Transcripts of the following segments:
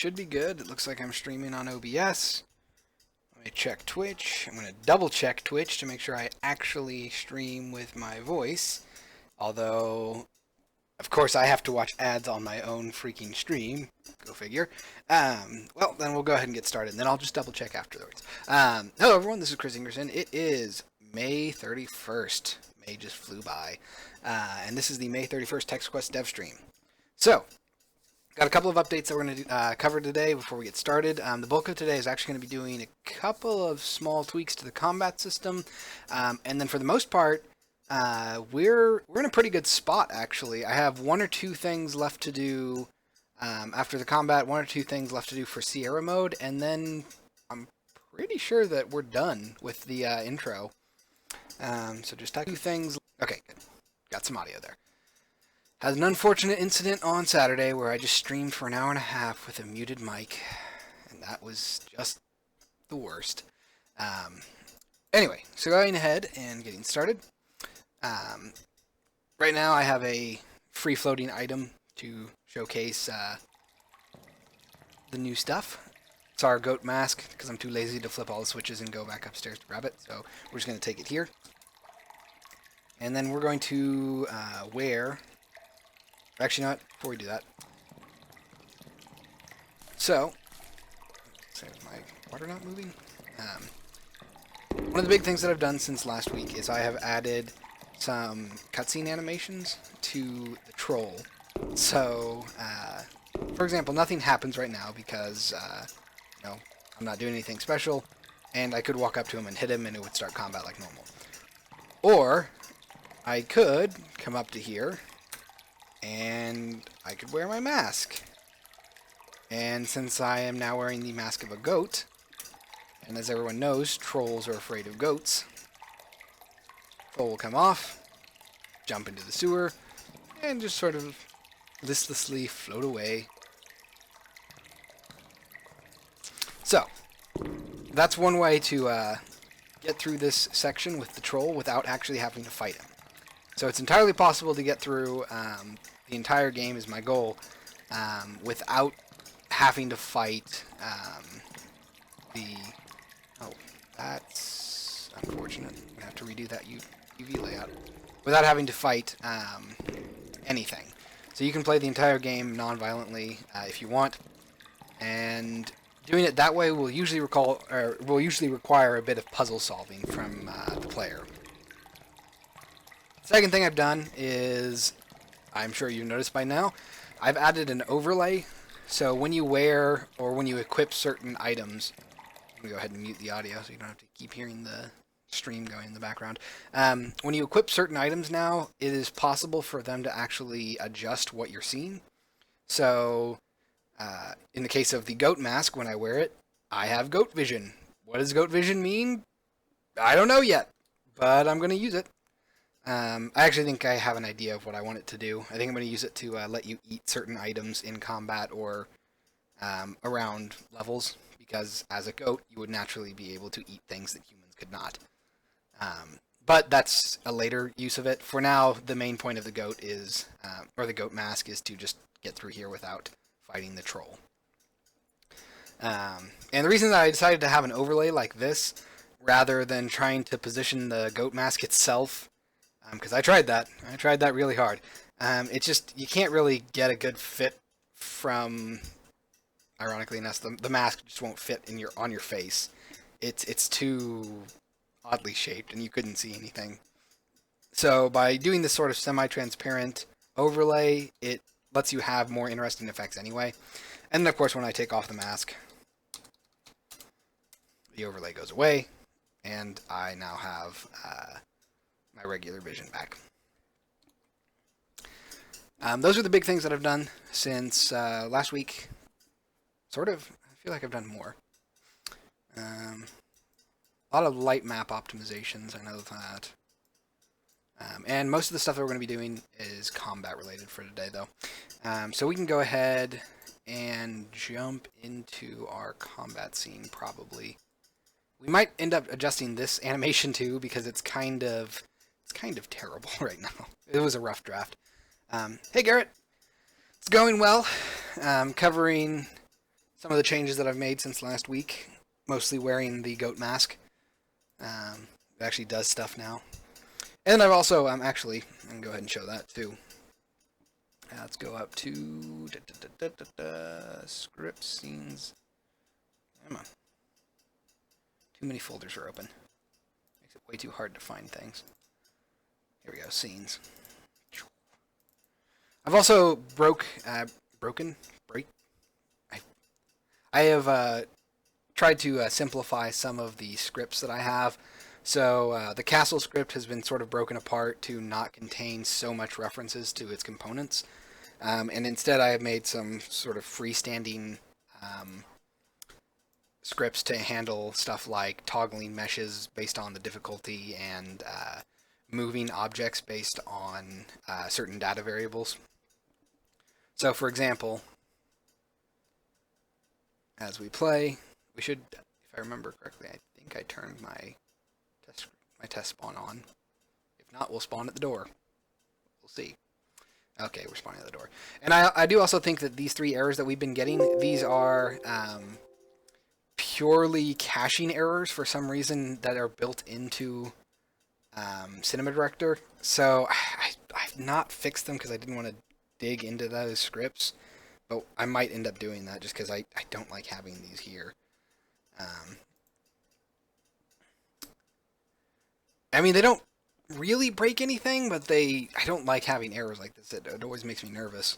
should be good. It looks like I'm streaming on OBS. Let me check Twitch. I'm going to double check Twitch to make sure I actually stream with my voice. Although, of course, I have to watch ads on my own freaking stream. Go figure. Well, then we'll go ahead and get started, and then I'll just double check afterwards. Hello, everyone. This is Chris Ingerson. It is May 31st. May just flew by. And this is the May 31st TextQuest dev stream. So, got a couple of updates that we're going to cover today before we get started. The bulk of today is actually going to be doing a couple of small tweaks to the combat system. And then for the most part, we're in a pretty good spot, actually. I have one or two things left to do after the combat, one or two things left to do for Sierra mode, and then I'm pretty sure that we're done with the intro. So just a few things. Okay, good. Got some audio there. Had an unfortunate incident on Saturday where I just streamed for an hour and a half with a muted mic, and that was just the worst. Anyway, so going ahead and getting started. Right now I have a free-floating item to showcase the new stuff. It's our goat mask, because I'm too lazy to flip all the switches and go back upstairs to grab it, so we're just going to take it here. And then we're going to wear... Actually, not before we do that. So, sorry, is my water not moving? One of the big things that I've done since last week is I have added some cutscene animations to the troll. So, for example, nothing happens right now because, you know, I'm not doing anything special, and I could walk up to him and hit him and it would start combat like normal. Or, I could come up to here, and I could wear my mask. And since I am now wearing the mask of a goat, and as everyone knows, trolls are afraid of goats, troll will come off, jump into the sewer, and just sort of listlessly float away. So, that's one way to get through this section with the troll without actually having to fight him. So it's entirely possible to get through the entire game is my goal without having to fight the... Oh, that's unfortunate. I'm going to have to redo that UV layout. Without having to fight anything. So you can play the entire game non-violently if you want. And doing it that way will usually require a bit of puzzle solving from the player. Second thing I've done is, I'm sure you've noticed by now, I've added an overlay. So when you wear or when you equip certain items, let me go ahead and mute the audio so you don't have to keep hearing the stream going in the background. When you equip certain items now, it is possible for them to actually adjust what you're seeing. So in the case of the goat mask, when I wear it, I have goat vision. What does goat vision mean? I don't know yet, but I'm going to use it. I actually think I have an idea of what I want it to do. I think I'm going to use it to let you eat certain items in combat or around levels, because as a goat, you would naturally be able to eat things that humans could not. But that's a later use of it. For now, the main point of the goat is, or the goat mask, is to just get through here without fighting the troll. And the reason that I decided to have an overlay like this, rather than trying to position the goat mask itself, because I tried that really hard. It's just, you can't really get a good fit from, ironically enough, the mask just won't fit on your face. It's too oddly shaped and you couldn't see anything. So by doing this sort of semi-transparent overlay, it lets you have more interesting effects anyway. And then of course when I take off the mask, the overlay goes away, and I now have my regular vision back. Those are the big things that I've done since last week. Sort of. I feel like I've done more. A lot of light map optimizations, I know that. And most of the stuff that we're going to be doing is combat related for today, though. So we can go ahead and jump into our combat scene, probably. We might end up adjusting this animation too, because it's kind of terrible right now. It was a rough draft. Hey Garrett, it's going well. Covering some of the changes that I've made since last week. Mostly wearing the goat mask. It actually does stuff now. And I've also, actually, I can go ahead and show that too. Let's go up to script scenes. Come on. Too many folders are open. Makes it way too hard to find things. Here we go, scenes. I've also I have tried to simplify some of the scripts that I have. So the castle script has been sort of broken apart to not contain so much references to its components. And instead I have made some sort of freestanding scripts to handle stuff like toggling meshes based on the difficulty and moving objects based on certain data variables. So for example, as we play, we should, if I remember correctly, I think I turned my test spawn on. If not, we'll spawn at the door. We'll see. Okay, we're spawning at the door. And I do also think that these 3 errors that we've been getting, these are purely caching errors for some reason that are built into Cinema Director. So I've not fixed them because I didn't want to dig into those scripts. But I might end up doing that just because I don't like having these here. I mean, they don't really break anything, but I don't like having errors like this. It always makes me nervous.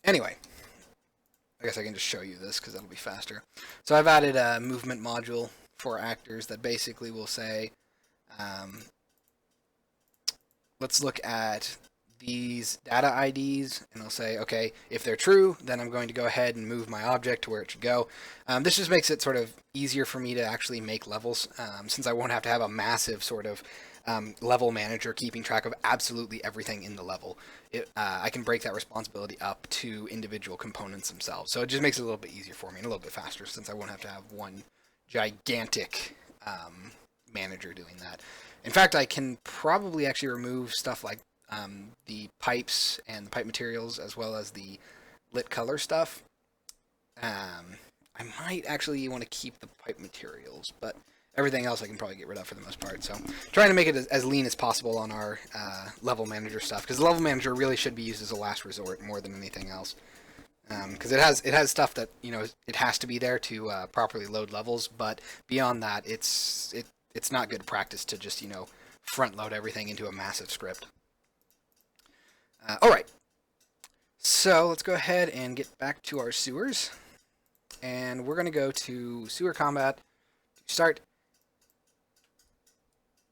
Anyway, I guess I can just show you this because that'll be faster. So I've added a movement module for actors that basically will say, let's look at these data IDs, and I'll say, okay, if they're true, then I'm going to go ahead and move my object to where it should go. This just makes it sort of easier for me to actually make levels, since I won't have to have a massive sort of level manager keeping track of absolutely everything in the level. I can break that responsibility up to individual components themselves. So it just makes it a little bit easier for me and a little bit faster, since I won't have to have one gigantic manager doing that. In fact, I can probably actually remove stuff like the pipes and the pipe materials, as well as the lit color stuff. I might actually want to keep the pipe materials, but everything else I can probably get rid of for the most part. So trying to make it as lean as possible on our level manager stuff, because the level manager really should be used as a last resort more than anything else. Because it has stuff that, you know, it has to be there to properly load levels, but beyond that, it's not good practice to just, you know, front load everything into a massive script. All right, so let's go ahead and get back to our sewers, and we're going to go to sewer combat to start.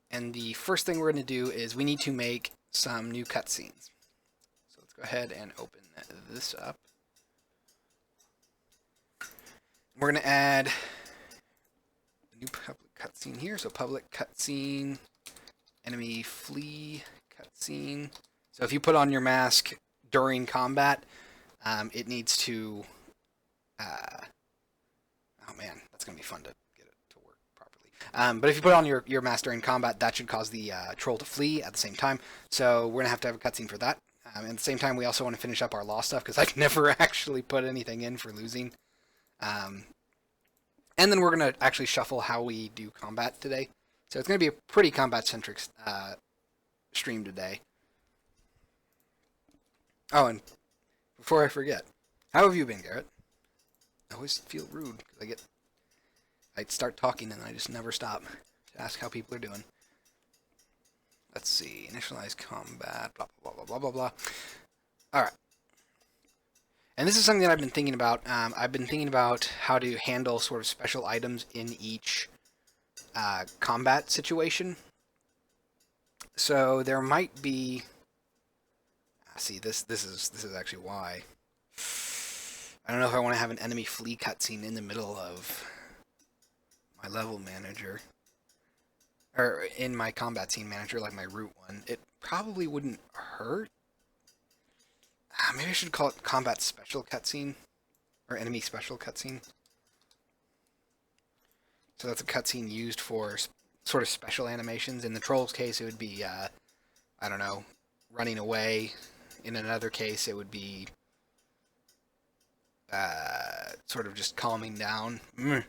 And the first thing we're going to do is we need to make some new cutscenes. So let's go ahead and open this up. We're going to add a new public cutscene here. So public cutscene, enemy flee cutscene. So if you put on your mask during combat, it needs to... oh man, that's going to be fun to get it to work properly. But if you put on your mask during combat, that should cause the troll to flee at the same time. So we're going to have a cutscene for that. At the same time, we also want to finish up our lost stuff, because I've never actually put anything in for losing. And then we're going to actually shuffle how we do combat today. So it's going to be a pretty combat-centric stream today. Oh, and before I forget, how have you been, Garrett? I always feel rude because I start talking and I just never stop to ask how people are doing. Let's see, initialize combat, blah, blah, blah, blah, blah, blah. All right. And this is something that I've been thinking about. I've been thinking about how to handle sort of special items in each combat situation. So there might be... See, this is actually why. I don't know if I want to have an enemy flee cutscene in the middle of my level manager, or in my combat scene manager, like my root one. It probably wouldn't hurt. Maybe I should call it combat special cutscene, or enemy special cutscene. So that's a cutscene used for sort of special animations. In the troll's case, it would be, I don't know, running away. In another case, it would be sort of just calming down. I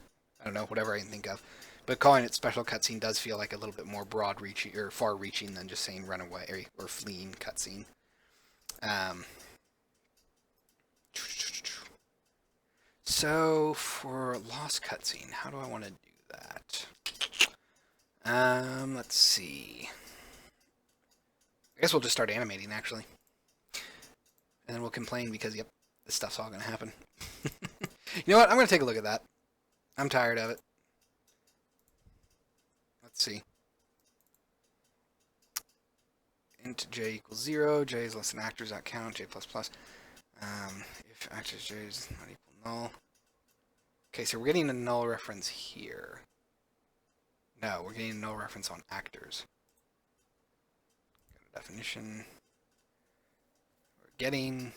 don't know, whatever I can think of. But calling it special cutscene does feel like a little bit more broad-reaching or far-reaching than just saying runaway or fleeing cutscene. So for lost cutscene, how do I want to do that? Let's see. I guess we'll just start animating actually, and then we'll complain because yep, this stuff's all gonna happen. You know what? I'm gonna take a look at that. I'm tired of it. Let's see. Int j equals 0. J is less than actors.count. J plus plus. If actors j is not equal null. Okay, so we're getting a null reference here. No, we're getting a null reference on actors. Go to definition. We're getting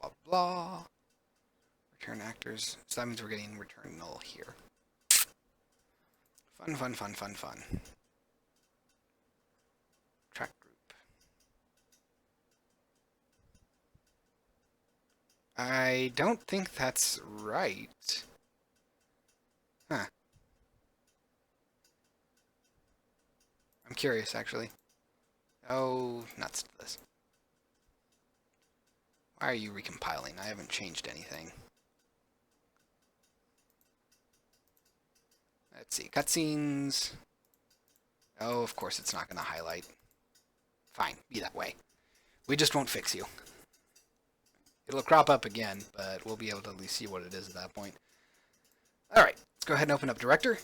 blah blah blah. Return actors. So that means we're getting return null here. Fun, fun, fun, fun, fun. Track group. I don't think that's right. Huh. I'm curious, actually. Oh, nuts to this. Why are you recompiling? I haven't changed anything. Let's see. Cutscenes. Oh, of course it's not going to highlight. Fine, be that way. We just won't fix you. It'll crop up again, but we'll be able to at least see what it is at that point. Alright, let's go ahead and open up Director.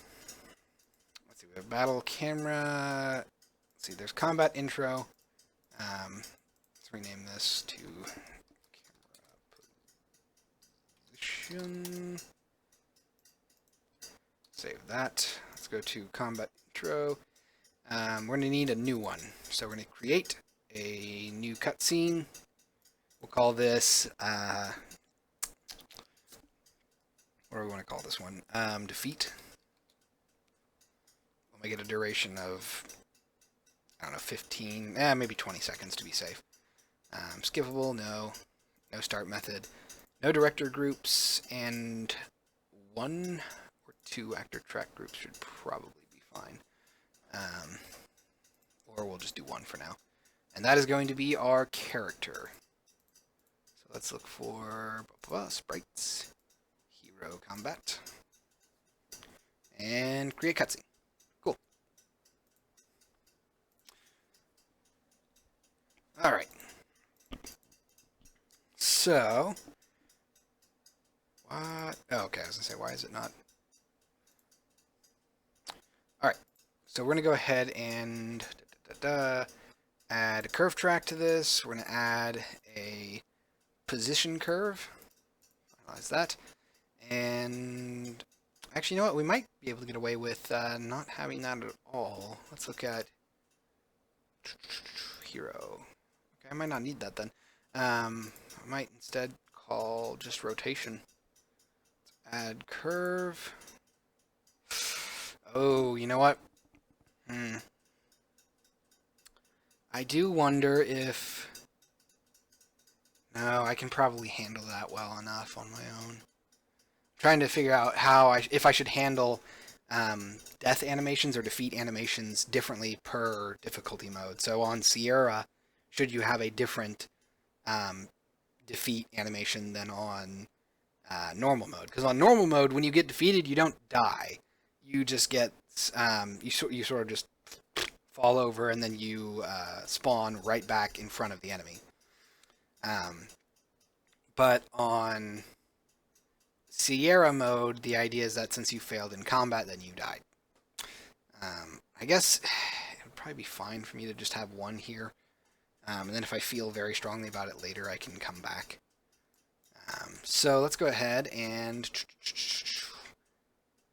Let's see, we have Battle Camera. Let's see, there's Combat Intro. Let's rename this to Camera Position. Save that. Let's go to Combat Intro. We're going to need a new one. So we're going to create a new cutscene. We'll call this, what do we want to call this one? Defeat. We'll make it a duration of, I don't know, 15, maybe 20 seconds to be safe. Skippable, no. No start method. No director groups, and 1 or 2 actor track groups should probably be fine. Or we'll just do 1 for now. And that is going to be our character. So let's look for sprites, hero combat, and create cutscene. Cool. Alright. So, what? Oh, okay, I was going to say, why is it not? Alright, so we're going to go ahead and add a curve track to this. We're going to add a position curve. Finalize that. And actually, you know what? We might be able to get away with not having that at all. Let's look at hero. Okay, I might not need that then. I might instead call just rotation. Let's add curve. Oh, you know what? I do wonder if... No, I can probably handle that well enough on my own. I'm trying to figure out how if I should handle death animations or defeat animations differently per difficulty mode. So on Sierra, should you have a different defeat animation than on normal mode? Because on normal mode, when you get defeated, you don't die. You just get you sort of just fall over, and then you spawn right back in front of the enemy. But on Sierra mode, the idea is that since you failed in combat, then you died. I guess it would probably be fine for me to just have 1 here. And then if I feel very strongly about it later, I can come back. So let's go ahead and...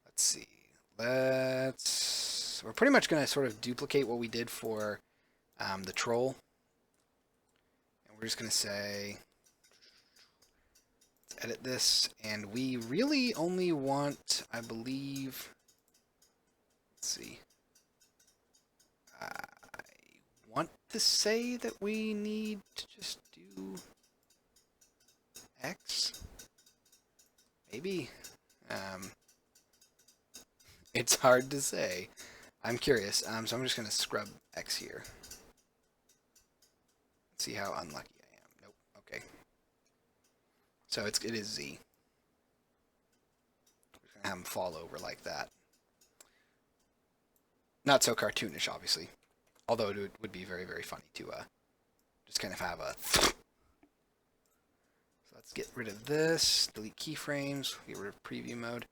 Let's see. We're pretty much going to sort of duplicate what we did for the troll. And we're just going to say, let's edit this. And we really only want, I believe, let's see. I want to say that we need to just do X. Maybe. It's hard to say. I'm curious. So I'm just going to scrub X here. See how unlucky I am. Nope. Okay. So it is Z. We're going to have him fall over like that. Not so cartoonish, obviously. Although it would be very, very funny to just kind of have a... So let's get rid of this. Delete keyframes. Get rid of preview mode.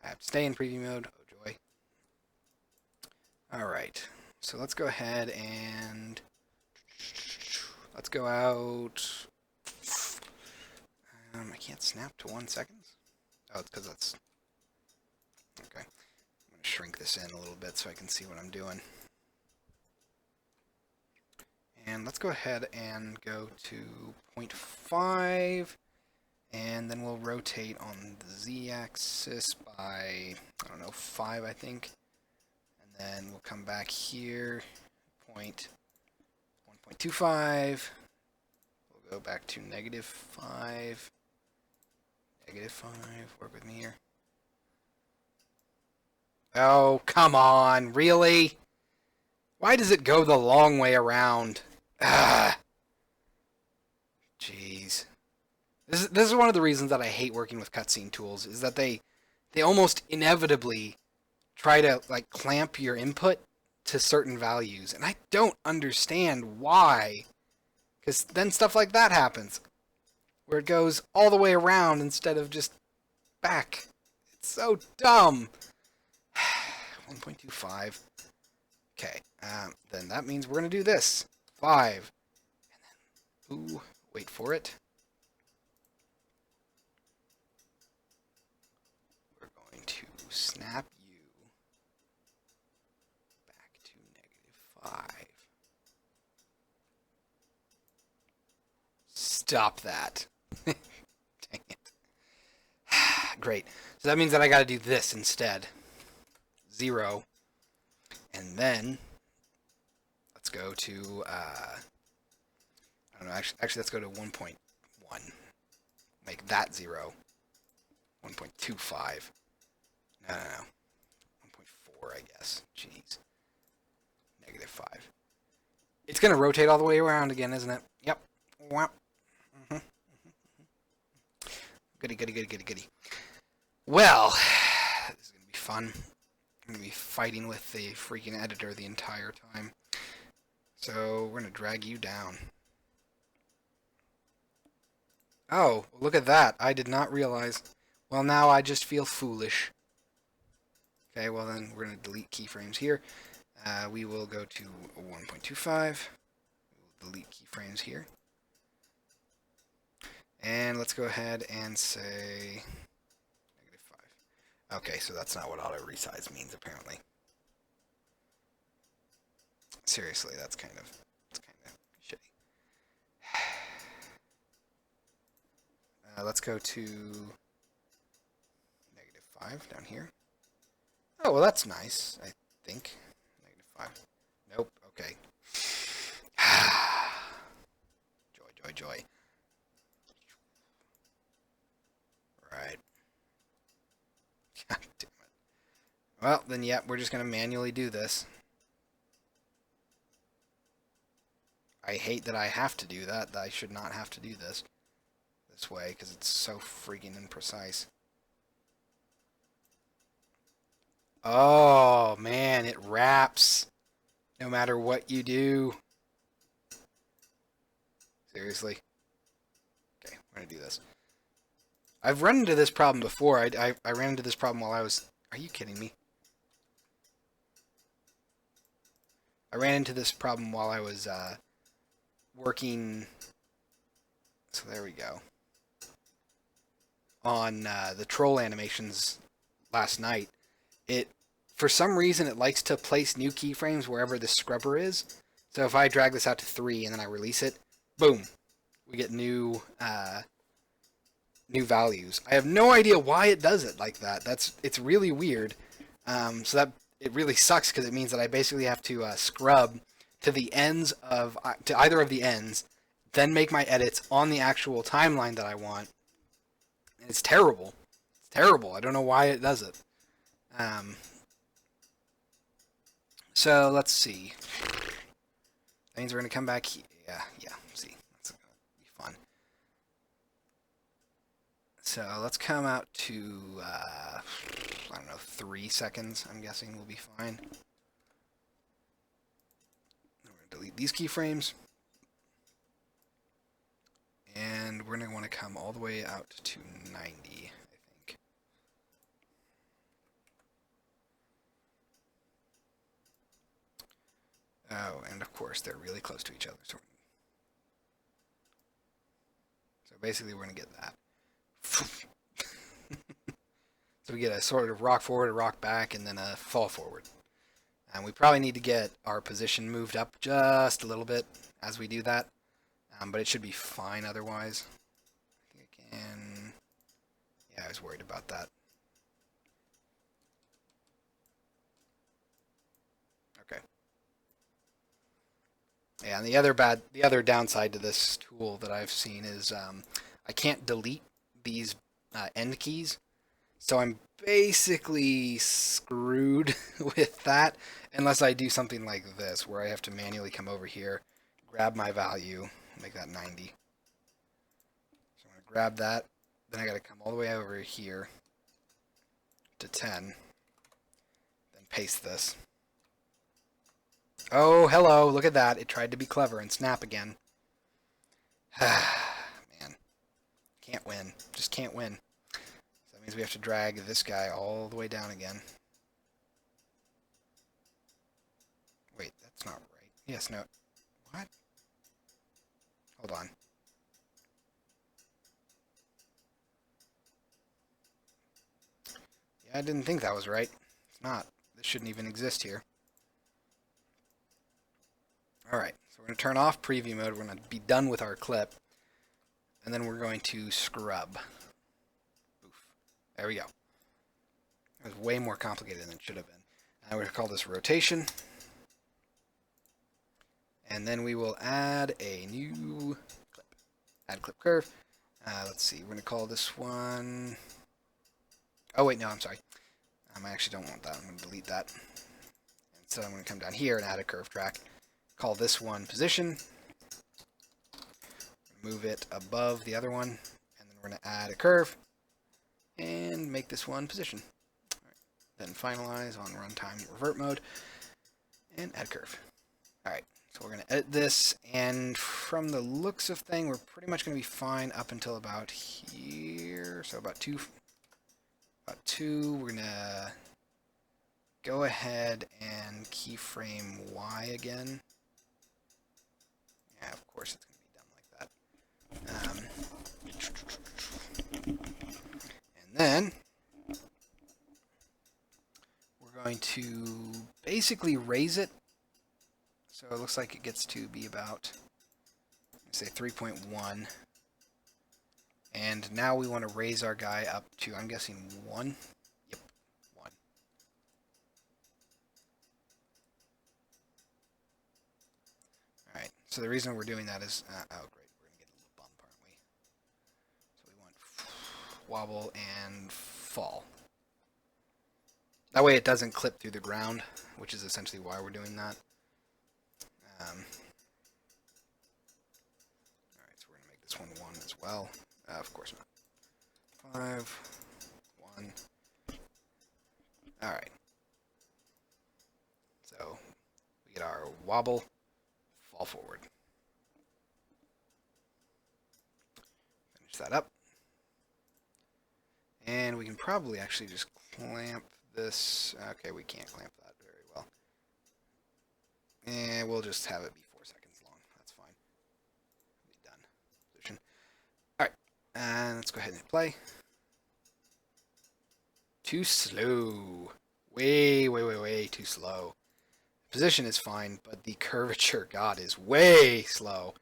I have to stay in preview mode. Oh, joy. Alright. So let's go ahead and... Let's go out... I can't snap to 1 second. Oh, it's because that's... Okay. I'm going to shrink this in a little bit so I can see what I'm doing. And let's go ahead and go to 0.5, and then we'll rotate on the z-axis by, I don't know, 5, I think. And then we'll come back here, 1.25. We'll go back to -5. -5, work with me here. Oh, come on, really? Why does it go the long way around? Ah. Jeez. This is one of the reasons that I hate working with cutscene tools, is that they almost inevitably try to like clamp your input to certain values, and I don't understand why. Because then stuff like that happens, where it goes all the way around instead of just back. It's so dumb. 1.25. Okay, then that means we're going to do this. 5. And then, ooh, wait for it. We're going to snap you back to -5. Stop that. Dang it. Great. So that means that I got to do this instead. 0. And then let's go to I don't know, actually let's go to 1.1. Make that 0. 1.25. No. 1.4, I guess. Jeez. -5. It's going to rotate all the way around again, isn't it? Yep. Wow. Goody. Well, this is going to be fun. I'm going to be fighting with the freaking editor the entire time. So we're going to drag you down. Oh, look at that. I did not realize. Well, now I just feel foolish. Okay, well then we're going to delete keyframes here. We will go to 1.25. We'll delete keyframes here. And let's go ahead and say -5. Okay, so that's not what auto resize means, apparently. Seriously, that's kind of shitty. Let's go to -5 down here. Oh, well, that's nice, I think. -5. Nope, okay. Joy. Right. God damn it. Well, then, yeah, we're just going to manually do this. I hate that I have to do that. I should not have to do this way, because it's so freaking imprecise. Oh, man, it wraps no matter what you do. Seriously? Okay, we're going to do this. I've run into this problem before. I ran into this problem while I was... Are you kidding me? I ran into this problem while I was working... So there we go. On the troll animations last night. For some reason, it likes to place new keyframes wherever the scrubber is. So if I drag this out to 3 and then I release it, boom, we get new values. I have no idea why it does it like that. It's really weird. So that it really sucks, because it means that I basically have to scrub to the ends to either of the ends, then make my edits on the actual timeline that I want. And it's terrible. terrible. I don't know why it does it. So let's see. That means we're going to come back here. Yeah, see. That's going to be fun. So let's come out to, I don't know, 3 seconds, I'm guessing will be fine. We're going to delete these keyframes. And we're going to want to come all the way out to 90, I think. Oh, and of course, they're really close to each other. So basically, we're going to get that. So we get a sort of rock forward, a rock back, and then a fall forward. And we probably need to get our position moved up just a little bit as we do that. But it should be fine otherwise. I think I can... Yeah, I was worried about that. Okay. Yeah, and the other downside to this tool that I've seen is I can't delete these end keys. So I'm basically screwed with that unless I do something like this, where I have to manually come over here, grab my value, make that 90. So I'm going to grab that, then I got to come all the way over here to 10, then paste this. Oh, hello, look at that. It tried to be clever and snap again. Man, can't win. Just can't win. So that means we have to drag this guy all the way down again. Wait, that's not right. Yes, no. What? Hold on. Yeah, I didn't think that was right. It's not. This shouldn't even exist here. Alright, so we're going to turn off preview mode. We're going to be done with our clip. And then we're going to scrub. Oof. There we go. It was way more complicated than it should have been. Now we're going to call this rotation. And then we will add a new clip. Add clip curve. Let's see, we're going to call this one... Oh, wait, no, I'm sorry. I actually don't want that. I'm going to delete that. And so I'm going to come down here and add a curve track. Call this one position. Move it above the other one. And then we're going to add a curve. And make this one position. Right. Then finalize on runtime revert mode. And add curve. Alright, so we're going to edit this. And from the looks of thing, we're pretty much going to be fine up until about here. So about two, we're going to go ahead and keyframe Y again. Yeah, of course it's going to be done like that. And then we're going to basically raise it. So it looks like it gets to be about, say, 3.1. And now we want to raise our guy up to, I'm guessing, 1. Yep, 1. Alright, so the reason we're doing that is, oh great, we're going to get a little bump, aren't we? So we want wobble and fall. That way it doesn't clip through the ground, which is essentially why we're doing that. Alright, so we're going to make this one 1 as well. Of course not. 5, 1. Alright. So we get our wobble, fall forward. Finish that up. And we can probably actually just clamp this. Okay, we can't clamp that very well. And we'll just have it be 4 seconds long. That's fine. Be done. Position. Alright. And let's go ahead and hit play. Too slow. Way too slow. Position is fine, but the curvature, God, is way slow.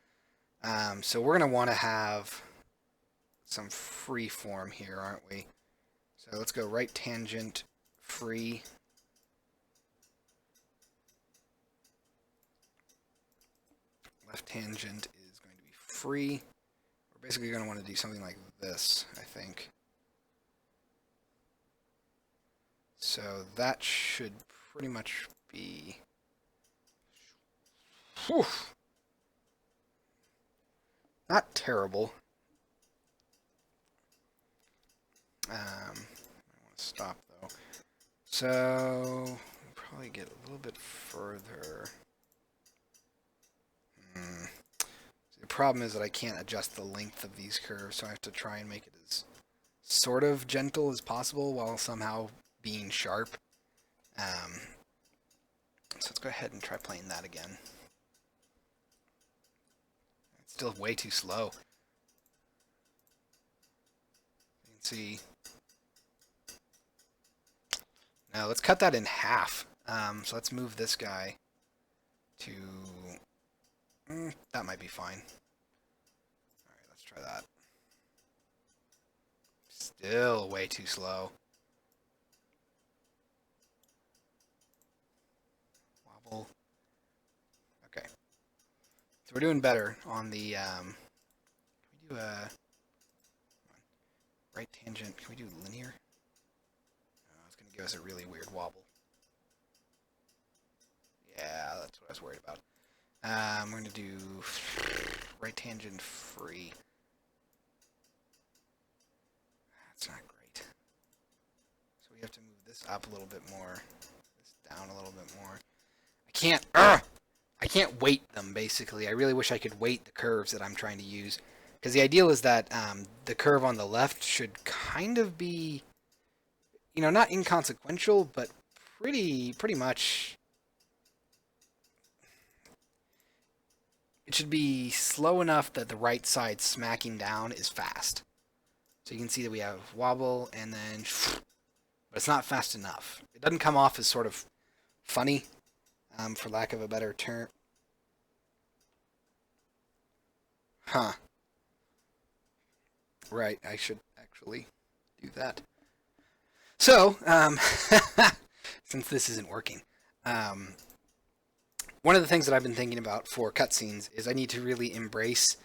So we're going to want to have some free form here, aren't we? So let's go right tangent, free. Left tangent is going to be free. We're basically going to want to do something like this, I think. So that should pretty much be... Whew. Not terrible. I want to stop though. So we'll probably get a little bit further. The problem is that I can't adjust the length of these curves, so I have to try and make it as sort of gentle as possible while somehow being sharp. So let's go ahead and try playing that again. It's still way too slow. You can see. Now let's cut that in half. So let's move this guy to... that might be fine. Alright, let's try that. Still way too slow. Wobble. Okay. So we're doing better on the... can we do a... right tangent? Can we do linear? Oh, it's going to give us a really weird wobble. Yeah, that's what I was worried about. We're going to do right tangent free. That's not great. So we have to move this up a little bit more. This down a little bit more. I can't weight them, basically. I really wish I could weight the curves that I'm trying to use. Because the ideal is that the curve on the left should kind of be, you know, not inconsequential, but pretty much... it should be slow enough that the right side smacking down is fast. So you can see that we have wobble and then... but it's not fast enough. It doesn't come off as sort of funny, for lack of a better term. Huh. Right, I should actually do that. So, since this isn't working, one of the things that I've been thinking about for cutscenes is I need to really embrace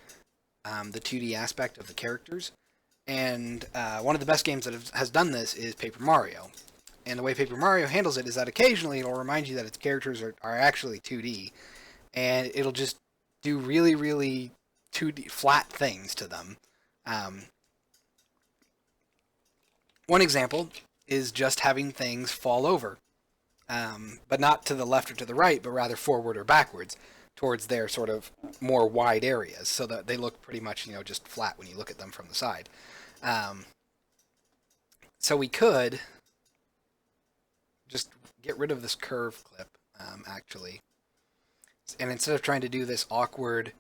the 2D aspect of the characters. And one of the best games that has done this is Paper Mario. And the way Paper Mario handles it is that occasionally it'll remind you that its characters are actually 2D. And it'll just do really, really 2D flat things to them. One example is just having things fall over. But not to the left or to the right, but rather forward or backwards towards their sort of more wide areas, so that they look pretty much, you know, just flat when you look at them from the side. So we could just get rid of this curve clip, actually. And instead of trying to do this awkward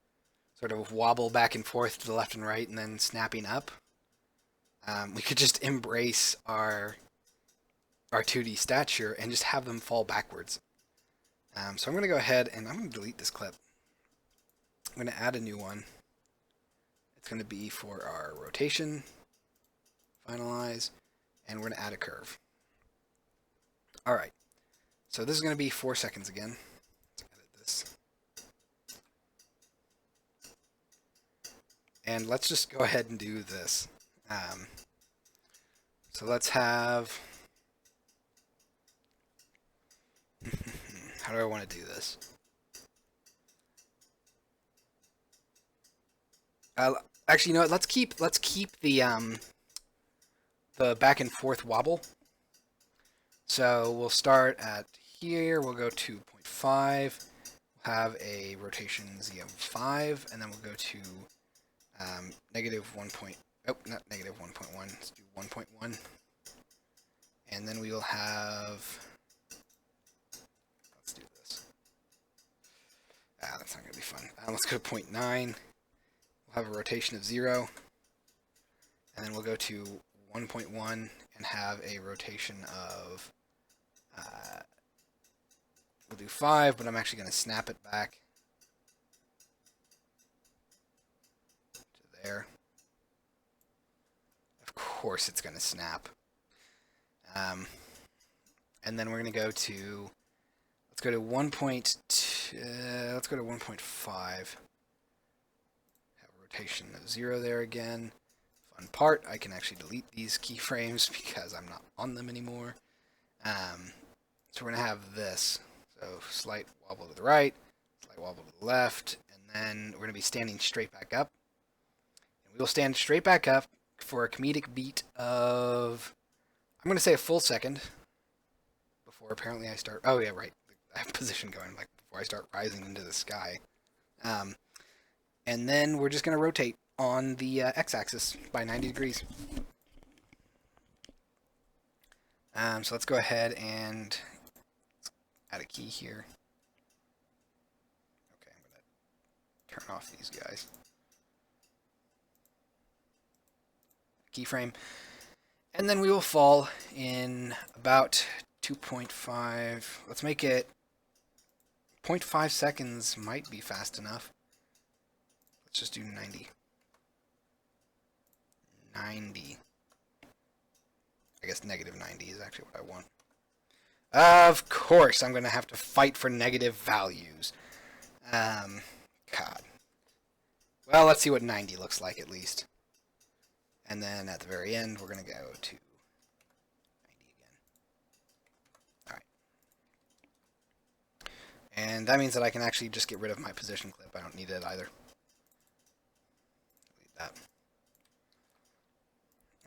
sort of wobble back and forth to the left and right and then snapping up, we could just embrace our 2D stature and just have them fall backwards. So I'm going to go ahead and I'm going to delete this clip. I'm going to add a new one. It's going to be for our rotation, finalize, and we're going to add a curve. Alright, so this is going to be 4 seconds again. Let's edit this. And let's just go ahead and do this. So let's have... how do I want to do this? Actually, you know what? Let's keep the back and forth wobble. So we'll start at here. We'll go to 0.5. We'll have a rotation z of 5, and then we'll go to negative 1. Oh, not negative 1.1. Let's do 1.1, and then we will have. Let's do this. That's not going to be fun. Let's go to 0.9. We'll have a rotation of 0. And then we'll go to 1.1 and have a rotation of... we'll do 5, but I'm actually going to snap it back to there. Of course it's going to snap. And then we're going to go to... let's go to 1.2, let's go to 1.5. Have a rotation of 0 there again. Fun part, I can actually delete these keyframes because I'm not on them anymore. So we're going to have this. So slight wobble to the right, slight wobble to the left, and then we're going to be standing straight back up. And we will stand straight back up for a comedic beat of, I'm going to say a full second before apparently I start. Oh, yeah, right. I have position going, like before I start rising into the sky. And then we're just going to rotate on the x-axis by 90 degrees. So let's go ahead and add a key here. Okay, I'm going to turn off these guys. Keyframe. And then we will fall in about 2.5. Let's make it 0.5 seconds might be fast enough. Let's just do 90. 90. I guess negative 90 is actually what I want. Of course, I'm going to have to fight for negative values. God. Well, let's see what 90 looks like at least. And then at the very end, we're going to go to 90 again. Alright. And that means that I can actually just get rid of my position clip. I don't need it either. Delete that.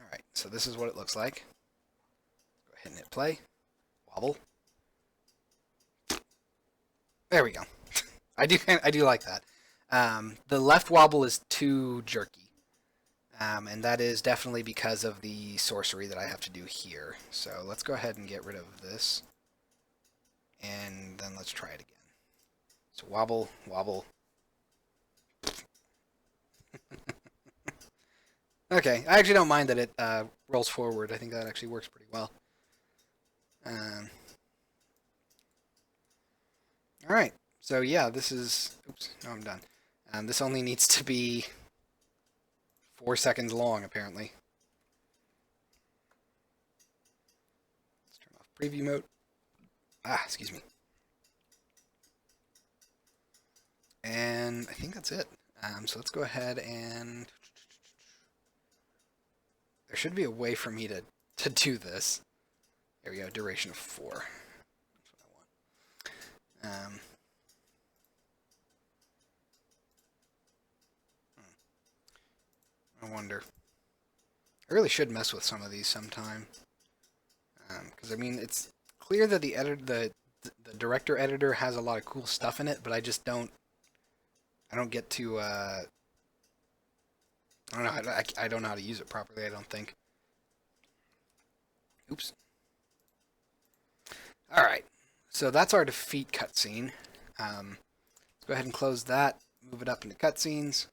Alright, so this is what it looks like. Go ahead and hit play. Wobble. There we go. I do like that. The left wobble is too jerky. And that is definitely because of the sorcery that I have to do here. So let's go ahead and get rid of this. And then let's try it again. So wobble, wobble. Okay, I actually don't mind that it rolls forward. I think that actually works pretty well. Alright, so yeah, this is... Oops, no, I'm done. This only needs to be 4 seconds long, apparently. Let's turn off preview mode. Excuse me. And I think that's it. So let's go ahead and... There should be a way for me to do this. There we go, duration of 4. That's what I want. I wonder. I really should mess with some of these sometime. Because I mean, it's clear that the director editor has a lot of cool stuff in it, but I just don't. I don't get to. I don't know. I don't know how to use it properly. I don't think. Oops. All right. So that's our defeat cutscene. Let's go ahead and close that. Move it up into cutscenes.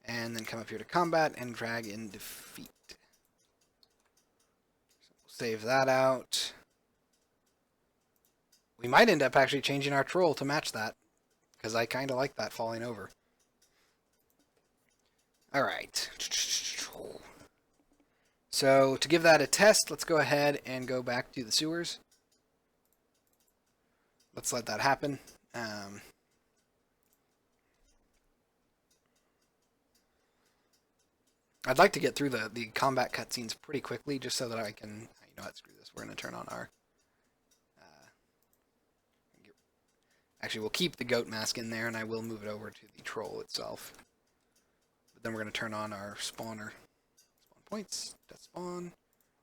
And then come up here to combat and drag in defeat. So we'll save that out. We might end up actually changing our troll to match that, because I kind of like that falling over. Alright. So to give that a test, let's go ahead and go back to the sewers. Let's let that happen. I'd like to get through the combat cutscenes pretty quickly, just so that I can, you know what, screw this. We're going to turn on our... actually, we'll keep the goat mask in there, and I will move it over to the troll itself. But then we're going to turn on our spawner. Spawn points, death spawn,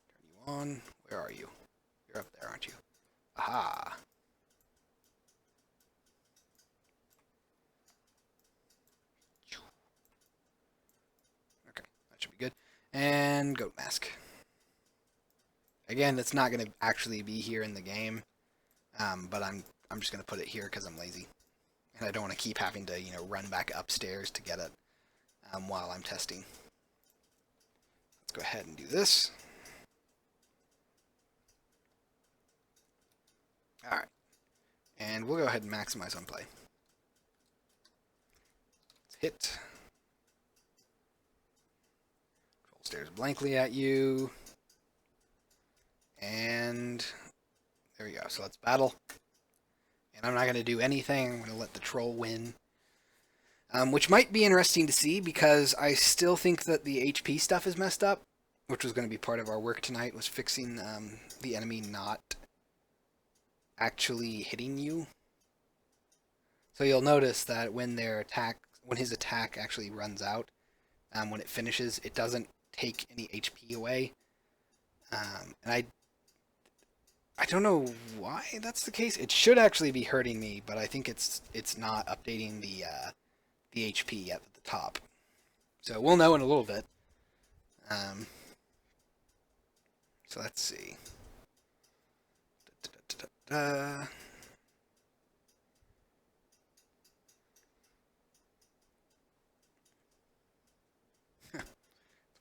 turn you on. Where are you? You're up there, aren't you? Aha! Good. And goat mask. Again, it's not going to actually be here in the game, but I'm just going to put it here because I'm lazy, and I don't want to keep having to run back upstairs to get it while I'm testing. Let's go ahead and do this. All right, and we'll go ahead and maximize on play. Let's hit. Stares blankly at you, and there we go. So let's battle, and I'm not going to do anything. I'm going to let the troll win, which might be interesting to see, because I still think that the HP stuff is messed up. which was going to be part of our work tonight, was fixing the enemy not actually hitting you. So you'll notice that when his attack actually runs out, when it finishes, it doesn't take any HP away. And I don't know why that's the case. It should actually be hurting me, but I think it's not updating the HP at the top. So we'll know in a little bit. So let's see.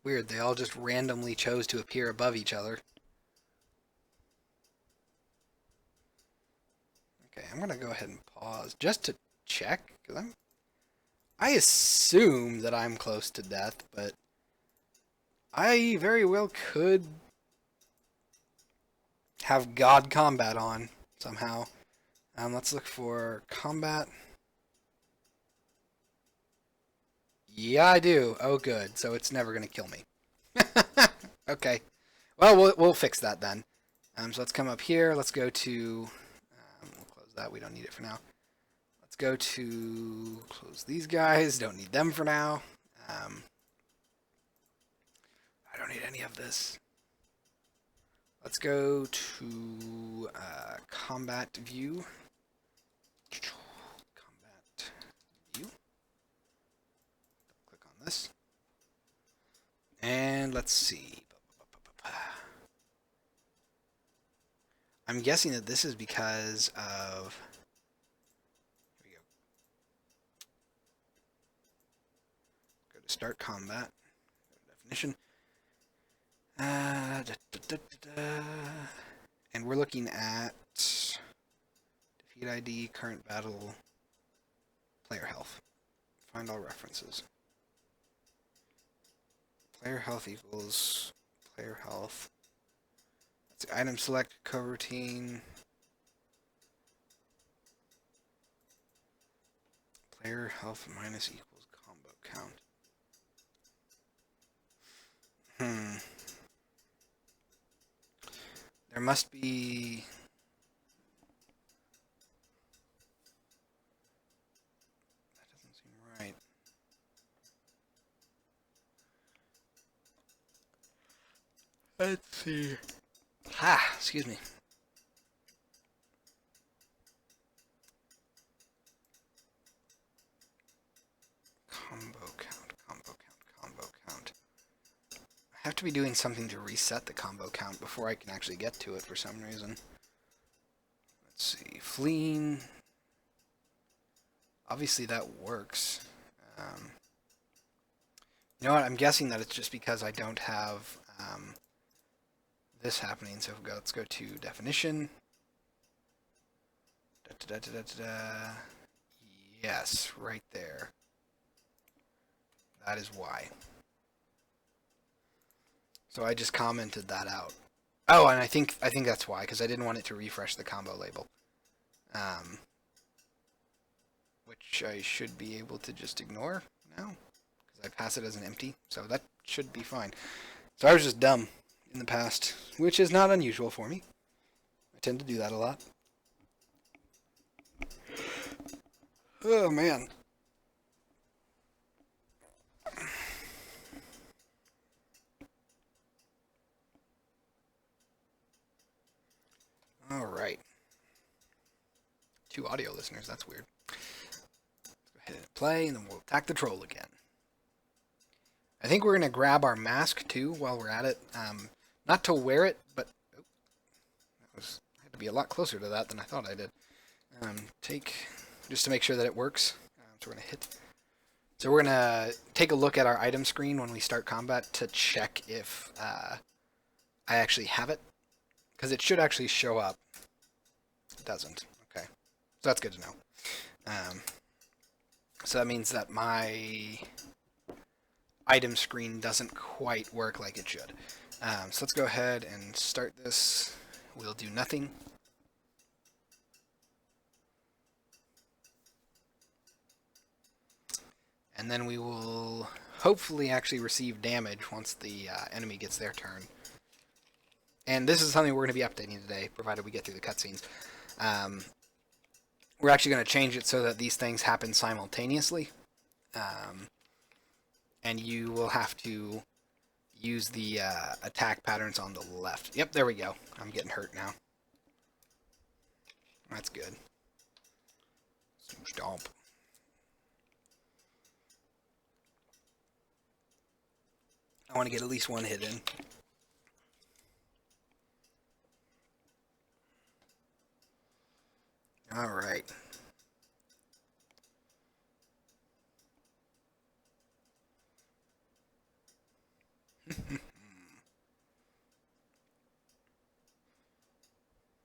Weird, they all just randomly chose to appear above each other. Okay, I'm gonna go ahead and pause just to check, because I assume that I'm close to death, but I very well could have God Combat on somehow. Let's look for combat. Yeah, I do. Oh, good. So it's never gonna kill me. Okay. Well, we'll fix that then. So let's come up here. Let's go to. We'll close that. We don't need it for now. Let's go to close these guys. Don't need them for now. I don't need any of this. Let's go to combat view. Combat view. Click on this. And let's see. I'm guessing that this is because of. Here we go. Go to start combat. Go to definition. And we're looking at defeat ID, current battle, player health. Find all references. Player health equals player health. That's the item select, coroutine. Player health minus equals combo count. There must be. That doesn't seem right. Let's see. Excuse me. Combo count. I have to be doing something to reset the combo count before I can actually get to it for some reason. Let's see. Fleeing. Obviously that works. You know what? I'm guessing that it's just because I don't have this happening. So let's go to definition. Yes, right there. That is why. So I just commented that out. Oh, and I think that's why, because I didn't want it to refresh the combo label. Which I should be able to just ignore now, because I pass it as an empty, so that should be fine. So I was just dumb in the past, which is not unusual for me. I tend to do that a lot. Oh, man. All right. 2 audio listeners, that's weird. Let's go ahead and play, and then we'll attack the troll again. I think we're going to grab our mask, too, while we're at it. Not to wear it, but... I had to be a lot closer to that than I thought I did. Just to make sure that it works. So we're going to hit... So we're going to take a look at our item screen when we start combat to check if I actually have it. Because it should actually show up. It doesn't. Okay. So that's good to know. So that means that my item screen doesn't quite work like it should. So let's go ahead and start this. We'll do nothing. And then we will hopefully actually receive damage once the enemy gets their turn. And this is something we're going to be updating today, provided we get through the cutscenes. We're actually going to change it so that these things happen simultaneously. And you will have to use the attack patterns on the left. Yep, there we go. I'm getting hurt now. That's good. Stomp. I want to get at least one hit in. All right.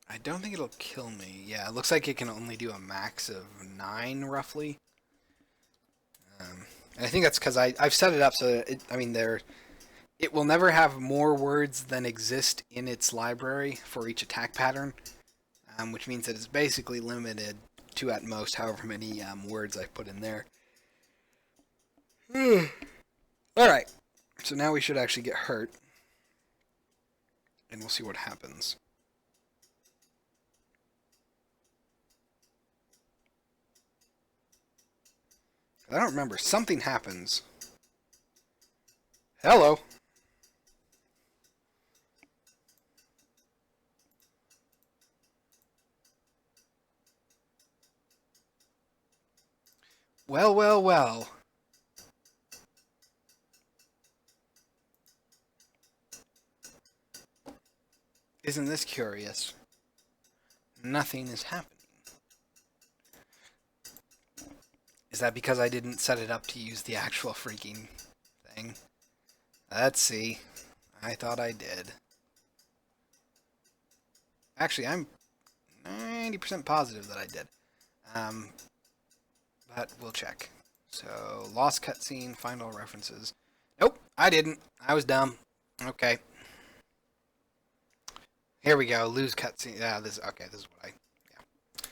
I don't think it'll kill me. Yeah, it looks like it can only do a max of 9, roughly. And I think that's because I've set it up so that it will never have more words than exist in its library for each attack pattern, which means that it's basically limited to at most however many words I put in there. Alright, so now we should actually get hurt, and we'll see what happens. I don't remember. Something happens. Hello. Well, well, well. Isn't this curious? Nothing is happening. Is that because I didn't set it up to use the actual freaking thing? Let's see. I thought I did. Actually, I'm 90% positive that I did. But we'll check. So, lost cutscene, find all references. Nope, I didn't. I was dumb. Okay. Here we go. Lose cutscene. Yeah, this is what I. Yeah.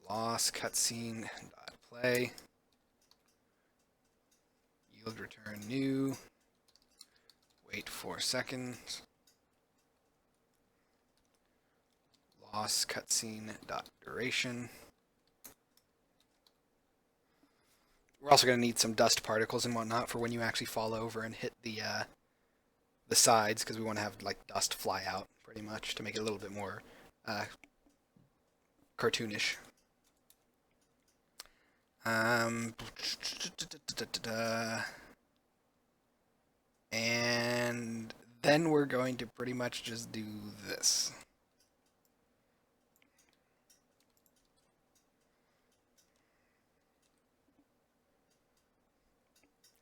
Lost cutscene. Play. Yield return new. Wait 4 seconds. Lost cutscene dot duration. We're also going to need some dust particles and whatnot for when you actually fall over and hit the sides, because we want to have like dust fly out pretty much to make it a little bit more cartoonish. And then we're going to pretty much just do this.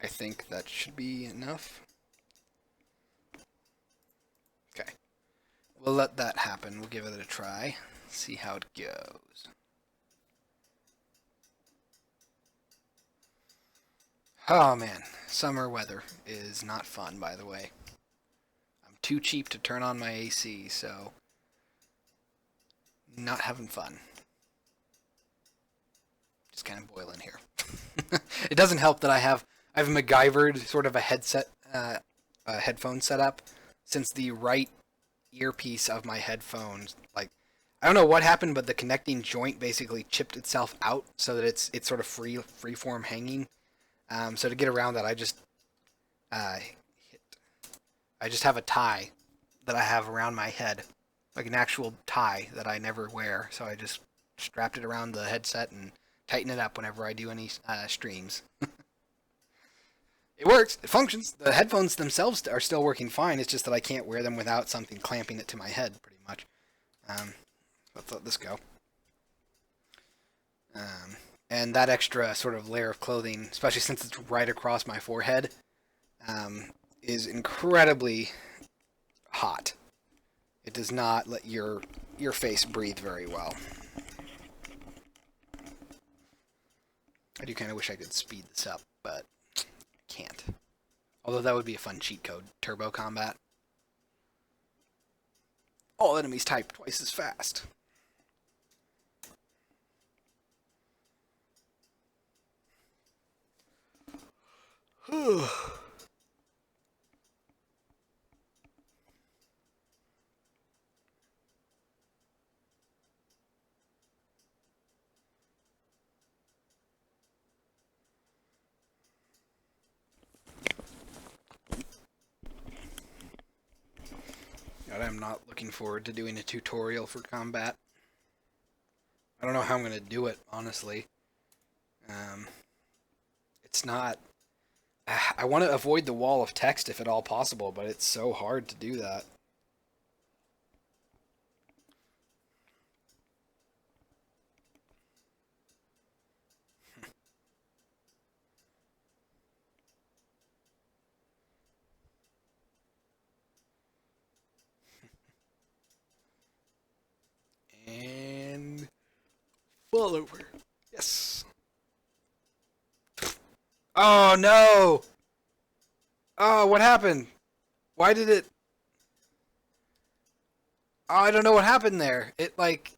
I think that should be enough. Okay. We'll let that happen. We'll give it a try. See how it goes. Oh man, summer weather is not fun, by the way. I'm too cheap to turn on my AC, so not having fun. Just kind of boiling here. It doesn't help that I've MacGyvered sort of a headphone setup, since the right earpiece of my headphones, like, I don't know what happened, but the connecting joint basically chipped itself out so that it's sort of freeform hanging. So to get around that, I just have a tie that I have around my head, like an actual tie that I never wear. So I just strapped it around the headset and tighten it up whenever I do any streams. It works. It functions. The headphones themselves are still working fine. It's just that I can't wear them without something clamping it to my head, pretty much. Let's let this go. And that extra sort of layer of clothing, especially since it's right across my forehead, is incredibly hot. It does not let your face breathe very well. I do kind of wish I could speed this up, but I can't. Although that would be a fun cheat code. Turbo combat. All enemies type twice as fast. God, I'm not looking forward to doing a tutorial for combat. I don't know how I'm going to do it, honestly. Um, it's not... I want to avoid the wall of text if at all possible, but it's so hard to do that. And... fall over. Yes. Oh, no! Oh, what happened? Why did it... Oh, I don't know what happened there. It, like...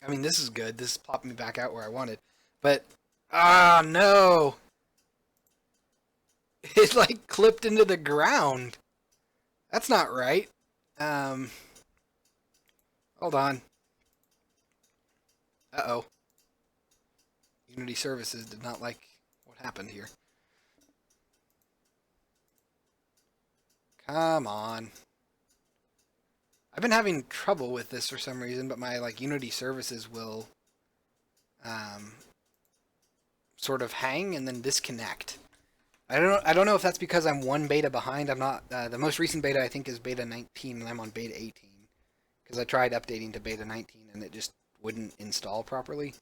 I mean, this is good. This popped me back out where I wanted. But... Ah, no! It, like, clipped into the ground. That's not right. Hold on. Uh-oh. Unity Services did not like what happened here. Come on. I've been having trouble with this for some reason, but my like Unity Services will sort of hang and then disconnect. I don't know if that's because I'm one beta behind. I'm not. The most recent beta I think is beta 19, and I'm on beta 18 because I tried updating to beta 19 and it just wouldn't install properly.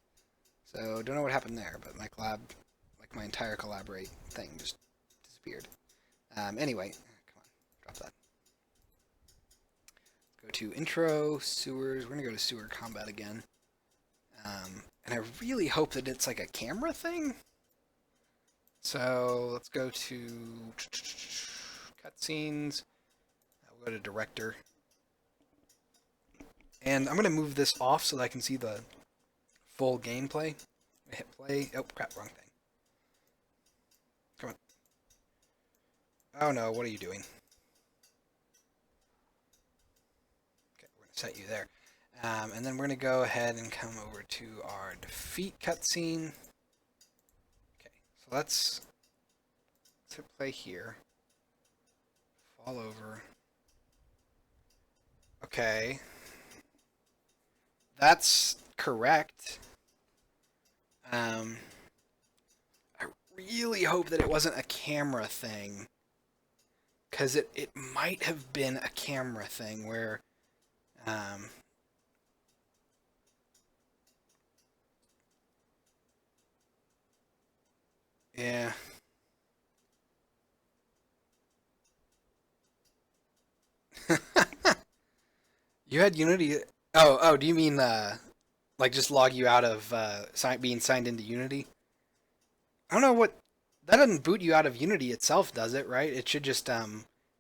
So don't know what happened there, but my collab, like my entire collaborate thing, just disappeared. Anyway, come on, drop that. Go to intro, sewers. We're gonna go to sewer combat again. And I really hope that it's like a camera thing. So let's go to cutscenes. We'll go to director. And I'm gonna move this off so that I can see the full gameplay. I hit play. Oh crap, wrong thing. Come on. Oh no, what are you doing? Okay, we're gonna set you there. And then we're gonna go ahead and come over to our defeat cutscene. Okay, so let's hit play here. Fall over. Okay. That's correct. I really hope that it wasn't a camera thing. Because it might have been a camera thing where... yeah. You had Unity... Oh, do you mean, like, just log you out of, being signed into Unity? I don't know what... That doesn't boot you out of Unity itself, does it, right? It should just,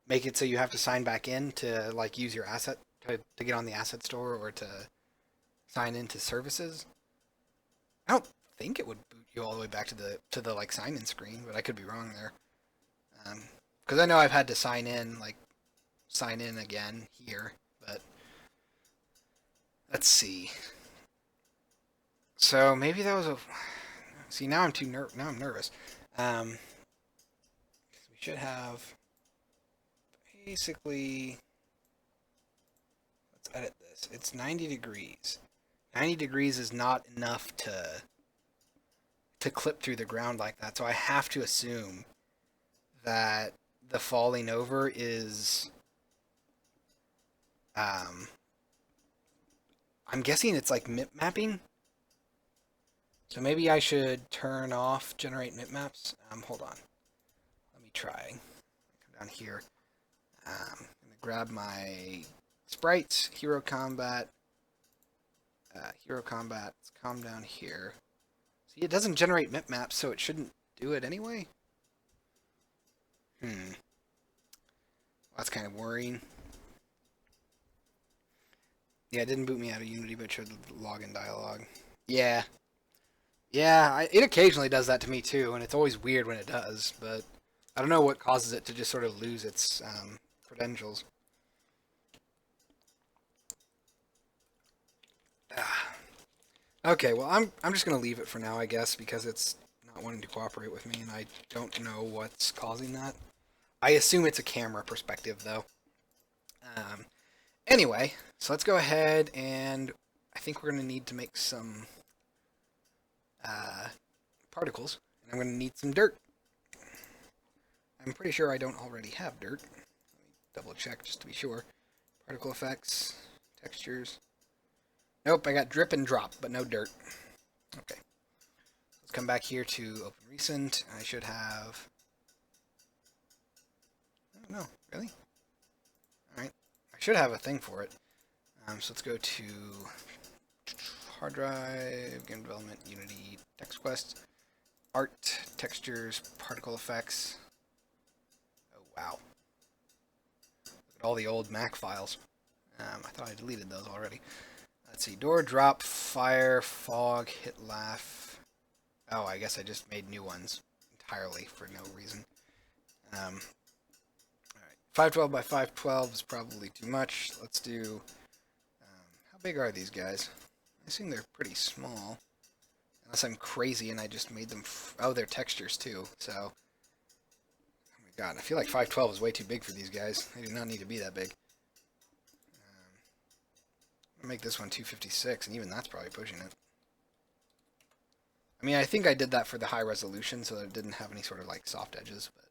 make it so you have to sign back in to, like, use your asset, to get on the asset store or to sign into services. I don't think it would boot you all the way back to the like, sign-in screen, but I could be wrong there. Because I know I've had to sign in again here, but... Let's see. So maybe that was a. See, now I'm now I'm nervous. We should have basically. Let's edit this. It's 90 degrees. 90 degrees is not enough to clip through the ground like that. So I have to assume that the falling over is. I'm guessing it's like mip mapping. So maybe I should turn off generate mip maps. Hold on. Let me try. Come down here. I'm gonna grab my sprites, hero combat. Let's calm down here. See, it doesn't generate mip maps, so it shouldn't do it anyway. Well, that's kind of worrying. Yeah, it didn't boot me out of Unity, but it showed the login dialog. Yeah, Yeah, it occasionally does that to me too, and it's always weird when it does, but I don't know what causes it to just sort of lose its credentials. Ah. Okay, well, I'm just gonna leave it for now, I guess, because it's not wanting to cooperate with me, and I don't know what's causing that. I assume it's a camera perspective, though. Um, anyway, so let's go ahead and I think we're gonna need to make some uh, particles, and I'm gonna need some dirt. I'm pretty sure I don't already have dirt. Let me double check just to be sure. Particle effects, textures. Nope, I got drip and drop, but no dirt. Okay. Let's come back here to open recent. I should have... Oh, no, really? Alright. I should have a thing for it. So let's go to hard drive, game development, Unity, text quest, art, textures, particle effects. Oh, wow. Look at all the old Mac files. I thought I deleted those already. Let's see. Door, drop, fire, fog, hit, laugh. Oh, I guess I just made new ones entirely for no reason. Alright. 512 by 512 is probably too much. Let's do... how big are these guys? I assume they're pretty small. Unless I'm crazy and I just made them... oh, they're textures too, so... oh my god, I feel like 512 is way too big for these guys. They do not need to be that big. I'll make this one 256, and even that's probably pushing it. I mean, I think I did that for the high resolution so that it didn't have any sort of like soft edges. But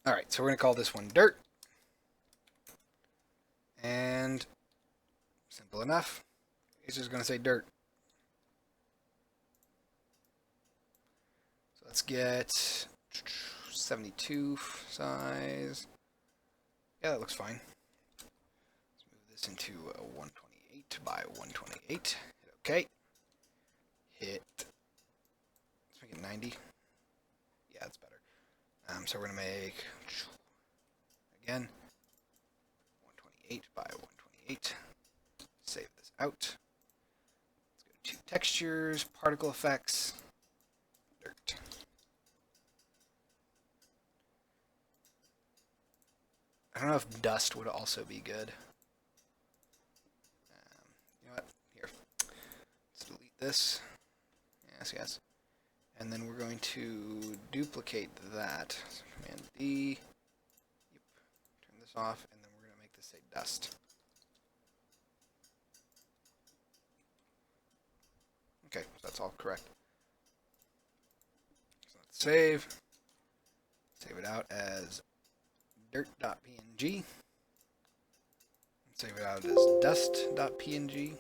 alright, so we're going to call this one dirt. And simple enough. It's just going to say dirt. So let's get 72 size. Yeah, that looks fine. Let's move this into a 128 by 128. Hit OK. Hit. Let's make it 90. Yeah, that's better. So we're going to make, again, 128 by 128. Save this out. Let's go to textures, particle effects, dirt. I don't know if dust would also be good. You know what? Here. Let's delete this. Yes, yes. And then we're going to duplicate that. So Command D. Yep. Turn this off, and then we're going to make this say dust. Okay, so that's all correct. So let's save. Save it out as dirt.png. Save it out as dust.png.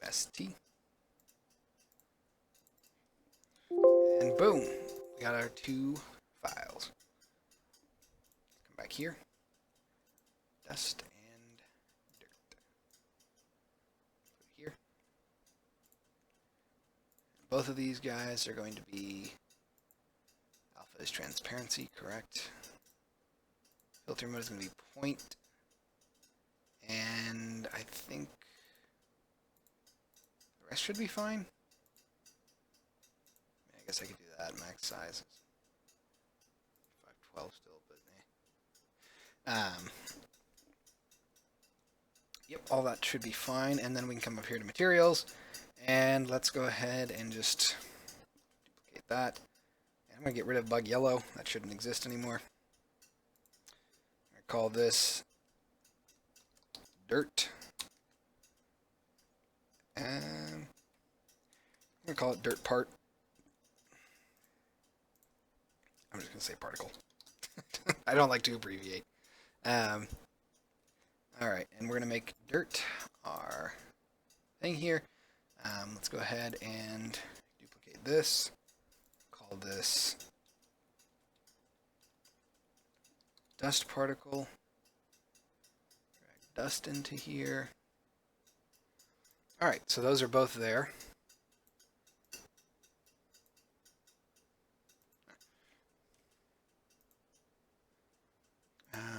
UST. And boom, we got our two files. Come back here. Dust and dirt. Put it here. Both of these guys are going to be alpha is transparency, correct? Filter mode is going to be point. And I think the rest should be fine. I guess I could do that. Max size is 512 still, but yep, all that should be fine. And then we can come up here to materials, and let's go ahead and just duplicate that. And I'm gonna get rid of bug yellow. That shouldn't exist anymore. I call this dirt. And I'm gonna call it dirt part. I'm just gonna say particle. I don't like to abbreviate. Alright, and we're gonna make dirt our thing here. Let's go ahead and duplicate this. Call this dust particle. Drag dust into here. Alright, so those are both there.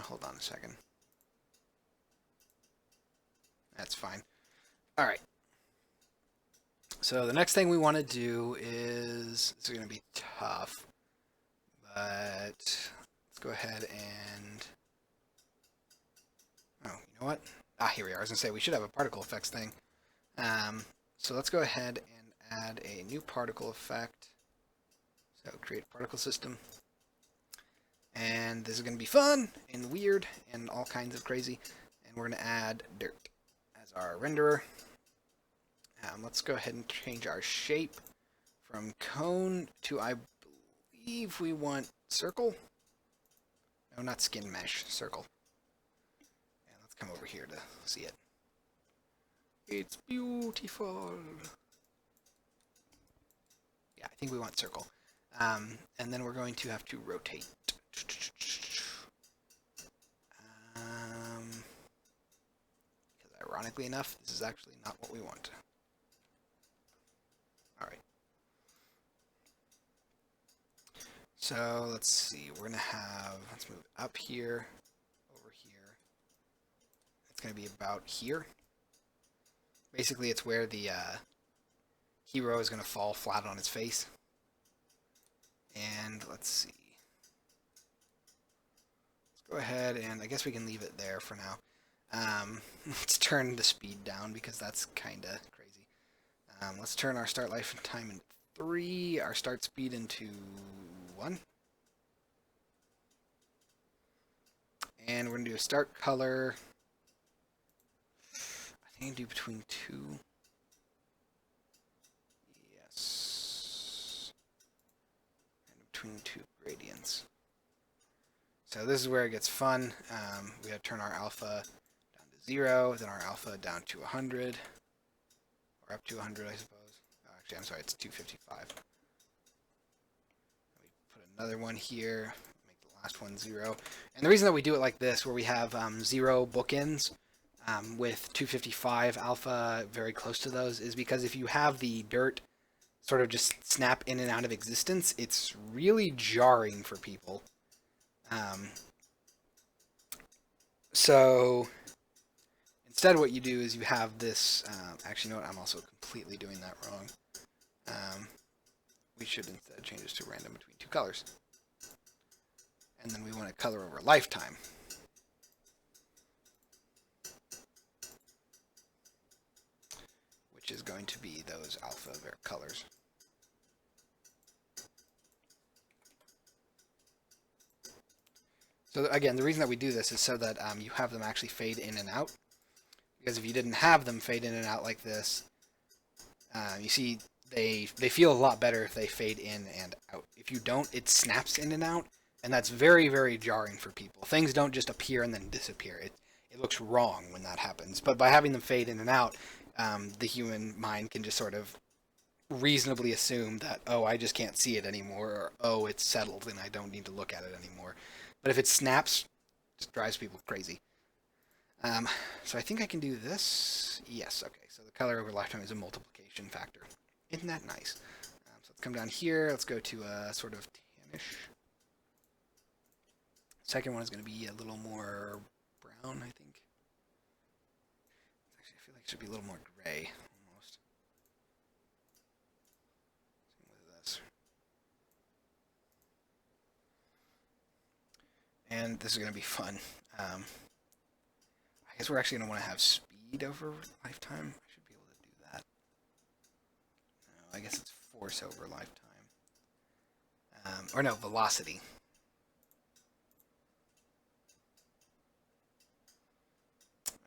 Hold on a second. That's fine. All right. So the next thing we want to do is, this is going to be tough, but let's go ahead and, oh, you know what? Ah, here we are. I was going to say we should have a particle effects thing. So let's go ahead and add a new particle effect. So create a particle system. And this is going to be fun and weird and all kinds of crazy. And we're going to add dirt as our renderer. Let's go ahead and change our shape from cone to, I believe we want circle. No, not skin mesh, circle. And let's come over here to see it. It's beautiful. Yeah, I think we want circle. And then we're going to have to rotate. Because ironically enough, this is actually not what we want. Alright. So let's see, we're going to have, let's move up here, over here. It's going to be about here. Basically, it's where the hero is going to fall flat on his face. And let's see. Let's go ahead and I guess we can leave it there for now. Let's turn the speed down because that's kind of crazy. Let's turn our start life time into 3, our start speed into 1. And we're going to do a start color. I think I do between 2. Yes. And between 2 gradients. So this is where it gets fun. We have to turn our alpha down to 0, then our alpha down to 100. Or up to 100, I suppose. Oh, actually, I'm sorry, it's 255. We put another one here, make the last one 0. And the reason that we do it like this, where we have 0 bookends with 255 alpha very close to those, is because if you have the dirt sort of just snap in and out of existence, it's really jarring for people. So instead what you do is you have this, actually, you know what, I'm also completely doing that wrong. We should instead change this to random between 2 colors. And then we want to color over lifetime. Which is going to be those alpha colors. So again, the reason that we do this is so that you have them actually fade in and out. Because if you didn't have them fade in and out like this, you see they feel a lot better if they fade in and out. If you don't, it snaps in and out, and that's very, very jarring for people. Things don't just appear and then disappear. It looks wrong when that happens. But by having them fade in and out, the human mind can just sort of reasonably assume that, oh, I just can't see it anymore, or oh, it's settled and I don't need to look at it anymore. But if it snaps, it just drives people crazy. So I think I can do this. Yes, okay. So the color over lifetime is a multiplication factor. Isn't that nice? So let's come down here. Let's go to a sort of tannish. Second one is going to be a little more brown, I think. Actually, I feel like it should be a little more gray, almost. Same with this. And this is going to be fun. I guess we're actually going to want to have speed over lifetime. I should be able to do that. No, I guess it's force over lifetime. Or no, velocity.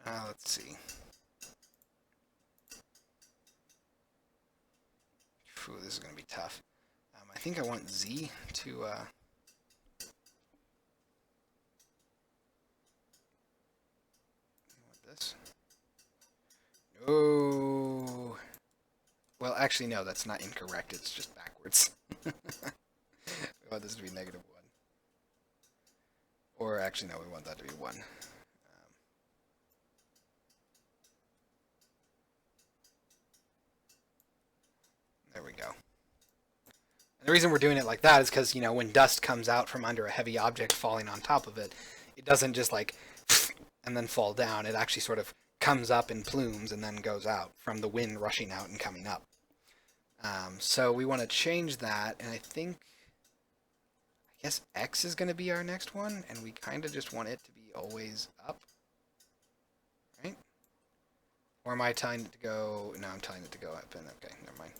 Let's see. Phew, this is going to be tough. I think I want Z to... This. No. Well, actually, no, that's not incorrect. It's just backwards. We want this to be -1. Or actually, no, we want that to be 1. There we go. And the reason we're doing it like that is because, you know, when dust comes out from under a heavy object falling on top of it, it doesn't just like and then fall down. It actually sort of comes up in plumes and then goes out from the wind rushing out and coming up. So we want to change that, and I guess X is going to be our next one, and we kind of just want it to be always up, right? Or am I telling it to go? No, I'm telling it to go up. And okay, never mind.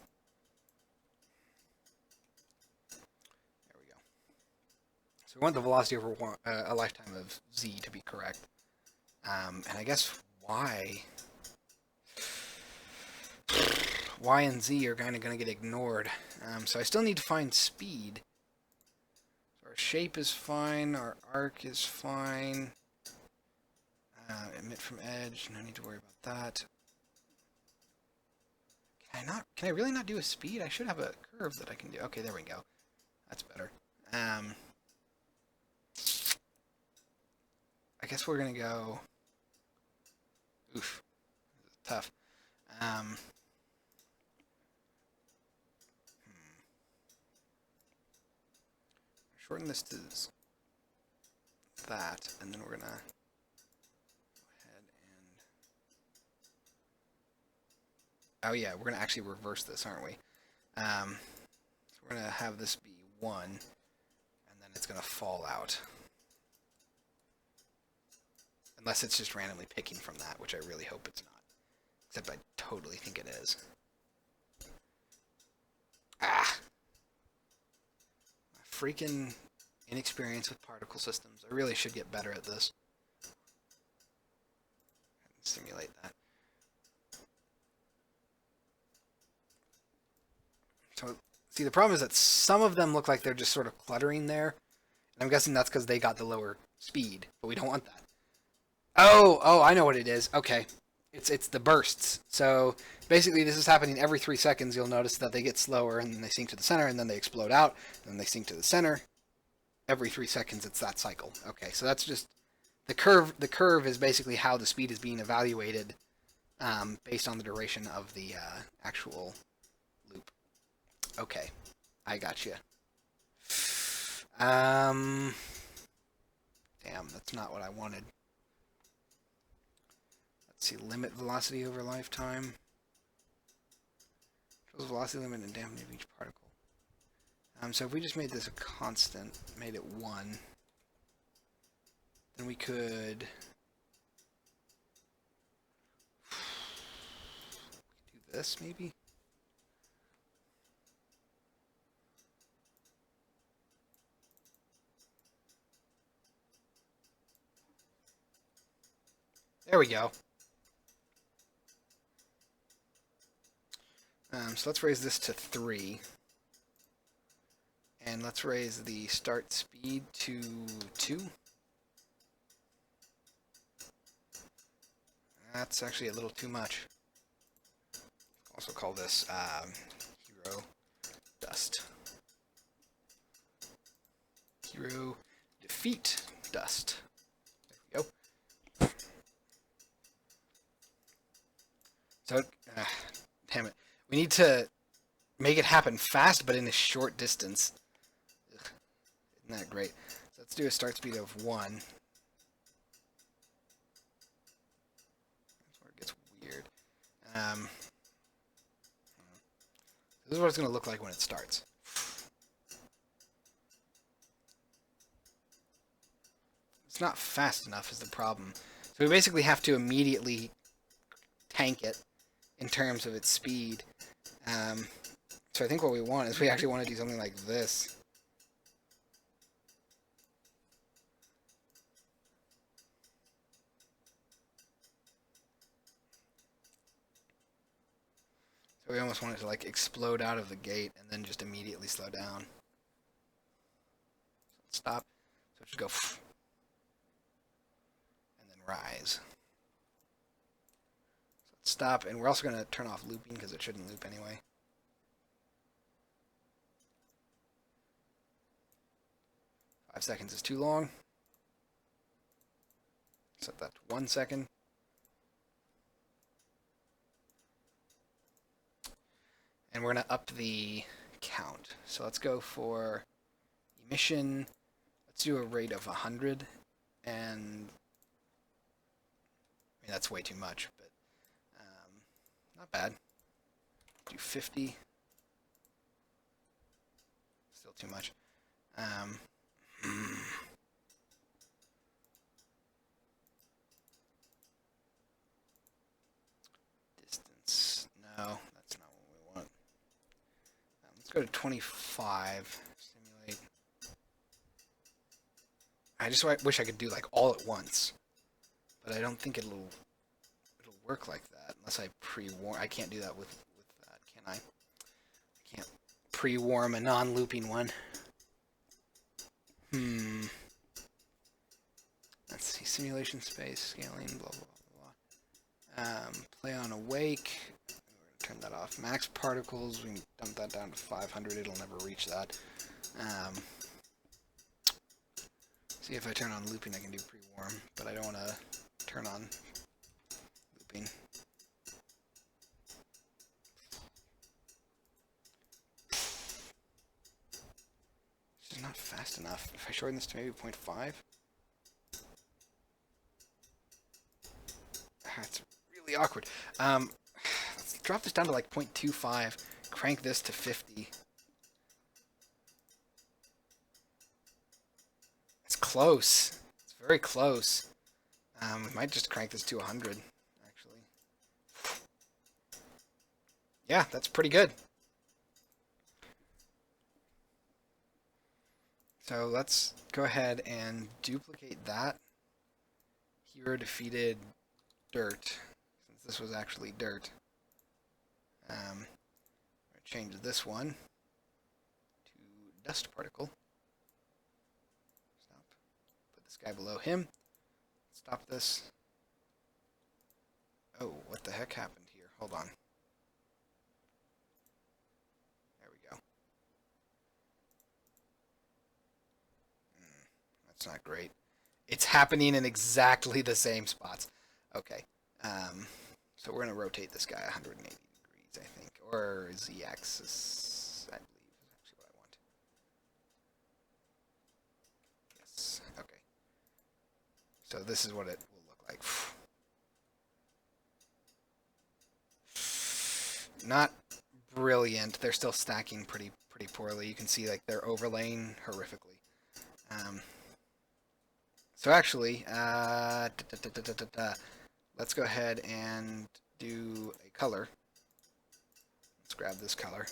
There we go. So we want the velocity over a lifetime of z to be correct. And I guess y and z are kind of going to get ignored. So I still need to find speed. So our shape is fine. Our arc is fine. Emit from edge. No need to worry about that. Can I really not do a speed? I should have a curve that I can do. Okay, there we go. That's better. I guess we're gonna go. Oof, tough. Shorten this to that, and then we're gonna go ahead and. Oh yeah, we're gonna actually reverse this, aren't we? So we're gonna have this be 1, and then it's gonna fall out. Unless it's just randomly picking from that, which I really hope it's not. Except I totally think it is. Ah! My freaking inexperience with particle systems. I really should get better at this. Simulate that. So, see, the problem is that some of them look like they're just sort of cluttering there. And I'm guessing that's because they got the lower speed, but we don't want that. Oh, I know what it is. Okay. It's the bursts. So basically this is happening every 3 seconds. You'll notice that they get slower and then they sink to the center and then they explode out and then they sink to the center. Every 3 seconds it's that cycle. Okay, so that's just the curve. The curve is basically how the speed is being evaluated based on the duration of the actual loop. Okay, I got you. Damn, that's not what I wanted. Let's see, limit velocity over lifetime. Controls velocity limit and damping of each particle. So if we just made this a constant, made it 1, then we could do this maybe. There we go. So let's raise this to 3. And let's raise the start speed to 2. That's actually a little too much. Also call this hero dust. Hero defeat dust. There we go. So, damn it. We need to make it happen fast, but in a short distance. Ugh, isn't that great? So let's do a start speed of 1. That's where it gets weird. This is what it's going to look like when it starts. It's not fast enough is the problem. So we basically have to immediately tank it in terms of its speed. So I think what we want is we actually want to do something like this. So we almost want it to like explode out of the gate and then just immediately slow down. So stop. So just go and then rise. So let's stop, and we're also going to turn off looping because it shouldn't loop anyway. Five seconds is too long. Set that to 1 second. And we're going to up the count. So let's go for emission. Let's do a rate of 100. And mean, that's way too much, but not bad. Do 50. Still too much. Distance. No, that's not what we want. Let's go to 25. Simulate. I just wish I could do like all at once, but I don't think it'll work like that unless I pre-warm. I can't do that with that, can I? I can't pre-warm a non-looping one. Let's see, simulation space, scaling, blah, blah, blah. Play on awake. We're going to turn that off. Max particles, we can dump that down to 500. It'll never reach that. See, if I turn on looping, I can do pre-warm, but I don't want to turn on looping. This is not fast enough. If I shorten this to maybe 0.5. It's really awkward. Let's drop this down to like 0.25. Crank this to 50. It's close. It's very close. We might just crank this to 100, actually. Yeah, that's pretty good. So let's go ahead and duplicate that. Hero defeated dirt, since this was actually dirt. I'm going to change this one to dust particle. Stop. Put this guy below him. Stop this. Oh, what the heck happened here? Hold on. There we go. That's not great. It's happening in exactly the same spots. Okay. So we're going to rotate this guy 180 degrees, I think. Or z-axis, I believe, is actually what I want. Yes. Okay. So this is what it will look like. Not brilliant. They're still stacking pretty poorly. You can see like they're overlaying horrifically. So actually, let's go ahead and do a color. Let's grab this color.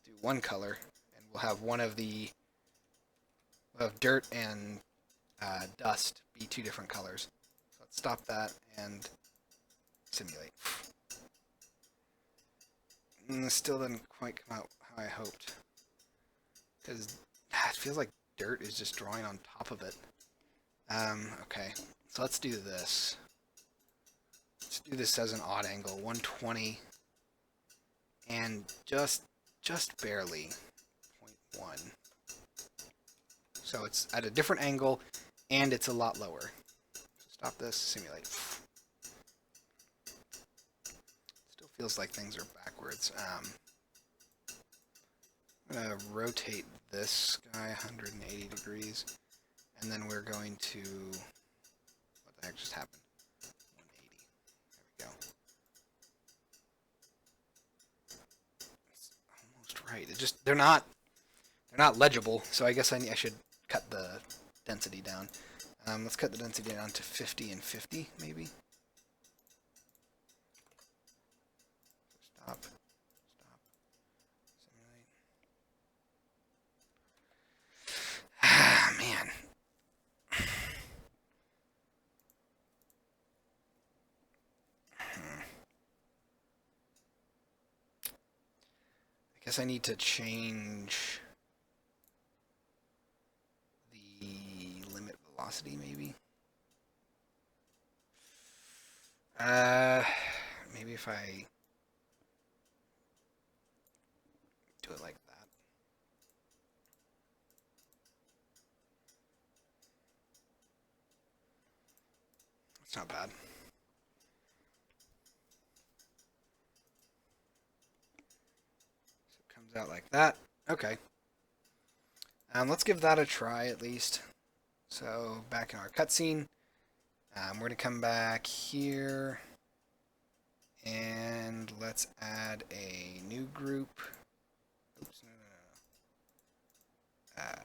Do one color, and we'll have one of the dirt and dust be two different colors. So let's stop that and simulate. And this still didn't quite come out how I hoped, because it feels like dirt is just drawing on top of it. Okay, so let's do this. Let's do this as an odd angle, 120, and just barely 0.1. So it's at a different angle, and it's a lot lower. So stop this, simulate. Still feels like things are backwards. I'm going to rotate this guy 180 degrees, and then we're going to, what the heck just happened? 180. There we go. It's almost right. It just, they're not legible, so I guess I should cut the density down. Let's cut the density down to 50 and 50, maybe. Stop. Simulate. Ah, man. I guess I need to change the limit velocity, maybe. Maybe if I do it like that. It's not bad. So it comes out like that. Okay. Let's give that a try at least. So back in our cutscene, We're going to come back here and let's add a new group. Oops, no. Crud.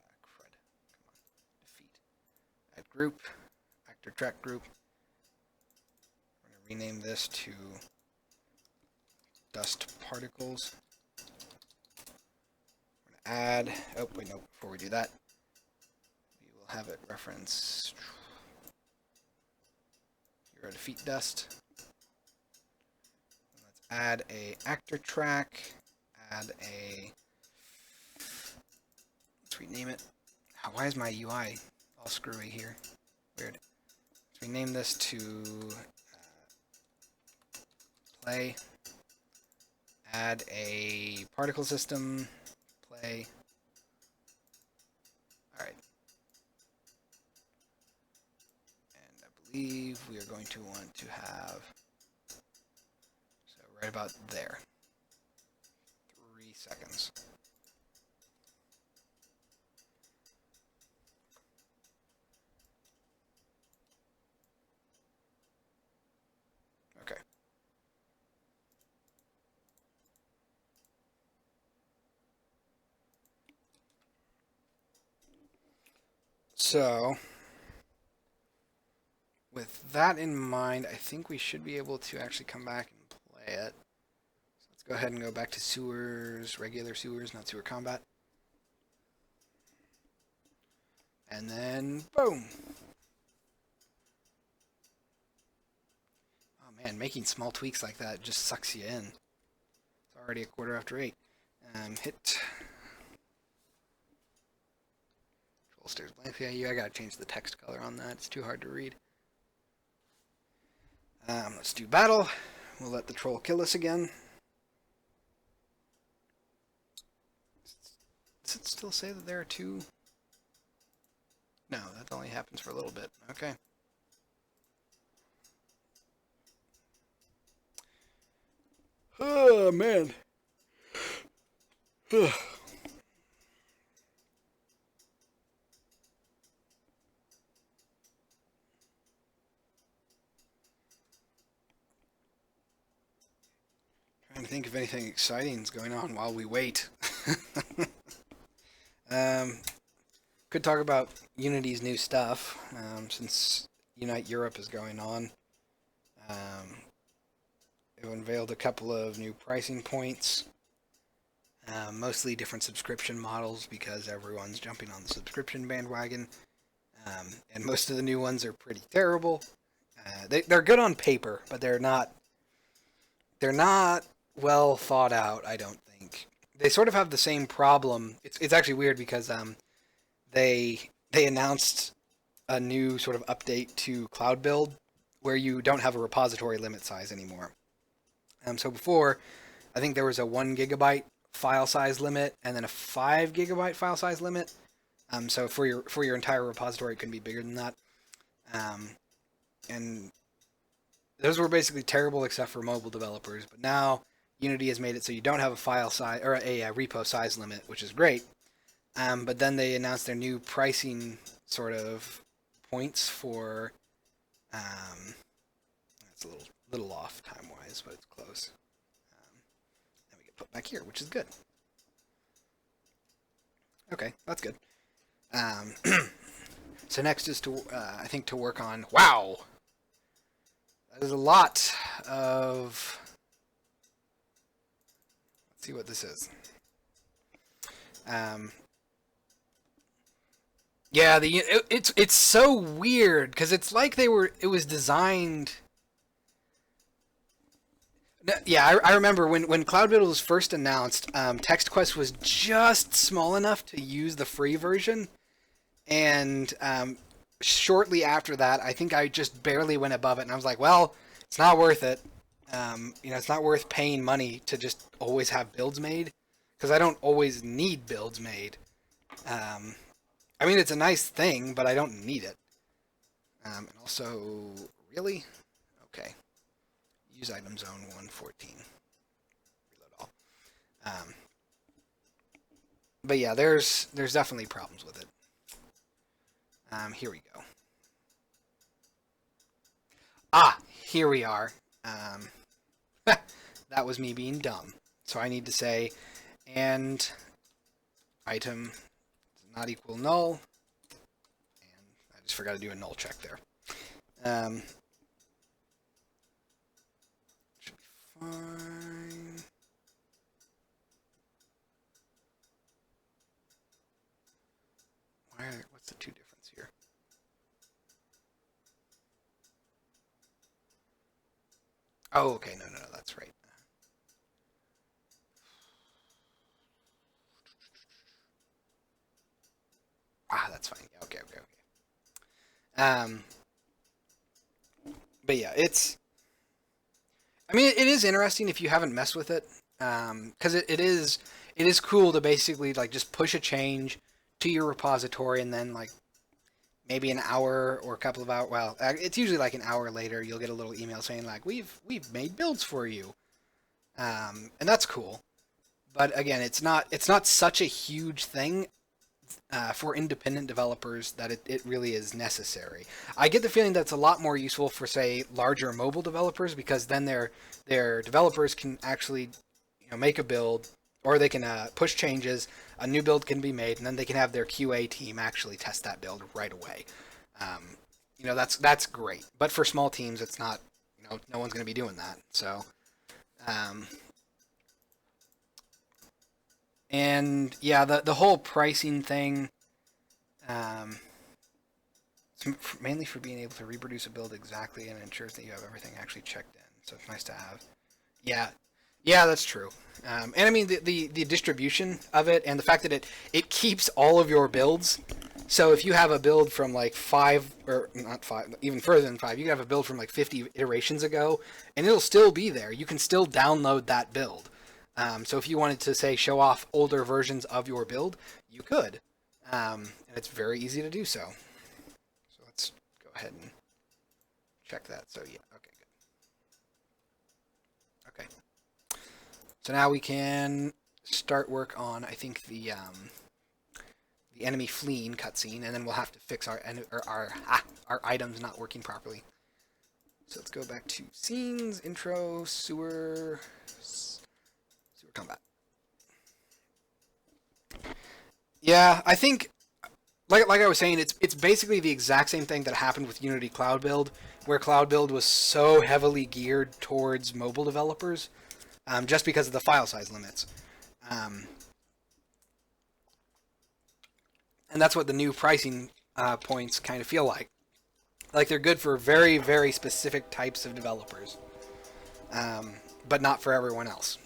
Come on. Defeat. Add group. Actor track group. We're going to rename this to dust particles. We're going to add, oh wait, no, before we do that, we will have it reference your defeat dust. And let's add a actor track, add a, let's rename it. Why is my UI all screwy here? Weird. Let's rename this to play. Add a particle system, play. Alright. And I believe we are going to want to have, so right about there. 3 seconds. Okay. So, with that in mind, I think we should be able to actually come back and play it. So let's go ahead and go back to sewers, regular sewers, not sewer combat. And then, boom! Oh man, making small tweaks like that just sucks you in. It's already 8:15. Hit. Control stares blankly. I gotta change the text color on that. It's too hard to read. Let's do battle. We'll let the troll kill us again. Does it still say that there are 2? No, that only happens for a little bit. Okay. Oh, man. Trying to think if anything exciting is going on while we wait. Could talk about Unity's new stuff, since Unite Europe is going on. It unveiled a couple of new pricing points, mostly different subscription models because everyone's jumping on the subscription bandwagon, and most of the new ones are pretty terrible. They're good on paper, but they're not well thought out, I don't think. They sort of have the same problem. It's actually weird because they announced a new sort of update to Cloud Build where you don't have a repository limit size anymore. So before, I think there was a 1 gigabyte file size limit and then a 5 gigabyte file size limit. So for your entire repository, it couldn't be bigger than that. And those were basically terrible except for mobile developers. But now Unity has made it so you don't have a file size or a repo size limit, which is great. But then they announced their new pricing sort of points for. It's a little off time wise, but it's close. And we get put back here, which is good. Okay, that's good. So next is to I think to work on. Wow, that is a lot of. Let's see what this is. Yeah, it's so weird because it's like it was designed. Yeah, I remember when Cloud Build was first announced, TextQuest was just small enough to use the free version, and shortly after that, I think I just barely went above it, and I was like, well, it's not worth it. It's not worth paying money to just always have builds made, because I don't always need builds made. I mean, it's a nice thing, but I don't need it. And also, really? Okay. Use item zone 114. Reload all. But yeah, there's definitely problems with it. Here we go. here we are. That was me being dumb. So I need to say, and item does not equal null. And I just forgot to do a null check there. Should be fine. What's the two difference here? Oh, okay, no, that's right. That's fine. Yeah, okay. But yeah, I mean, it is interesting if you haven't messed with it, because it is cool to basically like just push a change to your repository and then like maybe an hour or a couple of hours. Well, it's usually like an hour later you'll get a little email saying like we've made builds for you, and that's cool. But again, it's not such a huge thing for independent developers that it really is necessary. I get the feeling that it's a lot more useful for, say, larger mobile developers, because then their developers can actually make a build, or they can push changes, a new build can be made, and then they can have their QA team actually test that build right away. That's great. But for small teams, it's not, no one's going to be doing that. So, and yeah, the whole pricing thing, it's mainly for being able to reproduce a build exactly and ensures that you have everything actually checked in. So it's nice to have. Yeah, that's true. And I mean the distribution of it, and the fact that it keeps all of your builds. So if you have a build from like 5, or not 5, even further than 5, you can have a build from like 50 iterations ago, and it'll still be there. You can still download that build. So if you wanted to, say, show off older versions of your build, you could. And it's very easy to do so. So let's go ahead and check that. So yeah, okay, good. Okay. So now we can start work on, I think, the enemy fleeing cutscene, and then we'll have to fix our items not working properly. So let's go back to scenes, intro, sewer combat. Yeah, I think, like I was saying, it's basically the exact same thing that happened with Unity Cloud Build, where Cloud Build was so heavily geared towards mobile developers, just because of the file size limits. And that's what the new pricing points kind of feel like. Like they're good for very, very specific types of developers, but not for everyone else.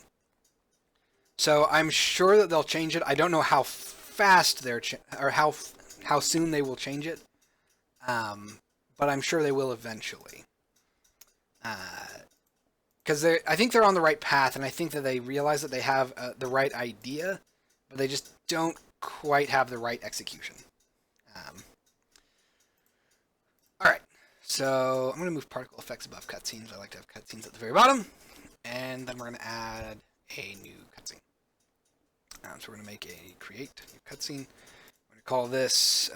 So I'm sure that they'll change it. I don't know how fast or how soon they will change it, but I'm sure they will eventually. Because I think they're on the right path, and I think that they realize that they have the right idea, but they just don't quite have the right execution. All right, so I'm going to move particle effects above cutscenes. I like to have cutscenes at the very bottom, and then we're going to add a new cutscene. So we're going to make a create new cutscene. We're going to call this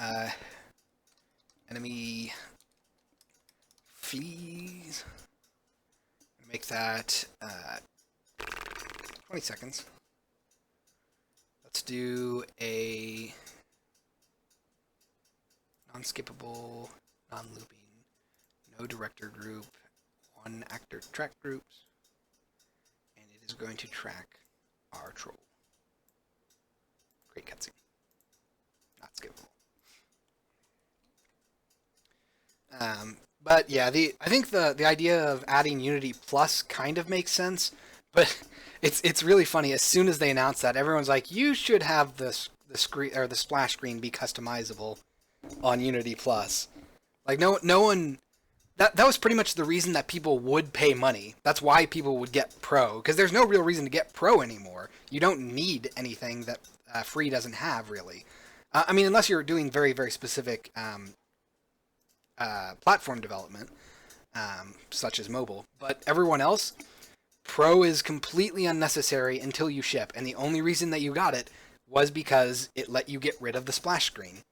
enemy fleas. I'm going to make that 20 seconds. Let's do a non-skippable, non-looping, no director group, 1 actor track groups, and it is going to track our troll. Great cutscene. Not skippable. But yeah, I think the idea of adding Unity Plus kind of makes sense, but it's really funny. As soon as they announced that, everyone's like, you should have the screen or the splash screen be customizable on Unity Plus. Like no one. That was pretty much the reason that people would pay money. That's why people would get Pro, because there's no real reason to get Pro anymore. You don't need anything that free doesn't have, really. I mean, unless you're doing very, very specific platform development, such as mobile. But everyone else, Pro is completely unnecessary until you ship. And the only reason that you got it was because it let you get rid of the splash screen.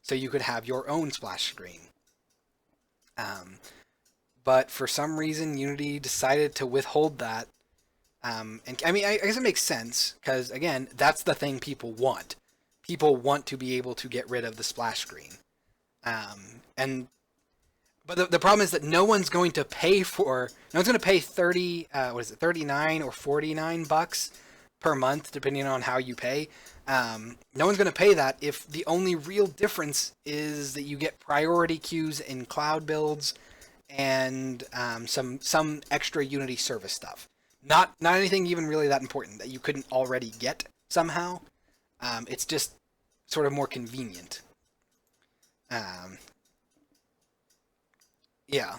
So you could have your own splash screen. but for some reason Unity decided to withhold that. And I mean, I guess it makes sense because again, that's the thing people want. People want to be able to get rid of the splash screen. And but the problem is that no one's going to pay 39 or $49 per month, depending on how you pay. No one's going to pay that if the only real difference is that you get priority queues in cloud builds and some extra Unity service stuff. Not anything even really that important that you couldn't already get somehow. It's just sort of more convenient. Yeah.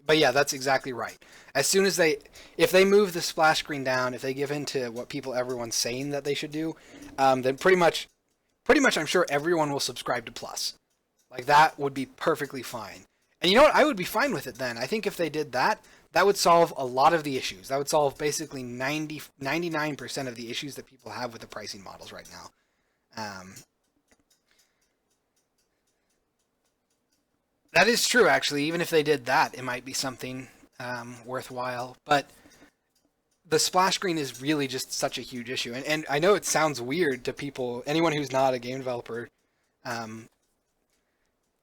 But yeah, that's exactly right. As soon as if they move the splash screen down, if they give in to what everyone's saying that they should do, then pretty much, I'm sure everyone will subscribe to Plus. Like that would be perfectly fine. And you know what? I would be fine with it then. I think if they did that, that would solve a lot of the issues. That would solve basically 99% of the issues that people have with the pricing models right now. That is true, actually. Even if they did that, it might be something worthwhile. But the splash screen is really just such a huge issue. And I know it sounds weird to people, anyone who's not a game developer,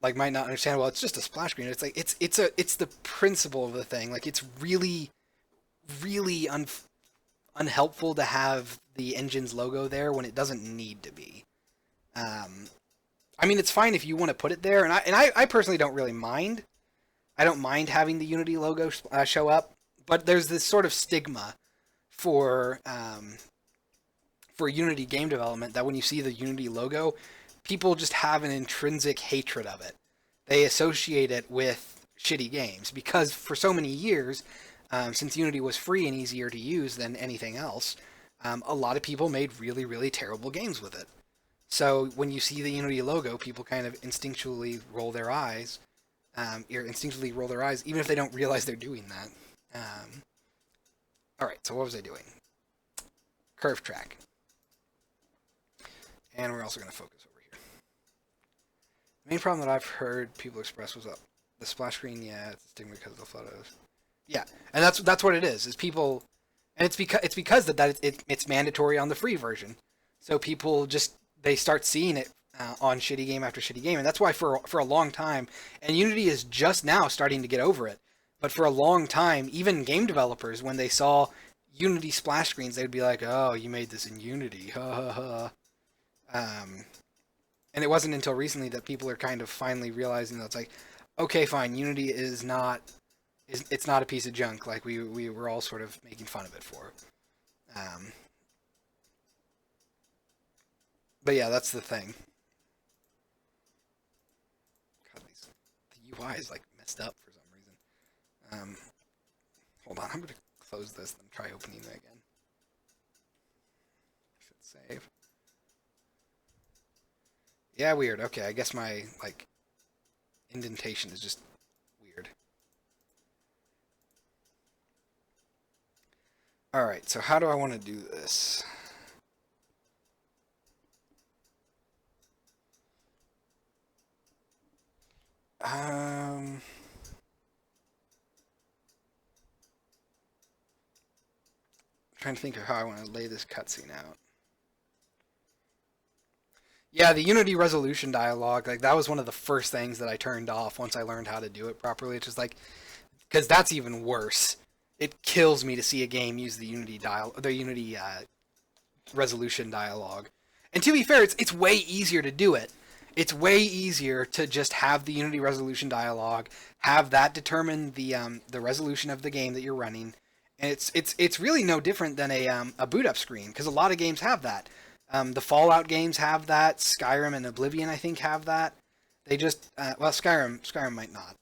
like might not understand. Well, it's just a splash screen. It's like it's the principle of the thing. Like it's really, really unhelpful to have the engine's logo there when it doesn't need to be. I mean, it's fine if you want to put it there, and I personally don't really mind. I don't mind having the Unity logo show up, but there's this sort of stigma for Unity game development that when you see the Unity logo, people just have an intrinsic hatred of it. They associate it with shitty games because for so many years, since Unity was free and easier to use than anything else, a lot of people made really, really terrible games with it. So when you see the Unity logo, people kind of instinctually roll their eyes, even if they don't realize they're doing that. All right, so what was I doing? Curve track. And we're also going to focus over here. The main problem that I've heard people express was the splash screen. Yeah, it's a stigma because of the photos. Yeah, and that's what it is. Is people, and it's because it's mandatory on the free version, so people they start seeing it on shitty game after shitty game, and that's why for a long time, and Unity is just now starting to get over it, but for a long time, even game developers, when they saw Unity splash screens, they'd be like, "Oh, you made this in Unity, ha ha ha." And it wasn't until recently that people are kind of finally realizing that it's like, okay, fine, Unity it's not a piece of junk like we were all sort of making fun of it for. But yeah, that's the thing. God, the UI is like messed up for some reason. Hold on, I'm gonna close this and try opening it again. Should save. Yeah, weird. Okay, I guess my indentation is just weird. All right, so how do I want to do this? Trying to think of how I want to lay this cutscene out. Yeah, the Unity resolution dialog, like that was one of the first things that I turned off once I learned how to do it properly. It's just like, because that's even worse. It kills me to see a game use the Unity resolution dialog. And to be fair, it's way easier to do it. It's way easier to just have the Unity resolution dialog, have that determine the resolution of the game that you're running, and it's really no different than a boot up screen because a lot of games have that. The Fallout games have that. Skyrim and Oblivion, I think, have that. They just Skyrim might not,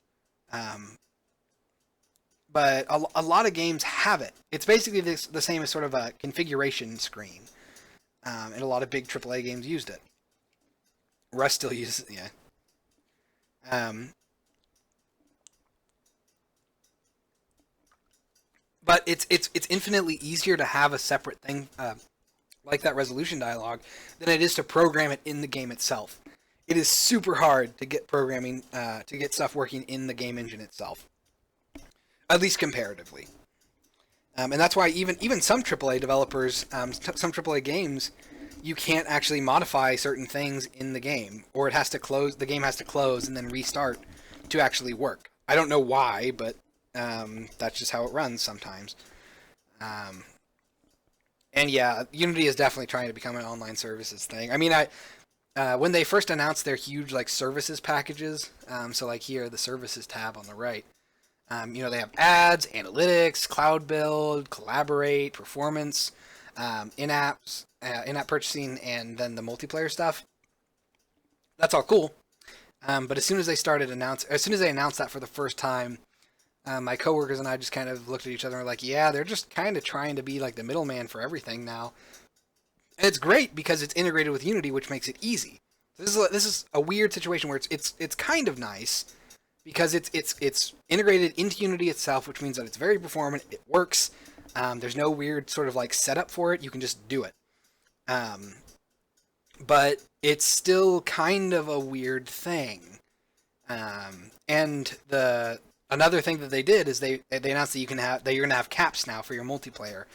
but a lot of games have it. It's basically the same as sort of a configuration screen, and a lot of big AAA games used it. Rust still uses it, yeah. But it's infinitely easier to have a separate thing like that resolution dialog than it is to program it in the game itself. it is super hard to get programming, to get stuff working in the game engine itself, at least comparatively. And that's why even some AAA developers, some AAA games, you can't actually modify certain things in the game, or it has to close. The game has to close and then restart to actually work. I don't know why, but that's just how it runs sometimes. And yeah, Unity is definitely trying to become an online services thing. I mean, when they first announced their huge like services packages, so like here the services tab on the right, they have ads, analytics, cloud build, collaborate, performance, in-app purchasing, and then the multiplayer stuff. That's all cool. But as soon as they announced that for the first time, my coworkers and I just kind of looked at each other and were like, yeah, they're just kind of trying to be like the middleman for everything now. And it's great because it's integrated with Unity, which makes it easy. This is a weird situation where it's kind of nice because it's integrated into Unity itself, which means that it's very performant. It works. There's no weird sort of like setup for it. You can just do it. But it's still kind of a weird thing. And another thing that they did is they announced that you're gonna have caps now for your multiplayer.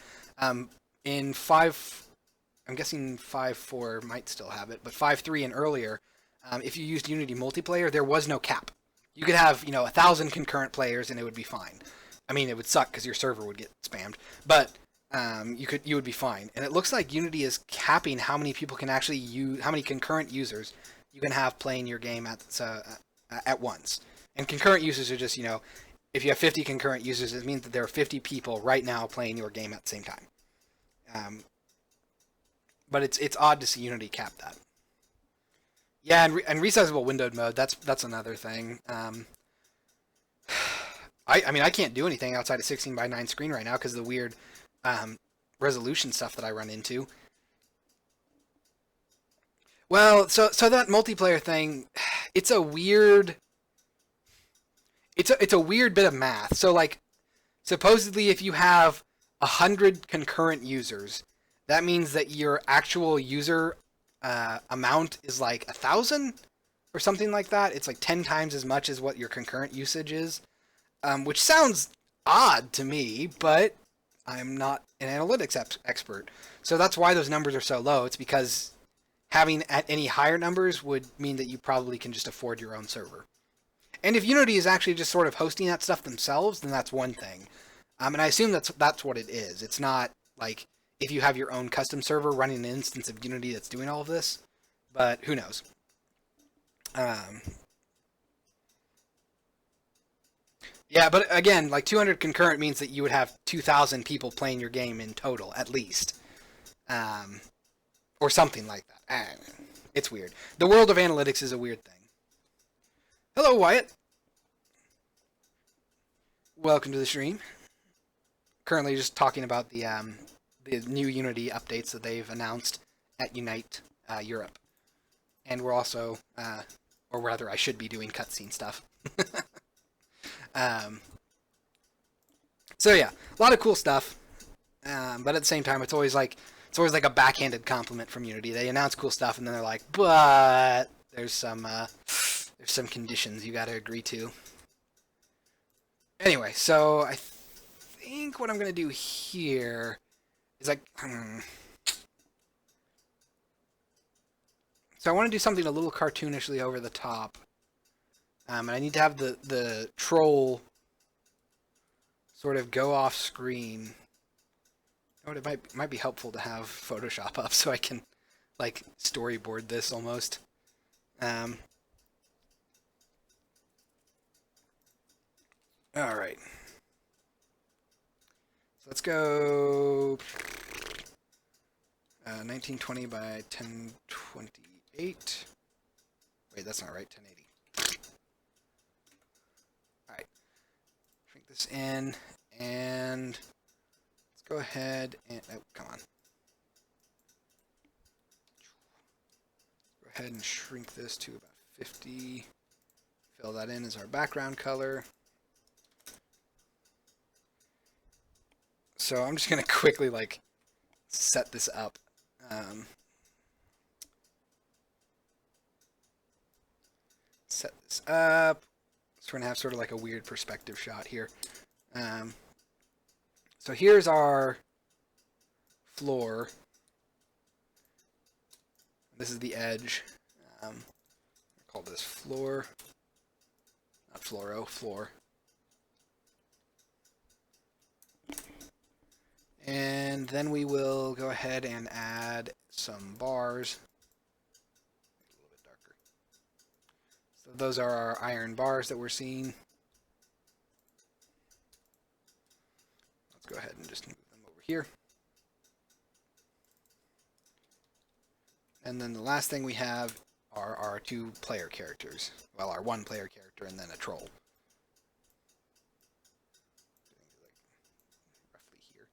In 5, I'm guessing 5.4 might still have it, but 5.3 and earlier, if you used Unity multiplayer, there was no cap. You could have 1,000 concurrent players and it would be fine. I mean, it would suck because your server would get spammed, but you would be fine. And it looks like Unity is capping how many people can actually use, how many concurrent users you can have playing your game at once. And concurrent users are just, if you have 50 concurrent users, it means that there are 50 people right now playing your game at the same time. But it's odd to see Unity cap that. Yeah, and resizable windowed mode, that's another thing. I mean, I can't do anything outside of 16:9 screen right now because of the weird resolution stuff that I run into. Well, so that multiplayer thing, it's a weird it's a weird bit of math. So like, supposedly if you have 100 concurrent users, that means that your actual user amount is like 1,000 or something like that. It's like 10 times as much as what your concurrent usage is, which sounds odd to me, but I'm not an analytics expert. So that's why those numbers are so low. It's because having at any higher numbers would mean that you probably can just afford your own server. And if Unity is actually just sort of hosting that stuff themselves, then that's one thing. And I assume that's what it is. It's not like if you have your own custom server running an instance of Unity that's doing all of this, but who knows? Yeah, but again, like 200 concurrent means that you would have 2,000 people playing your game in total, at least. Or something like that. It's weird. The world of analytics is a weird thing. Hello, Wyatt. Welcome to the stream. Currently just talking about the new Unity updates that they've announced at Unite Europe. And we're also, or rather I should be doing cutscene stuff. So yeah, a lot of cool stuff. But at the same time, it's always like a backhanded compliment from Unity. They announce cool stuff and then they're like, but there's some conditions you got to agree to. Anyway, so I think what I'm gonna do here is like, so I want to do something a little cartoonishly over the top, and I need to have the troll sort of go off screen. You know what, it might be helpful to have Photoshop up so I can like storyboard this almost. All right. So let's go 1920 by 1028. Wait, that's not right. 1080. All right. Shrink this in, and let's go ahead and come on. Go ahead and shrink this to about 50. Fill that in as our background color. So I'm just gonna quickly like set this up. set this up. So we're going to have sort of like a weird perspective shot here. So here's our floor. This is the edge. I'll call this floor. Not fluoro, floor. And then we will go ahead and add some bars. A little bit darker. So those are our iron bars that we're seeing. Let's go ahead and just move them over here. And then the last thing we have are our two player characters. Well, our one player character and then a troll. Roughly here.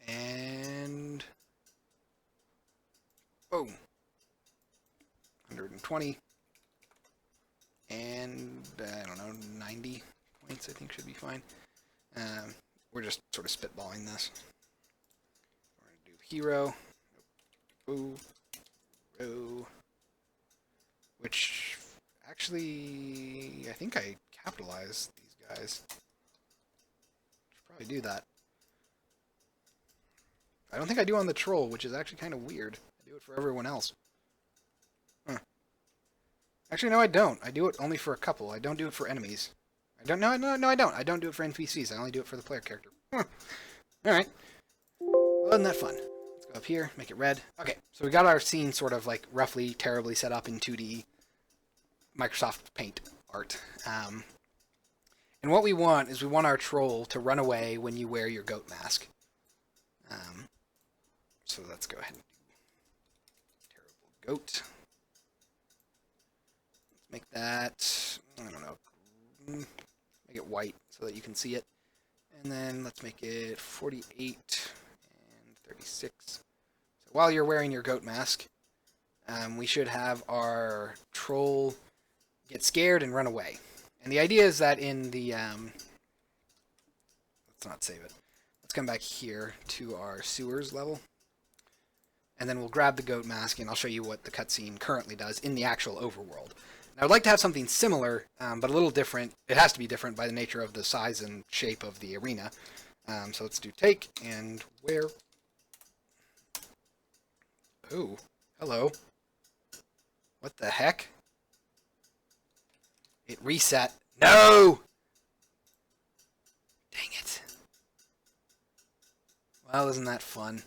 And boom. 120. And I don't know, 90 points I think should be fine. We're just sort of spitballing this. We're going to do hero. Hero. Which actually, I think I capitalized these guys. Should probably do that. I don't think I do on the troll, which is actually kind of weird. I do it for everyone else. Huh. Actually, no, I don't. I do it only for a couple. I don't do it for enemies. I don't. No, I don't. I don't do it for NPCs. I only do it for the player character. Huh. All right. Well, isn't that fun? Let's go up here, make it red. Okay, so we got our scene sort of like roughly, terribly set up in 2D Microsoft Paint art. And what we want is we want our troll to run away when you wear your goat mask. So let's go ahead and do terrible goat. Let's make that, I don't know, make it white so that you can see it. And then let's make it 48 and 36. So while you're wearing your goat mask, we should have our troll get scared and run away. And the idea is that in the, let's not save it. Let's come back here to our sewers level. And then we'll grab the goat mask and I'll show you what the cutscene currently does in the actual overworld. I would like to have something similar, but a little different. It has to be different by the nature of the size and shape of the arena. So let's do take and wear. Oh, hello. What the heck? It reset. No! Dang it. Well, isn't that fun?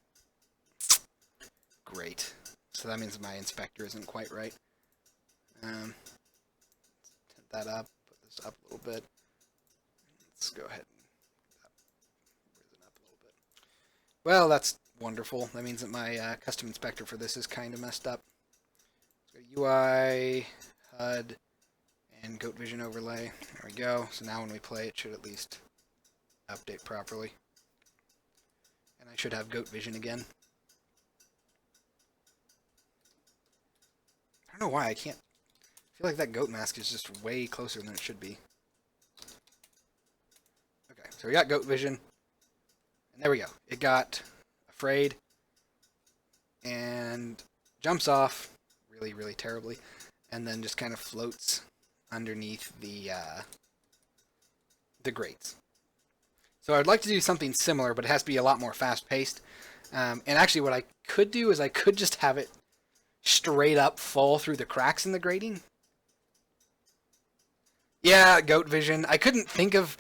Great. So that means my inspector isn't quite right. Tint that up, put this up a little bit. Let's go ahead and raise it up a little bit. Well, that's wonderful. That means that my custom inspector for this is kind of messed up. So UI, HUD, and Goat Vision overlay. There we go. So now when we play, it should at least update properly. And I should have Goat Vision again. I don't know why I can't. I feel like that goat mask is just way closer than it should be. Okay, so we got Goat Vision. And there we go. It got afraid and jumps off really, really terribly. And then just kind of floats underneath the grates. So I'd like to do something similar, but it has to be a lot more fast-paced. And actually what I could do is I could just have it straight up fall through the cracks in the grating. Yeah, Goat Vision. I couldn't think of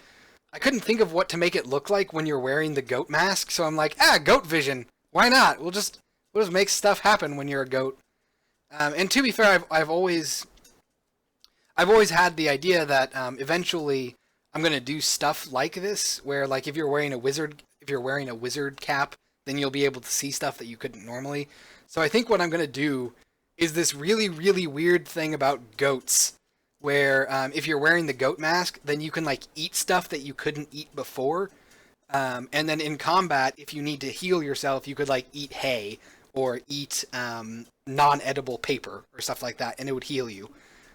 what to make it look like when you're wearing the goat mask, so I'm like, Goat Vision. Why not? We'll just make stuff happen when you're a goat. And to be fair, I've always had the idea that eventually I'm gonna do stuff like this, where like if you're wearing a wizard cap, then you'll be able to see stuff that you couldn't normally. So I think what I'm gonna do is this really, really weird thing about goats, where if you're wearing the goat mask, then you can like eat stuff that you couldn't eat before. And then in combat, if you need to heal yourself, you could like eat hay or eat non-edible paper or stuff like that, and it would heal you.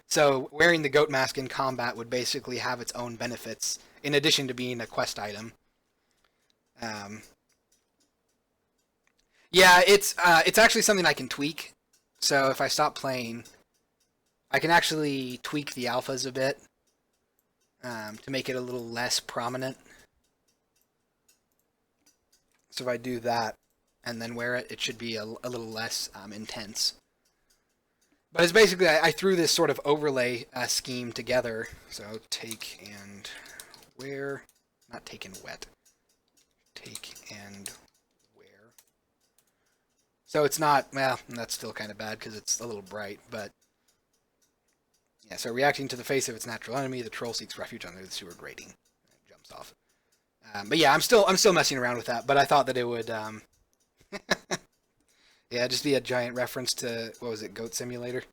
So wearing the goat mask in combat would basically have its own benefits, in addition to being a quest item. Yeah, it's actually something I can tweak. So if I stop playing, I can actually tweak the alphas a bit to make it a little less prominent. So if I do that and then wear it, it should be a little less intense. But it's basically, I threw this sort of overlay scheme together. So take and wear, not take and wet, take and wear. So it's not, well, that's still kind of bad because it's a little bright, but yeah, so reacting to the face of its natural enemy, the troll seeks refuge under the sewer grating. It jumps off. But yeah, I'm still messing around with that, but I thought that it would, yeah, just be a giant reference to, what was it, Goat Simulator?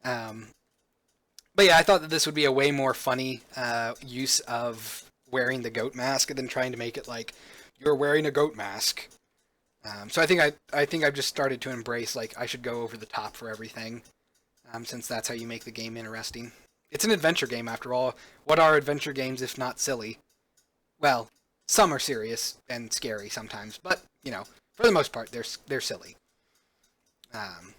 Um, but yeah, I thought that this would be a way more funny use of wearing the goat mask than trying to make it like you're wearing a goat mask. So I think I've just started to embrace like I should go over the top for everything, since that's how you make the game interesting. It's an adventure game after all. What are adventure games if not silly? Well, some are serious and scary sometimes, but you know, for the most part, they're silly. Um,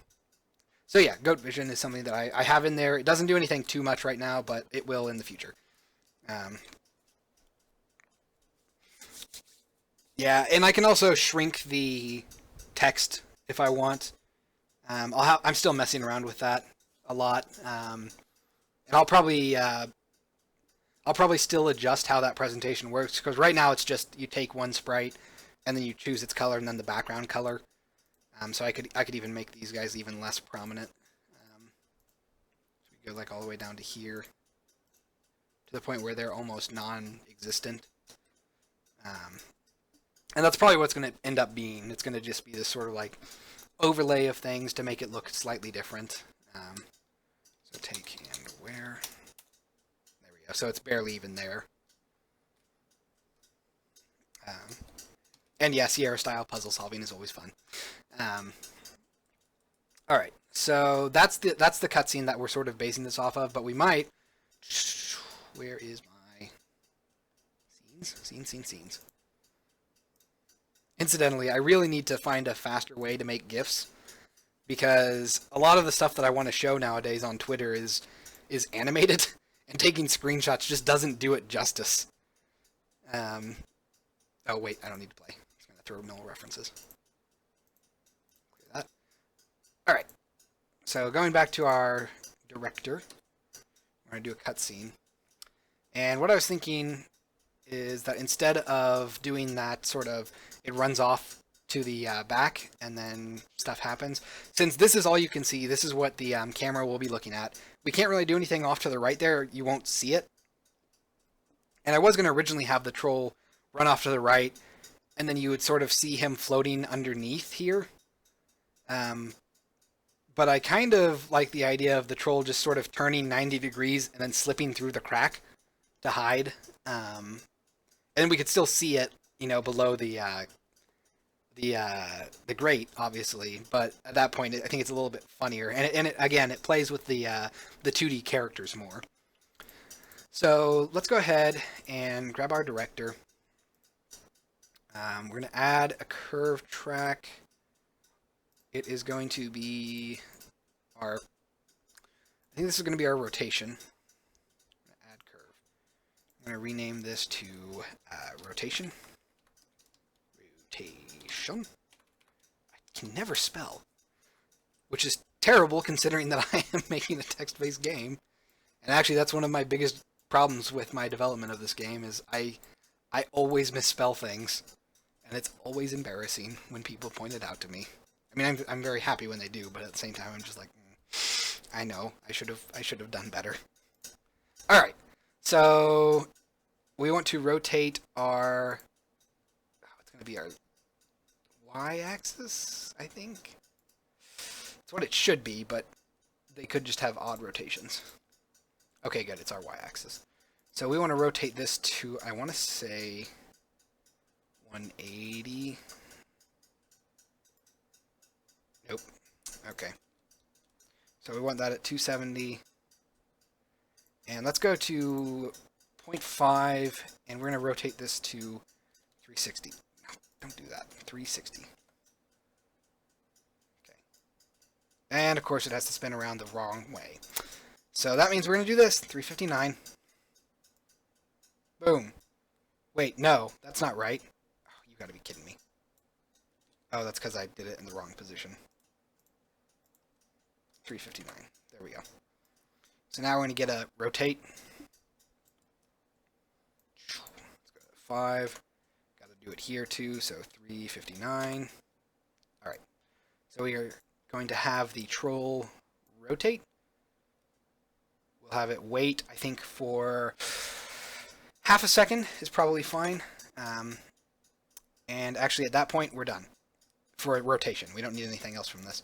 so yeah, Goat Vision is something that I have in there. It doesn't do anything too much right now, but it will in the future. Um, yeah, and I can also shrink the text if I want. I'm still messing around with that a lot, and I'll probably still adjust how that presentation works because right now it's just you take one sprite and then you choose its color and then the background color. So I could even make these guys even less prominent. So we go like all the way down to here to the point where they're almost non-existent. And that's probably what's going to end up being. It's going to just be this sort of like overlay of things to make it look slightly different. So take and wear. There we go. So it's barely even there. And yeah, Sierra style puzzle solving is always fun. All right, so that's the cutscene that we're sort of basing this off of. But we might. Where is my scenes? Incidentally, I really need to find a faster way to make GIFs because a lot of the stuff that I want to show nowadays on Twitter is animated, and taking screenshots just doesn't do it justice. Oh wait, I don't need to play. I'm just gonna throw null references. Clear that. All right. So going back to our director, we're gonna do a cutscene. And what I was thinking is that instead of doing that sort of, it runs off to the back and then stuff happens. Since this is all you can see, this is what the camera will be looking at. We can't really do anything off to the right there. You won't see it. And I was going to originally have the troll run off to the right, and then you would sort of see him floating underneath here. But I kind of like the idea of the troll just sort of turning 90 degrees and then slipping through the crack to hide. And we could still see it, you know, below the grate, obviously. But at that point, I think it's a little bit funnier, and again, it plays with the 2D characters more. So let's go ahead and grab our director. We're going to add a curve track. It is going to be our, I think this is going to be our rotation. Add curve. I'm going to rename this to rotation. Rotation. I can never spell, which is terrible considering that I am making a text-based game. And actually, that's one of my biggest problems with my development of this game is I always misspell things, and it's always embarrassing when people point it out to me. I mean, I'm very happy when they do, but at the same time, I'm just like, I know I should have done better. All right, so we want to rotate our. It's going to be our y-axis, I think. It's what it should be, but they could just have odd rotations. Okay, good. It's our y-axis. So we want to rotate this to, I want to say, 180. Nope. Okay. So we want that at 270. And let's go to 0.5, and we're going to rotate this to 360. No, don't do that. 360. And of course it has to spin around the wrong way. So that means we're going to do this. 359. Boom. Wait, no, that's not right. Oh, you gotta be kidding me. Oh, that's because I did it in the wrong position. 359. There we go. So now we're going to get a rotate. Let's go to 5. Got to do it here too, so 359. Alright. So we are going to have the troll rotate. We'll have it wait, I think, for half a second is probably fine. And actually at that point, we're done. For a rotation. We don't need anything else from this.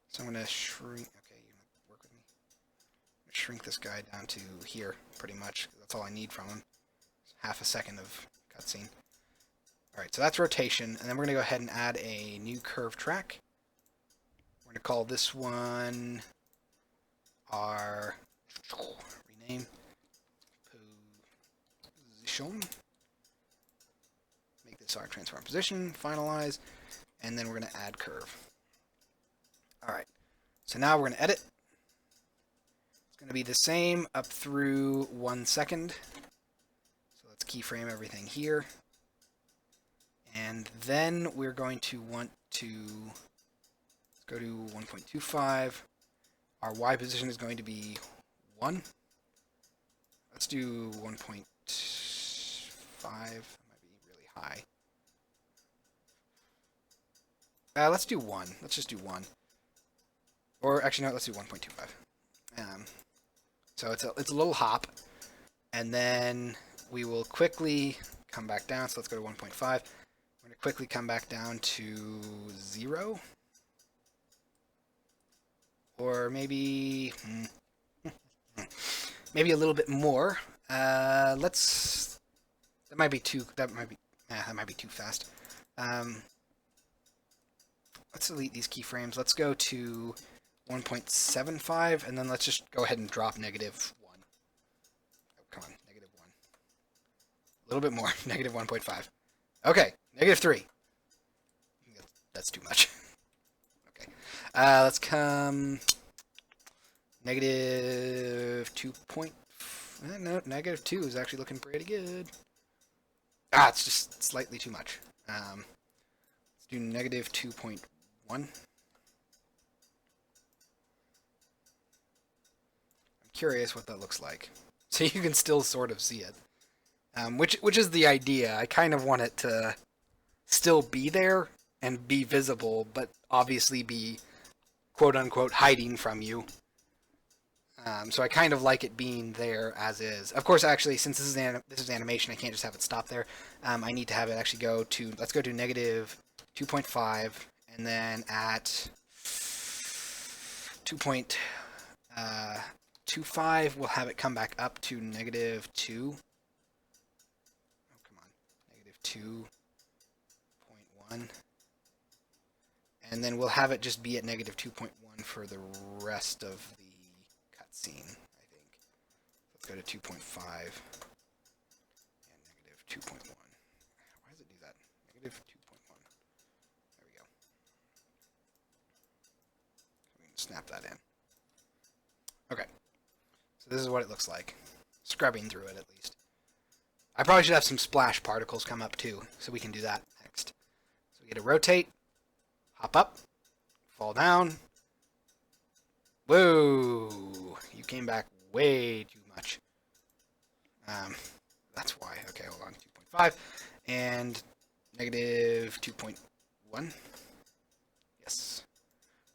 So I'm going to shrink. Okay, you work with me. I'm going to shrink this guy down to here, pretty much. That's all I need from him. It's half a second of cutscene. Alright, so that's rotation. And then we're going to go ahead and add a new curve track. We're going to call this one our rename position. Make this our transform position. Finalize. And then we're going to add curve. Alright, so now we're going to edit. It's going to be the same up through 1 second. So let's keyframe everything here. And then we're going to want to, let's go to 1.25. Our Y position is going to be 1. Let's do 1.5. That might be really high. Let's do 1. Let's just do 1. Or actually, no, let's do 1.25. So it's a little hop. And then we will quickly come back down. So let's go to 1.5. We're going to quickly come back down to 0. Or maybe maybe a little bit more. Let's. That might be too. That might be too fast. Let's delete these keyframes. Let's go to 1.75, and then let's just go ahead and drop -1. Oh, come on, -1. A little bit more, -1.5. Okay, -3. That's too much. Okay, let's come -2. No, -2 is actually looking pretty good. It's just slightly too much. Let's do -2.1. I'm curious what that looks like. So you can still sort of see it. Which is the idea. I kind of want it to still be there and be visible, but obviously be quote-unquote hiding from you. So I kind of like it being there as is. Of course, actually, since this is animation, I can't just have it stop there. I need to have it actually go to, let's go to -2.5, and then at 2.25, we'll have it come back up to -2. Oh, come on. -2.1. And then we'll have it just be at -2.1 for the rest of the cutscene, I think. Let's go to 2.5 and -2.1. Why does it do that? -2.1. There we go. We can snap that in. Okay. So this is what it looks like. Scrubbing through it, at least. I probably should have some splash particles come up, too, so we can do that next. So we get a rotate, hop up, fall down. Whoa! You came back way too much. That's why. Okay, hold on. 2.5 and -2.1. Yes.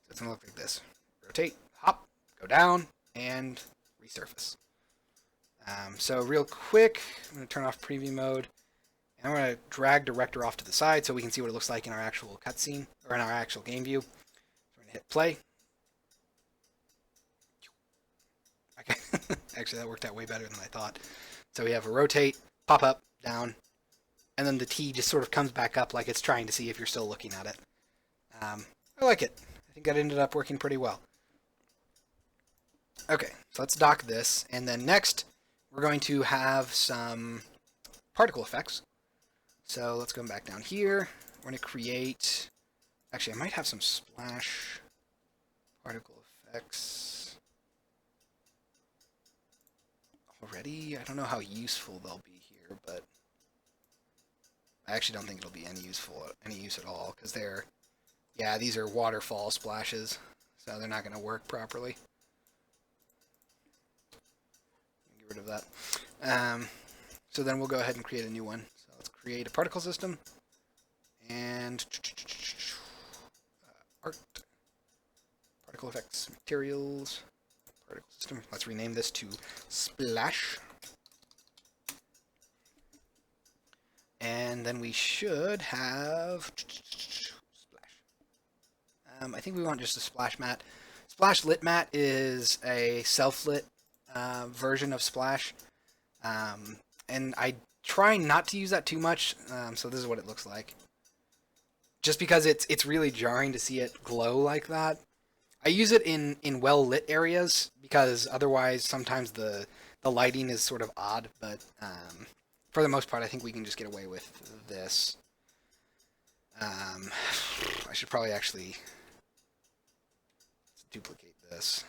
So it's going to look like this. Rotate, hop, go down, and resurface. So real quick, I'm going to turn off preview mode. And I'm going to drag Director off to the side so we can see what it looks like in our actual cutscene, or in our actual game view. So we're going to hit play. Okay. Actually, that worked out way better than I thought. So we have a rotate, pop up, down, and then the T just sort of comes back up like it's trying to see if you're still looking at it. I like it. I think that ended up working pretty well. Okay, so let's dock this, and then next we're going to have some particle effects. So let's go back down here. We're going to create... Actually, I might have some splash particle effects already. I don't know how useful they'll be here, but I actually don't think it'll be any use at all, because these are waterfall splashes, so they're not going to work properly. Get rid of that. So then we'll go ahead and create a new one. So let's create a particle system, and art, particle effects, materials, particle system. Let's rename this to Splash. And then we should have Splash. I think we want just a Splash Matte. Splash Lit Matte is a self-lit version of Splash. And I try not to use that too much, so this is what it looks like. Just because it's really jarring to see it glow like that. I use it in well-lit areas, because otherwise sometimes the lighting is sort of odd, but for the most part I think we can just get away with this. I should probably actually duplicate this.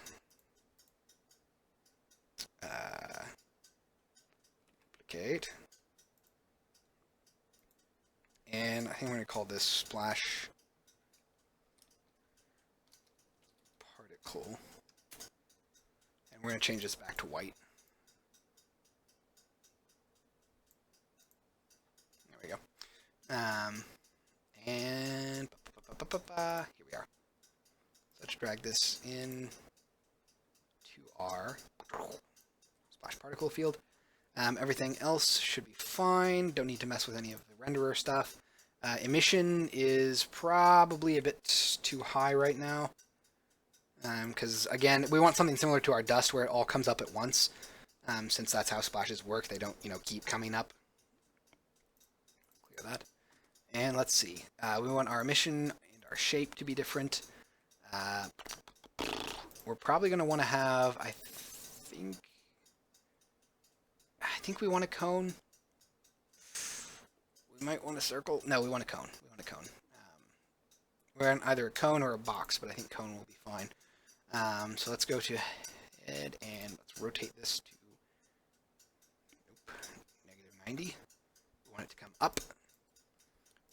Duplicate. And I think I'm going to call this Splash Particle. And we're going to change this back to white. There we go. And here we are. So let's drag this in to our Splash Particle field. Everything else should be fine. Don't need to mess with any of the renderer stuff. Emission is probably a bit too high right now. Because, again, we want something similar to our dust where it all comes up at once. Since that's how splashes work. They don't, keep coming up. Clear that. And let's see. We want our emission and our shape to be different. We're probably going to want to have, I think we want a cone. We might want a circle. No, we want a cone. We're on either a cone or a box, but I think cone will be fine. So let's go to head and let's rotate this to -90. We want it to come up.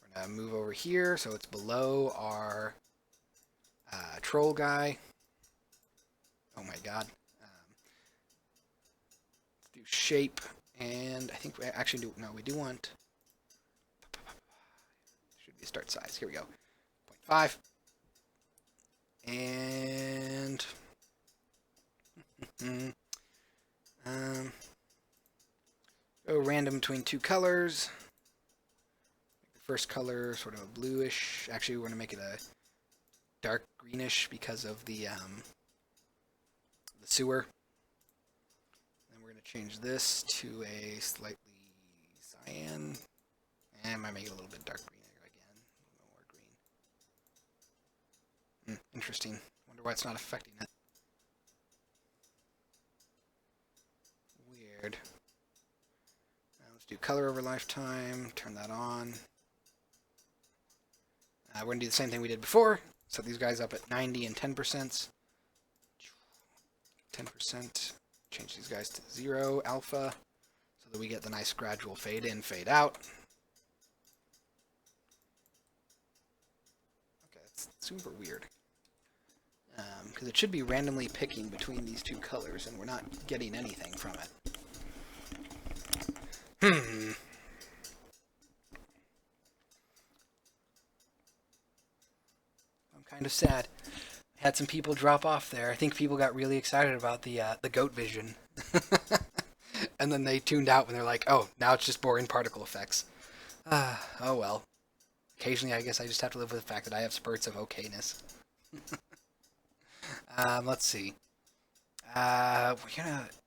We're going to move over here so it's below our troll guy. Oh my god. Let's do shape, and I think we actually do, no, we do want, should be a start size. Here we go. 0.5. And go random between two colors. Make the first color sort of a bluish. Actually, we want to make it a dark greenish because of the sewer. Then we're going to change this to a slightly cyan, and I might make it a little bit dark green again, a little more green. Interesting. Wonder why it's not affecting it. Weird. Now let's do color over lifetime. Turn that on. We're going to do the same thing we did before. Set these guys up at 90 and 10%. 10%. Change these guys to 0 alpha so that we get the nice gradual fade in, fade out. Okay, that's super weird. Because it should be randomly picking between these two colors, and we're not getting anything from it. I'm kind of sad. Had some people drop off there. I think people got really excited about the goat vision. And then they tuned out when they're like, oh, now it's just boring particle effects. Oh well. Occasionally, I guess I just have to live with the fact that I have spurts of okayness. Let's see. We're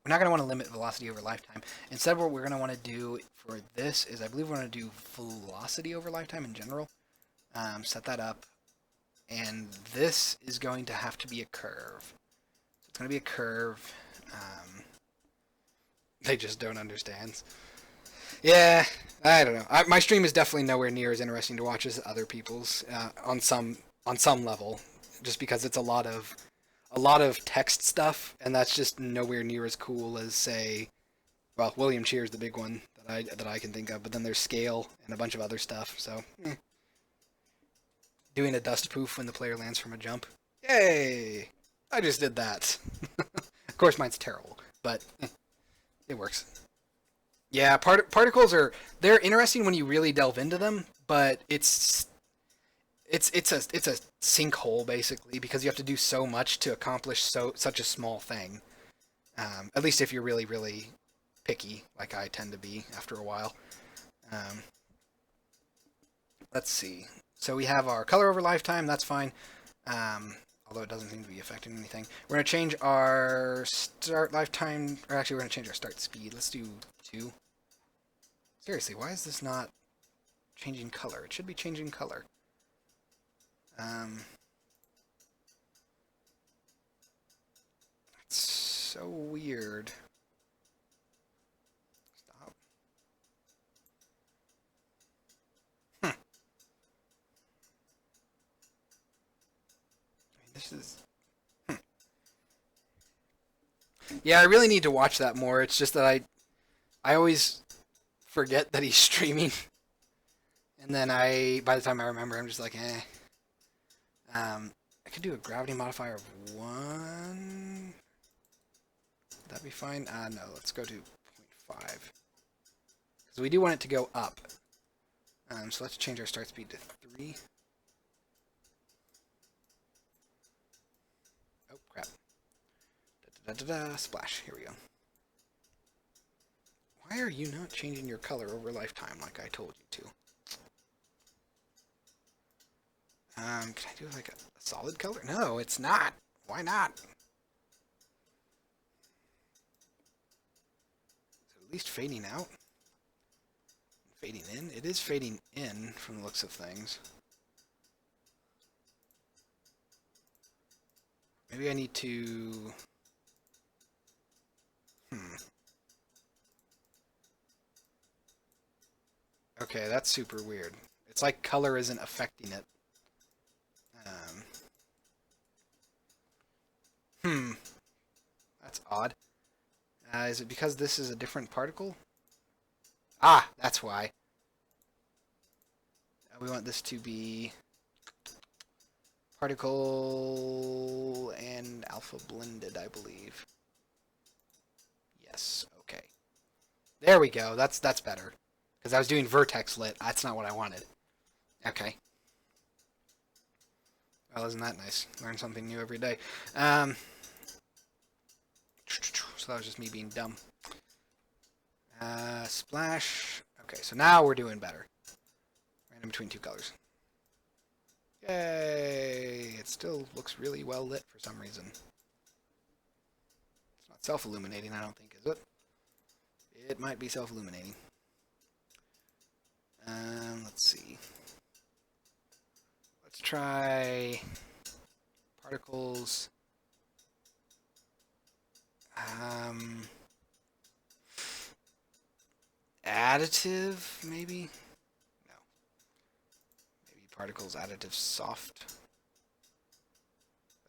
not going to want to limit velocity over lifetime. Instead, what we're going to want to do for this is, I believe we're going to do velocity over lifetime in general. Set that up. And this is going to have to be a curve. So it's going to be a curve. They just don't understand. Yeah, I don't know. My stream is definitely nowhere near as interesting to watch as other people's on some level, just because it's a lot of a lot of text stuff, and that's just nowhere near as cool as, say, well, William Cheer's the big one that I can think of, but then there's Scale and a bunch of other stuff. So, doing a dust poof when the player lands from a jump. Yay! I just did that. Of course, mine's terrible, but it works. Yeah, particles they're interesting when you really delve into them, but it's a sinkhole basically because you have to do so much to accomplish such a small thing. At least if you're really picky, like I tend to be after a while. Um, let's see. So we have our color over lifetime. That's fine. Although it doesn't seem to be affecting anything. We're going to change our start lifetime, or actually we're going to change our start speed. Let's do 2. Seriously, why is this not changing color? It should be changing color. It's so weird. Stop. This is... Yeah, I really need to watch that more. It's just that I always forget that he's streaming. And then by the time I remember, I'm just like, eh. I could do a gravity modifier of 1. Would that be fine? No, let's go to 0.5. Because we do want it to go up. So let's change our start speed to 3. Oh, crap. Splash. Here we go. Why are you not changing your color over lifetime like I told you to? Can I do like a solid color? No, it's not. Why not? Is it at least fading out? Fading in? It is fading in from the looks of things. Maybe I need to... Okay, that's super weird. It's like color isn't affecting it. That's odd. Is it because this is a different particle? Ah, that's why. We want this to be particle and alpha blended, I believe. Yes, okay. There we go. That's better. Because I was doing vertex lit. That's not what I wanted. Okay. Well, isn't that nice? Learn something new every day. So that was just me being dumb. Splash. Okay, so now we're doing better. Random between 2 colors. Yay! It still looks really well lit for some reason. It's not self-illuminating, I don't think, is it? It might be self-illuminating. Let's see. Let's try particles. Additive, maybe? No. Maybe particles additive soft.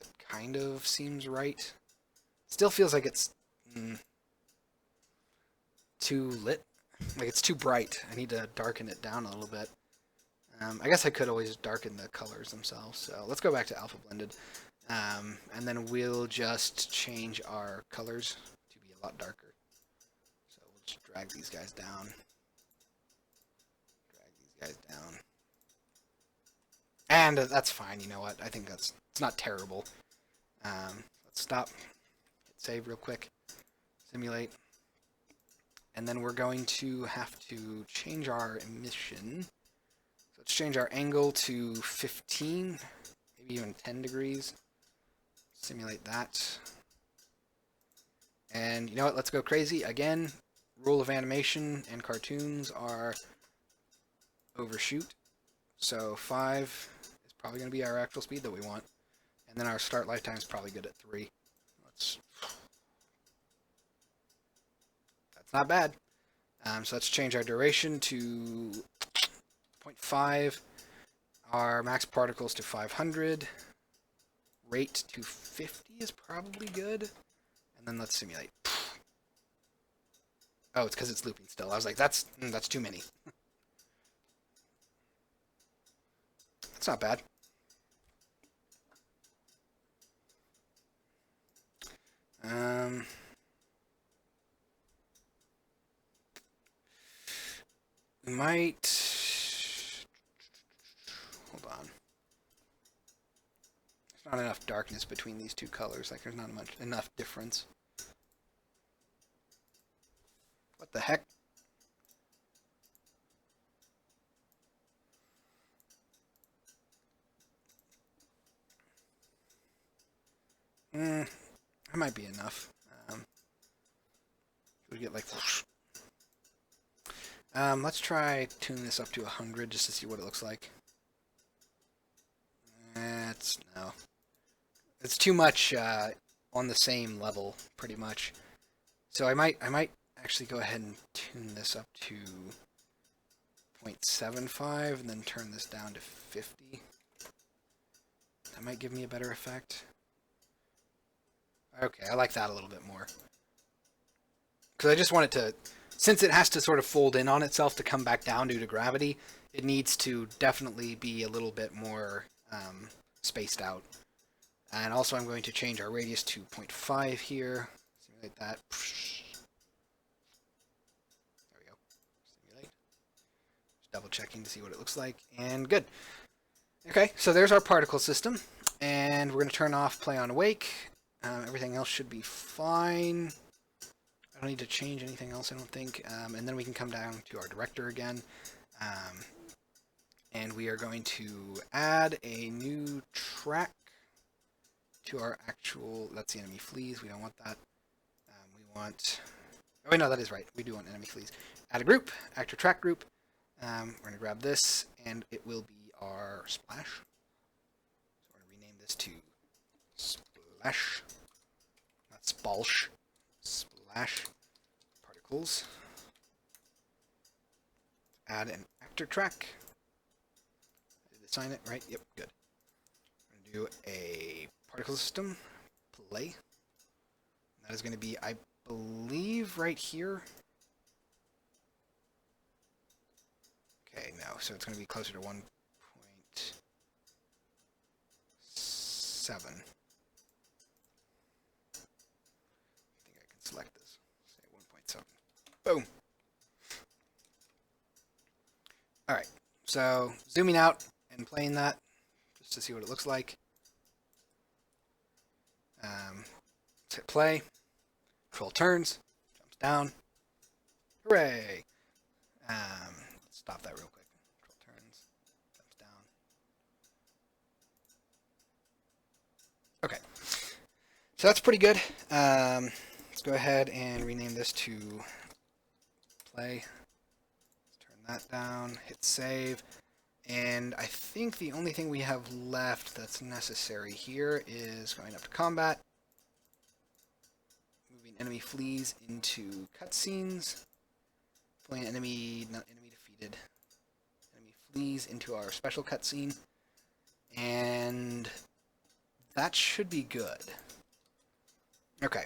That kind of seems right. Still feels like it's too lit. Like it's too bright. I need to darken it down a little bit. I guess I could always darken the colors themselves. So let's go back to alpha blended. And then we'll just change our colors to be a lot darker. So we'll just drag these guys down. Drag these guys down. And that's fine, you know what? I think it's not terrible. Let's stop. Hit save real quick. Simulate. And then we're going to have to change our emission. So let's change our angle to 15, maybe even 10 degrees. Simulate that. And you know what? Let's go crazy. Again, rule of animation and cartoons are overshoot. So 5 is probably going to be our actual speed that we want. And then our start lifetime is probably good at 3. That's not bad. So let's change our duration to 0.5. Our max particles to 500. rate to 50 is probably good. And then let's simulate. Oh, it's because it's looping still. I was like, that's too many. That's not bad. We might... Hold on. There's not enough darkness between these two colors. Like, there's not enough difference. What the heck? That might be enough. We get like... let's try tune this up to 100 just to see what it looks like. No. It's too much on the same level, pretty much. So I might actually go ahead and tune this up to 0.75 and then turn this down to 50. That might give me a better effect. Okay, I like that a little bit more. Because I just want it to, since it has to sort of fold in on itself to come back down due to gravity, it needs to definitely be a little bit more spaced out. And also I'm going to change our radius to 0.5 here. Simulate that. There we go. Simulate. Just double checking to see what it looks like. And good. Okay, so there's our particle system. And we're going to turn off Play on Awake. Everything else should be fine. I don't need to change anything else, I don't think. And then we can come down to our director again. And we are going to add a new track to our actual... That's the enemy fleas. We don't want that. We want... Oh, wait, no, that is right. We do want enemy fleas. Add a group. Actor track group. We're going to grab this, and it will be our splash. So we're going to rename this to splash. Not spalsh. Splash. Particles. Add an actor track. Did it sign it? Right? Yep, good. We're going to do a particle system. Play. That is going to be, I believe, right here. Okay, no, so it's going to be closer to 1.7. I think I can select this. Say 1.7. Boom. Alright, so zooming out and playing that just to see what it looks like. Let's hit play. Control turns, jumps down. Hooray! Let's stop that real quick. Control turns, jumps down. Okay, so that's pretty good. Let's go ahead and rename this to play. Let's turn that down, hit save. And I think the only thing we have left that's necessary here is going up to combat, moving enemy fleas into cutscenes, pulling enemy defeated, enemy fleas into our special cutscene, and that should be good. Okay.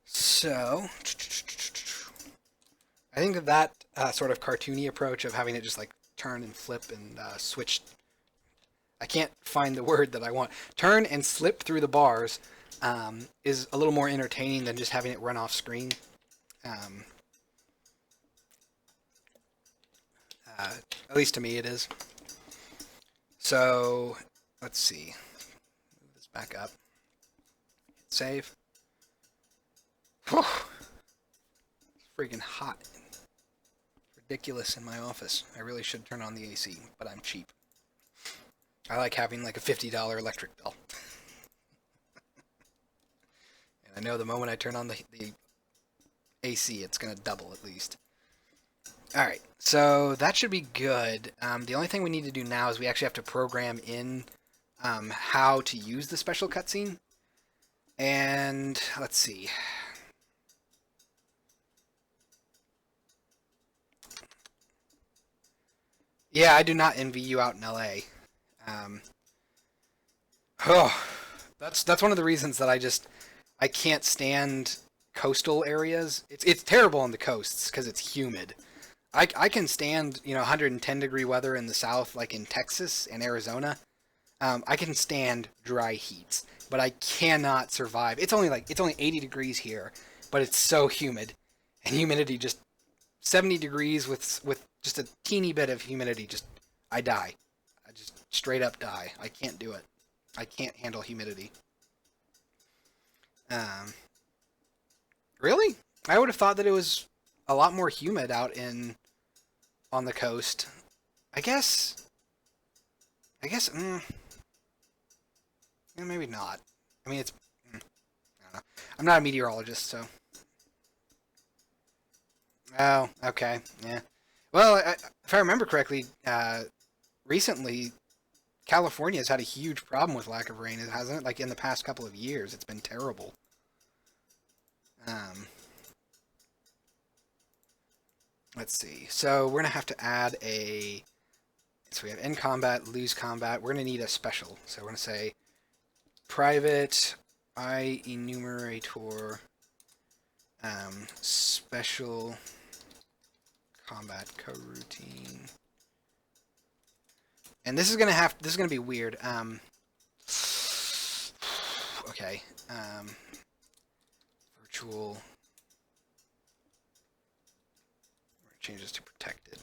So I think that sort of cartoony approach of having it just like turn and flip and switch. I can't find the word that I want. Turn and slip through the bars is a little more entertaining than just having it run off screen. At least to me it is. So let's see. Move this back up. Hit save. Whew. It's freaking hot. Ridiculous in my office. I really should turn on the AC, but I'm cheap. I like having like a $50 electric bill. And I know the moment I turn on the AC, it's going to double at least. Alright, so that should be good. The only thing we need to do now is we actually have to program in how to use the special cutscene. And let's see. Yeah, I do not envy you out in LA. Um, oh, that's one of the reasons that I can't stand coastal areas. It's terrible on the coasts because it's humid. I can stand 110-degree weather in the south, like in Texas and Arizona. I can stand dry heats, but I cannot survive. It's only 80 degrees here, but it's so humid, and humidity just 70 degrees with just a teeny bit of humidity. Just I die. I just straight up die. I can't do it. I can't handle humidity. Um, really? I would have thought that it was a lot more humid out in on the coast. I guess. I guess. Maybe not. I mean, it's. I don't know. I'm not a meteorologist, so. Oh, okay. Yeah. Well, if I remember correctly, recently California has had a huge problem with lack of rain, hasn't it? Like in the past couple of years, it's been terrible. Um, let's see. So we're gonna have to add a. So we have in combat, lose combat. We're gonna need a special. So we're gonna say private I enumerator special combat coroutine. And this is gonna be weird. Okay. Virtual. We're gonna change this to protected,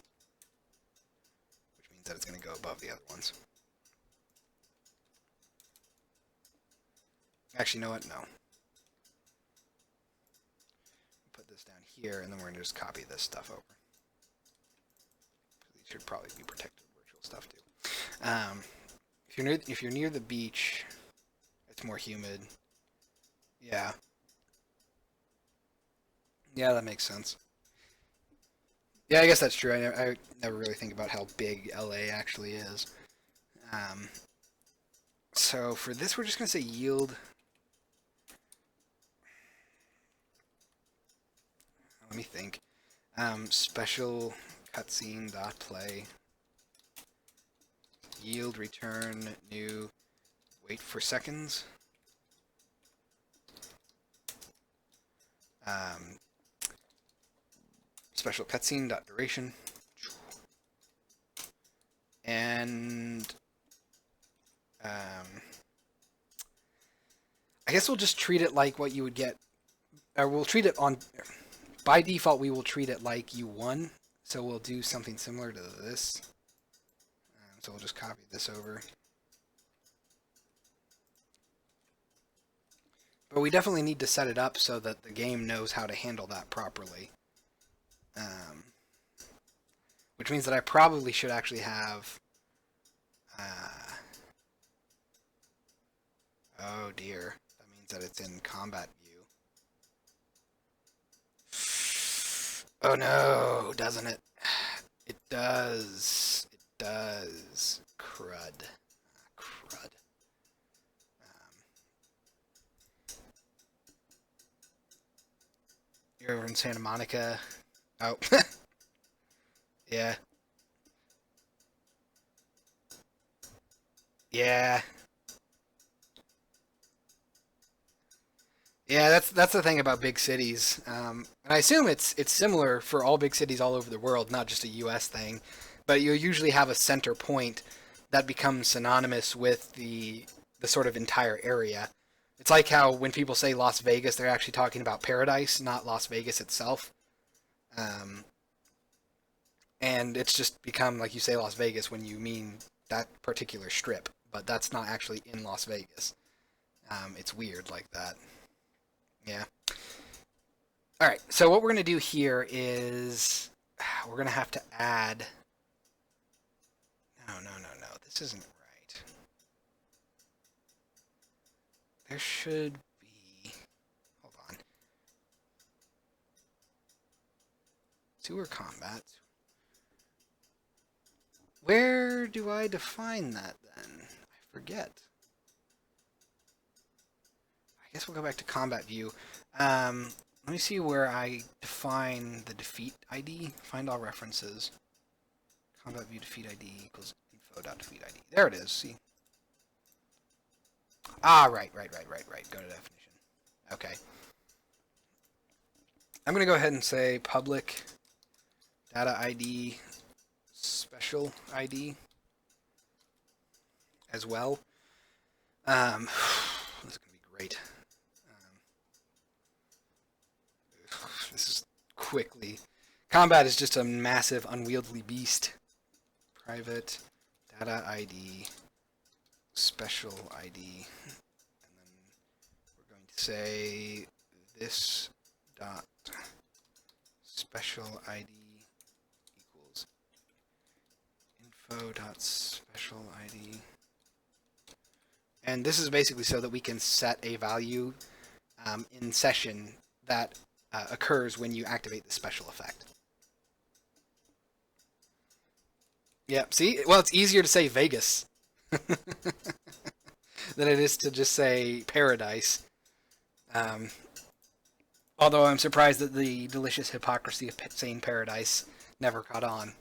which means that it's gonna go above the other ones. Actually, you know what? No. Put this down here, and then we're gonna just copy this stuff over. These should probably be protected virtual stuff too. If you're near the beach, it's more humid. Yeah. Yeah, that makes sense. Yeah, I guess that's true. I never really think about how big LA actually is. Um, so for this, we're just gonna say yield. Let me think. Special cutscene dot play yield return new wait for seconds. Um, special cutscene dot duration. And I guess we'll just treat it like what you would get, or we'll treat it on, by default, we will treat it like you won. So we'll do something similar to this. So we'll just copy this over. But we definitely need to set it up so that the game knows how to handle that properly. Which means that I probably should actually have... oh dear. That means that it's in combat view. Oh no, doesn't it? It does. It does. Crud. Crud. You're over in Santa Monica. Oh. Yeah. Yeah. Yeah, that's the thing about big cities, and I assume it's similar for all big cities all over the world, not just a U.S. thing. But you usually have a center point that becomes synonymous with the sort of entire area. It's like how when people say Las Vegas, they're actually talking about paradise, not Las Vegas itself. Um, and it's just become like you say Las Vegas when you mean that particular strip, but that's not actually in Las Vegas. It's weird like that. Yeah. All right. So what we're gonna do here is we're gonna have to add. No, no, no, no. This isn't right. There should be. Hold on. Sewer combat. Where do I define that then? I forget. I guess we'll go back to combat view. Let me see where I define the defeat ID. Find all references. combat view defeat ID equals info.defeat ID. There it is. See. Ah, right. Go to definition. Okay. I'm going to go ahead and say public data ID special ID as well. This is going to be great. This is quickly. Combat is just a massive, unwieldy beast. Private data ID special ID. And then we're going to say this dot special ID equals info dot special ID. And this is basically so that we can set a value in session that occurs when you activate the special effect. Yep, see? Well, it's easier to say Vegas than it is to just say Paradise. Although I'm surprised that the delicious hypocrisy of saying Paradise never caught on.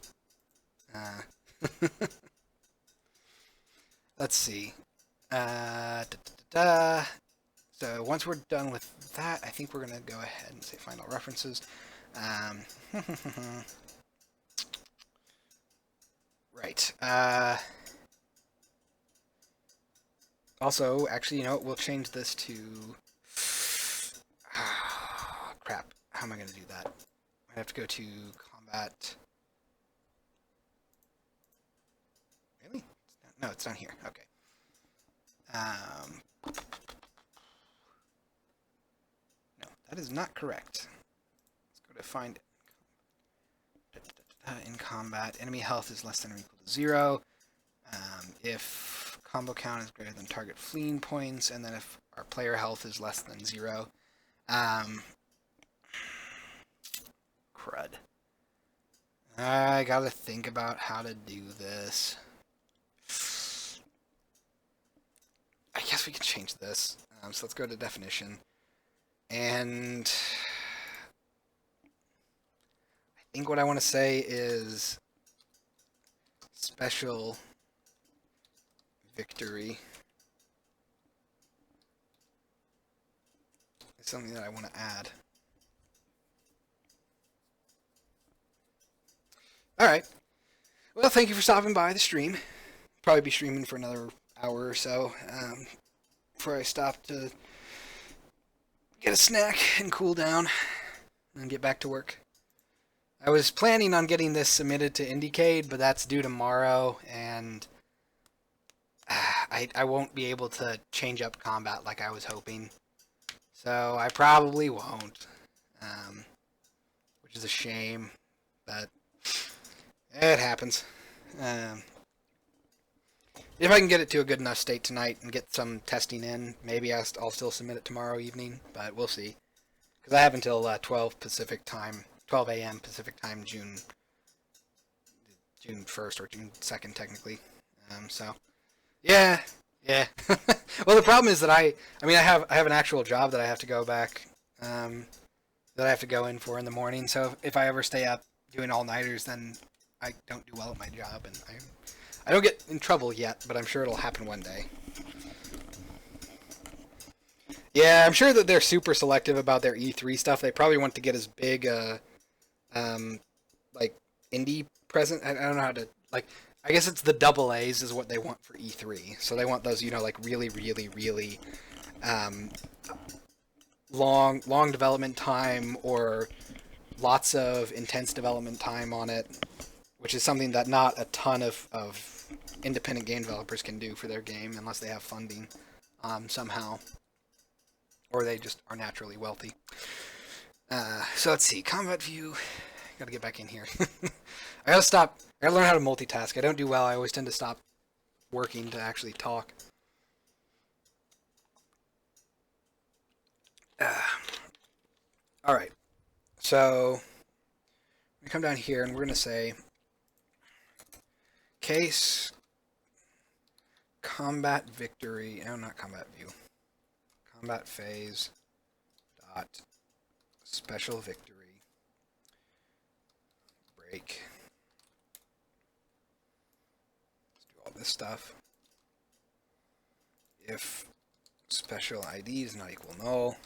Let's see. So once we're done with that, I think we're going to go ahead and say final references. Right. Also, actually, you know what? We'll change this to... crap. How am I going to do that? I have to go to combat... Really? No, it's down here. Okay. No, that is not correct. Let's go to find it. In combat, enemy health is less than or equal to 0. If combo count is greater than target fleeing points, and then if our player health is less than 0. Crud. I gotta think about how to do this. I guess we can change this. So let's go to definition. And I think what I want to say is special victory is something that I want to add. Alright. Well, thank you for stopping by the stream. Probably be streaming for another hour or so before I stop to get a snack and cool down and get back to work. I was planning on getting this submitted to Indiecade, but that's due tomorrow, and I won't be able to change up combat like I was hoping. So I probably won't, which is a shame, but it happens. If I can get it to a good enough state tonight and get some testing in, maybe I'll still submit it tomorrow evening, but we'll see. Because I have until 12 Pacific time, 12 a.m. Pacific time, June 1st or June 2nd, technically. So, yeah. Well, the problem is that I have an actual job that I have to go back, that I have to go in for in the morning. So if I ever stay up doing all-nighters, then I don't do well at my job, and I don't get in trouble yet, but I'm sure it'll happen one day. Yeah, I'm sure that they're super selective about their E3 stuff. They probably want to get as big like indie present. I don't know how to, like, I guess it's the double A's is what they want for E3. So they want those, you know, like really long development time or lots of intense development time on it, which is something that not a ton of independent game developers can do for their game unless they have funding somehow, or they just are naturally wealthy. So let's see, combat view. Gotta get back in here. I gotta learn how to multitask. I don't do well. I always tend to stop working to actually talk. All right. So we come down here and we're gonna say case combat victory. No, not combat view. Combat phase dot special victory break stuff. If special ID is not equal null,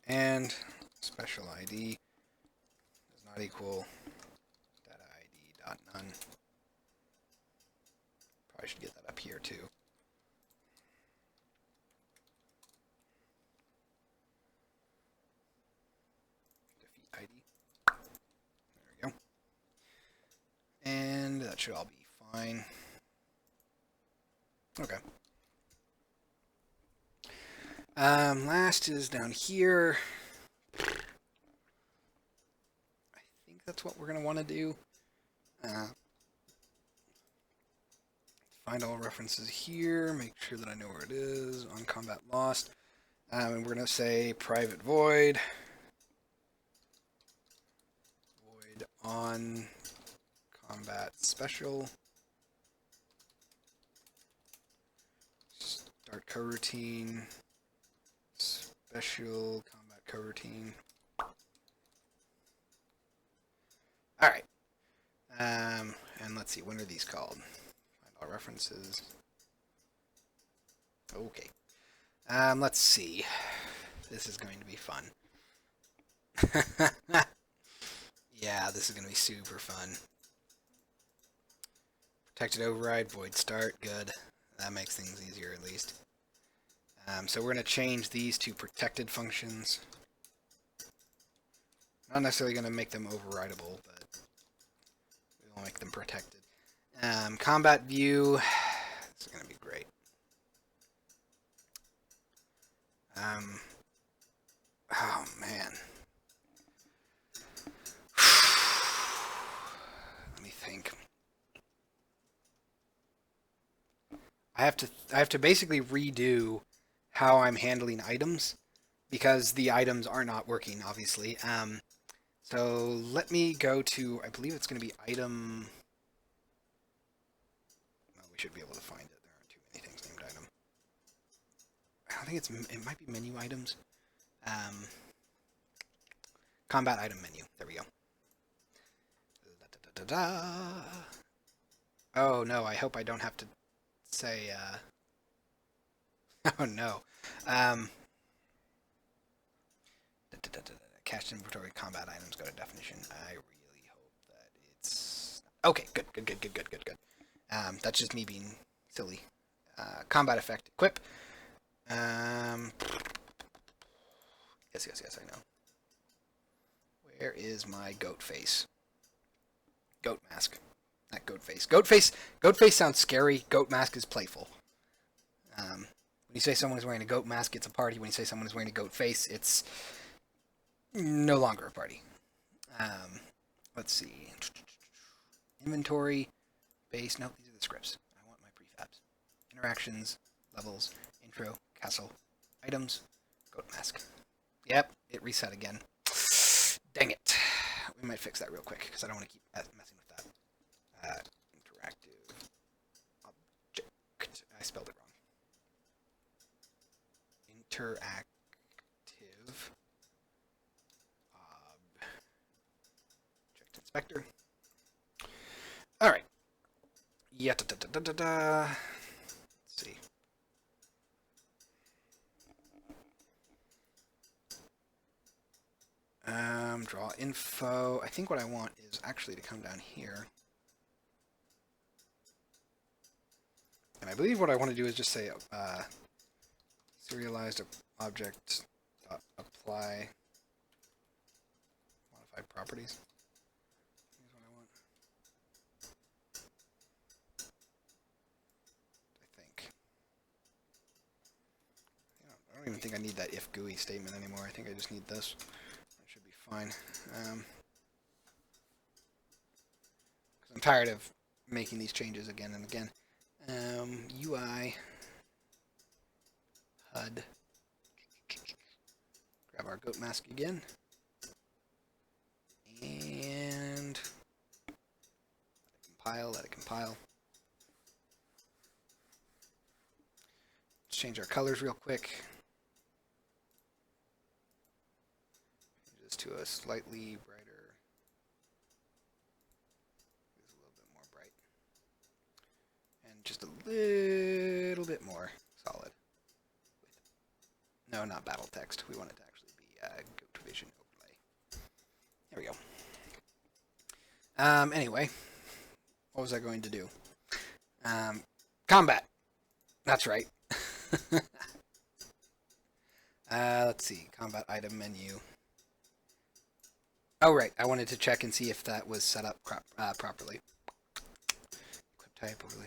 and special ID does not equal data ID dot none. Probably should get that up here too. Defeat ID. There we go. And that should all be fine. Okay. Last is down here. I think that's what we're going to want to do. Find all references here, make sure that I know where it is, on combat lost. And we're going to say private void on combat special. Start coroutine, special combat coroutine. Alright. And let's see, when are these called? Find all references. Okay. Let's see. This is going to be fun. Yeah, this is going to be super fun. Protected override, void start, good. That makes things easier at least. So we're going to change these to protected functions. Not necessarily going to make them overridable, but we'll make them protected. Combat view, this is going to be great. Oh man. Let me think. I have to basically redo how I'm handling items because the items are not working, obviously. So let me go to, I believe it's going to be item. Well, we should be able to find it. There aren't too many things named item. I think it might be menu items. Combat item menu. There we go. Da, da, da, da. Oh no, I hope I don't have to say, oh no. Cached inventory combat items, go to definition. I really hope that it's... Okay, good. That's just me being silly. Combat effect, equip. Yes, I know. Where is my goat face? Goat mask. Not goat face. Goat face sounds scary. Goat mask is playful. When you say someone is wearing a goat mask, it's a party. When you say someone is wearing a goat face, it's no longer a party. Let's see. Inventory, base. No, these are the scripts. I want my prefabs. Interactions, levels, intro, castle, items, goat mask. Yep, it reset again. Dang it. We might fix that real quick because I don't want to keep messing with that. Interactive object. I spelled it wrong. Interactive object inspector. All right. Yeah. Let's see. Draw info. I think what I want is actually to come down here. And I believe what I want to do is just say serialized object apply modified properties. Here's what I want. I think. I don't even think I need that if GUI statement anymore. I think I just need this. That should be fine. I'm tired of making these changes again and again. UI HUD. Grab our goat mask again. And let it compile. Let's change our colors real quick. to a slightly brighter. It's a little bit more bright. And just a little bit more solid. No, not battle text. We want it to actually be Goat Vision overlay. There we go. Anyway, what was I going to do? Combat. That's right. Let's see. Combat item menu. Oh, right. I wanted to check and see if that was set up properly. Equip type, overlay,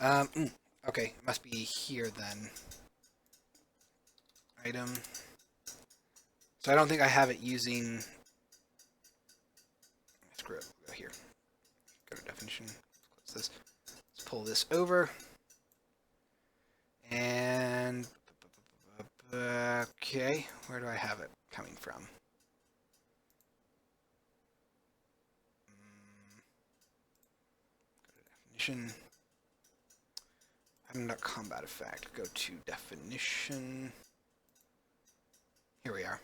info. Okay, it must be here then. Item. So I don't think I have it using. Screw it. We'll go here. Go to definition. Let's close this. Let's pull this over. And okay, where do I have it coming from? Go to definition. Item combat effect. Go to definition. Here we are.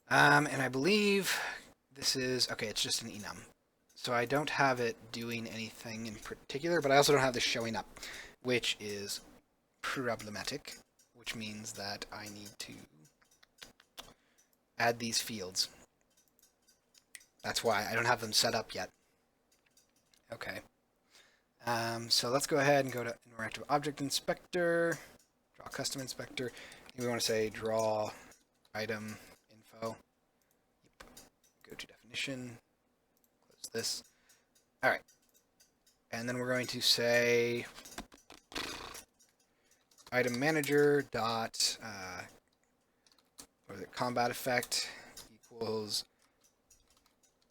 And I believe this is okay. It's just an enum. So I don't have it doing anything in particular, but I also don't have this showing up, which is problematic, which means that I need to add these fields. That's why I don't have them set up yet. Okay. So let's go ahead and go to Interactive Object Inspector, draw Custom Inspector. We want to say draw item info. Yep. Go to definition. Close this. All right. And then we're going to say item manager dot what is it? Combat effect equals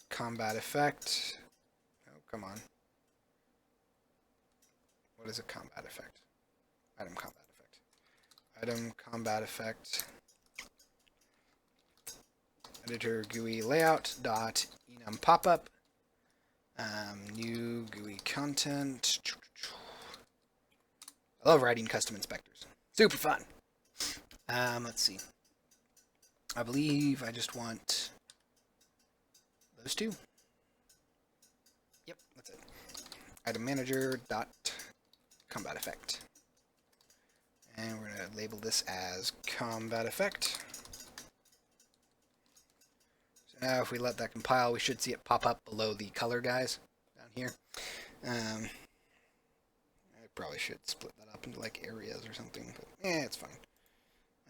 combat effect. Oh, come on. What is a combat effect? Item combat effect. Item combat effect. Editor GUI layout dot enum popup. New GUI content. I love writing custom inspectors. Super fun. Let's see. I believe I just want those two. Yep, that's it. Item manager dot combat effect. And we're going to label this as combat effect. So now if we let that compile, we should see it pop up below the color guys down here. I probably should split that up into like areas or something, but it's fine.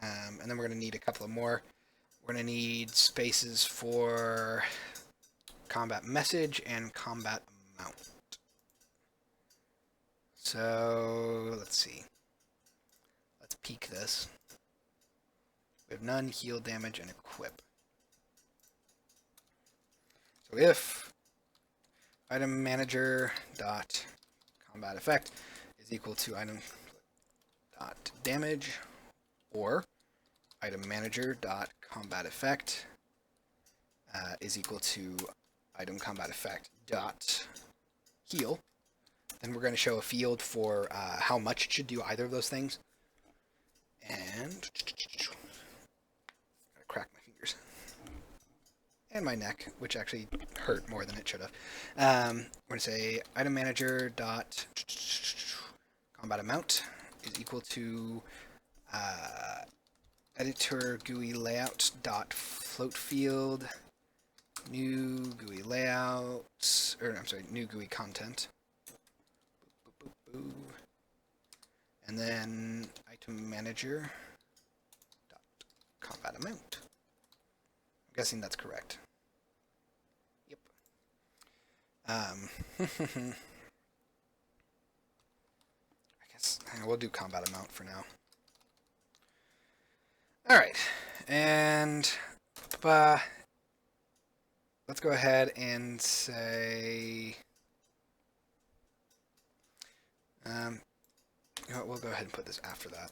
And then we're going to need a couple of more. We're going to need spaces for combat message and combat amount. So let's see. Let's peek this. We have none, heal, damage, and equip. So if item manager dot combat effect is equal to item dot damage, or item manager dot combat effect is equal to item combat effect dot heal, then we're going to show a field for how much it should do either of those things. And gotta crack my fingers and my neck, which actually hurt more than it should have. We're going to say item manager dot combat amount is equal to editor GUI layout dot float field new GUI layout, or I'm sorry, new GUI content. Boop, boop, boop. And then item manager dot combat amount. I'm guessing that's correct. Yep. I guess we'll do combat amount for now. All right, and let's go ahead and say, we'll go ahead and put this after that.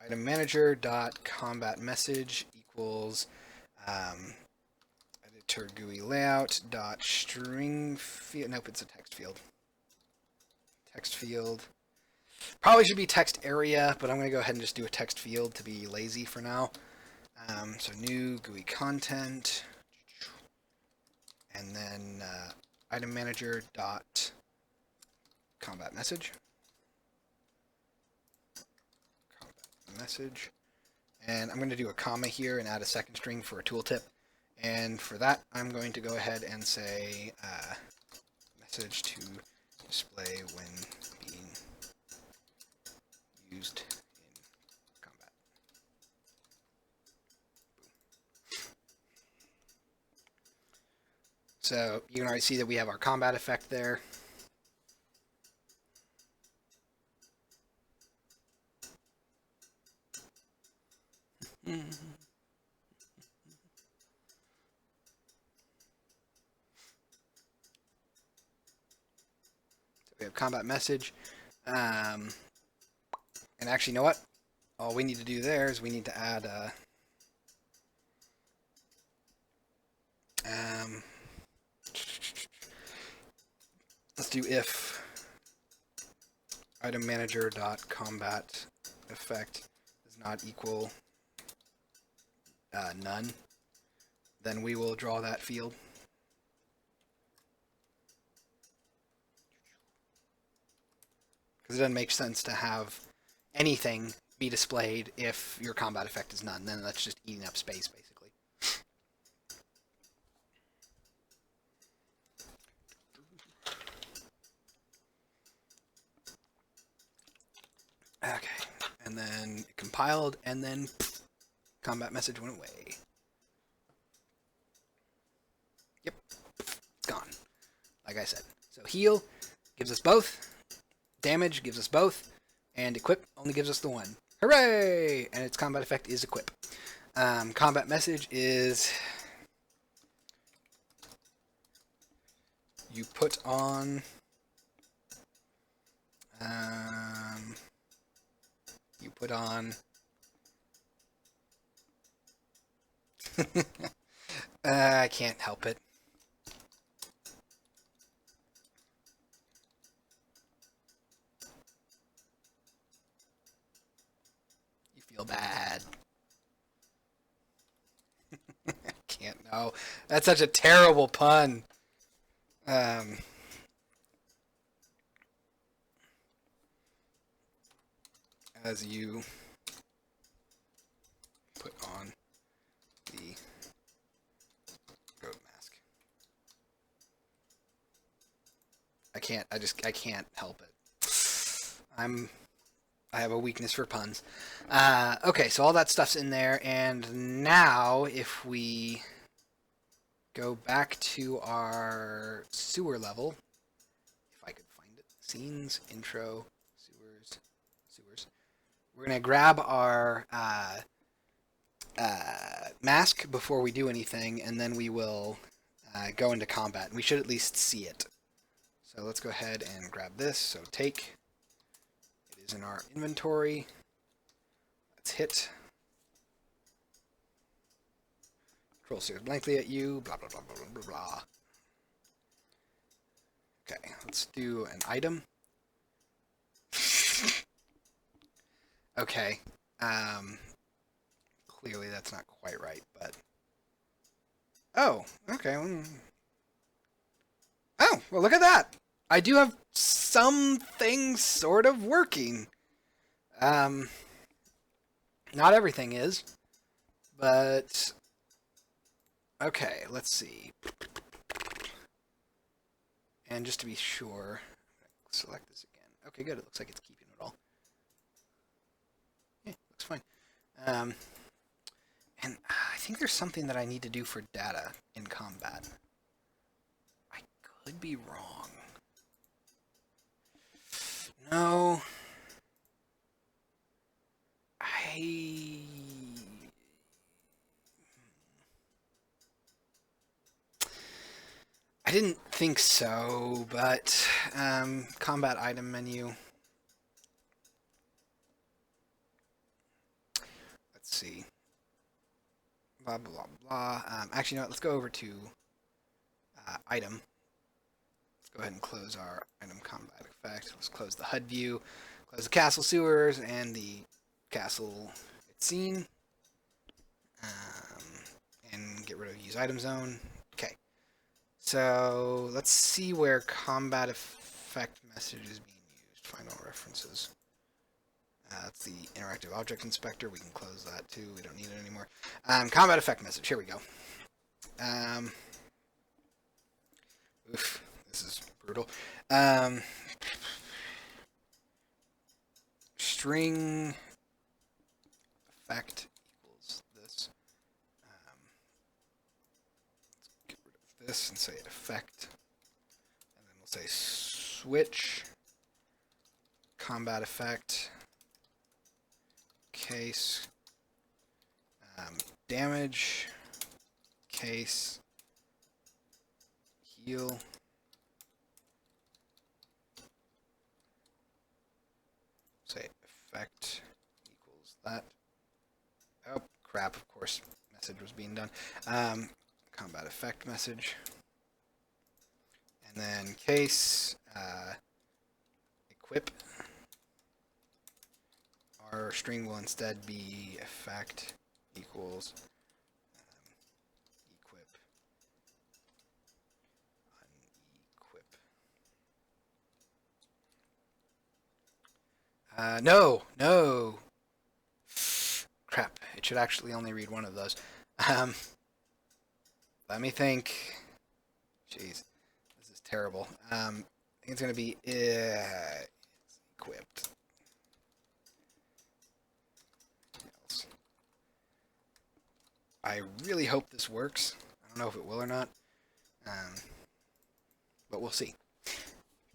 Item manager dot combat message equals editor GUI layout dot string field. Nope, it's a text field. Text field. Probably should be text area, but I'm going to go ahead and just do a text field to be lazy for now. So new GUI content, and then item manager dot combat message. Combat message. And I'm going to do a comma here and add a second string for a tooltip. And for that, I'm going to go ahead and say message to display when being used in combat. So you can already see that we have our combat effect there. We have combat message. And actually, you know what? All we need to do there is we need to add let's do if item manager dot combat effect does not equal none. Then we will draw that field. Because it doesn't make sense to have anything be displayed if your combat effect is none. Then that's just eating up space, basically. Okay, and then it compiled, and then pff, combat message went away. Yep, it's gone. Like I said. So heal gives us both, damage gives us both, and equip only gives us the one. Hooray! And its combat effect is equip. Combat message is you put on I can't help it. You feel bad. I can't know. That's such a terrible pun. As you put on the goat mask. I can't help it. I have a weakness for puns. Okay, so all that stuff's in there, and now if we go back to our sewer level, if I could find it, scenes, intro, sewers. We're gonna grab our mask before we do anything, and then we will go into combat. And we should at least see it. So let's go ahead and grab this. So take. It is in our inventory. Let's hit. Control stares blankly at you. Blah blah blah blah blah blah. Okay, let's do an item. Okay. Clearly that's not quite right, but... Oh, okay. Oh, well look at that! I do have some things sort of working. Not everything is, but... Okay, let's see. And just to be sure, select this again. Okay, good. It looks like it's keeping it all. Yeah, looks fine. And I think there's something that I need to do for data in combat. I could be wrong. No. I didn't think so, but combat item menu. Let's see. Blah, blah, blah. Actually, no, let's go over to item. Let's go ahead and close our item combat effect. Let's close the HUD view. close the castle sewers and the castle scene. And get rid of use item zone. Okay. So let's see where combat effect message is being used. Find all references. That's the interactive object inspector. We can close that too. We don't need it anymore. Combat effect message. Here we go. Oof, this is brutal. String effect equals this. Let's get rid of this and say effect. And then we'll say switch combat effect case damage case heal say effect equals that. Oh crap, of course message was being done. Combat effect message and then case equip. Our string will instead be effect equals equip unequip. No. Crap. It should actually only read one of those. Let me think. Jeez, this is terrible. I think it's gonna be equipped. I really hope this works. I don't know if it will or not, but we'll see.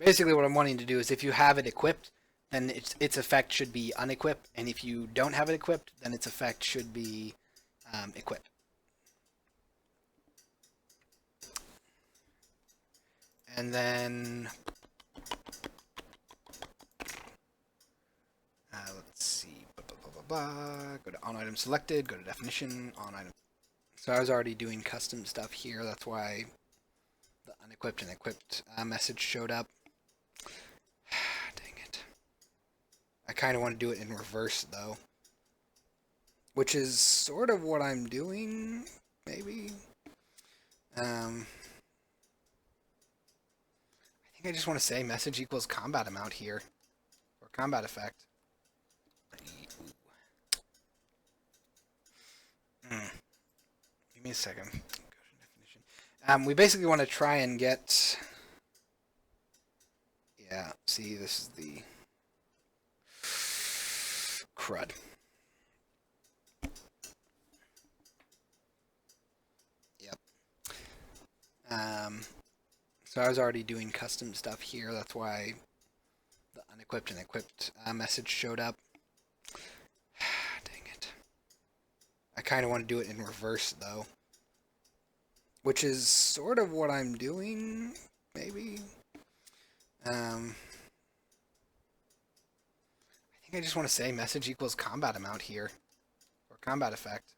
Basically, what I'm wanting to do is if you have it equipped, then its effect should be unequipped, and if you don't have it equipped, then its effect should be equipped. And then let's see. Go to on item selected. Go to definition on item. So I was already doing custom stuff here. That's why the unequipped and equipped message showed up. Dang it. I kind of want to do it in reverse though, which is sort of what I'm doing. Maybe. I think I just want to say message equals combat amount here, or combat effect. Give me a second. Go to definition. We basically want to try and get. Yeah. See, this is the crud. Yep. So I was already doing custom stuff here. That's why the unequipped and equipped message showed up. Dang it. I kind of want to do it in reverse though, which is sort of what I'm doing. Maybe. I think I just want to say message equals combat amount here, or combat effect.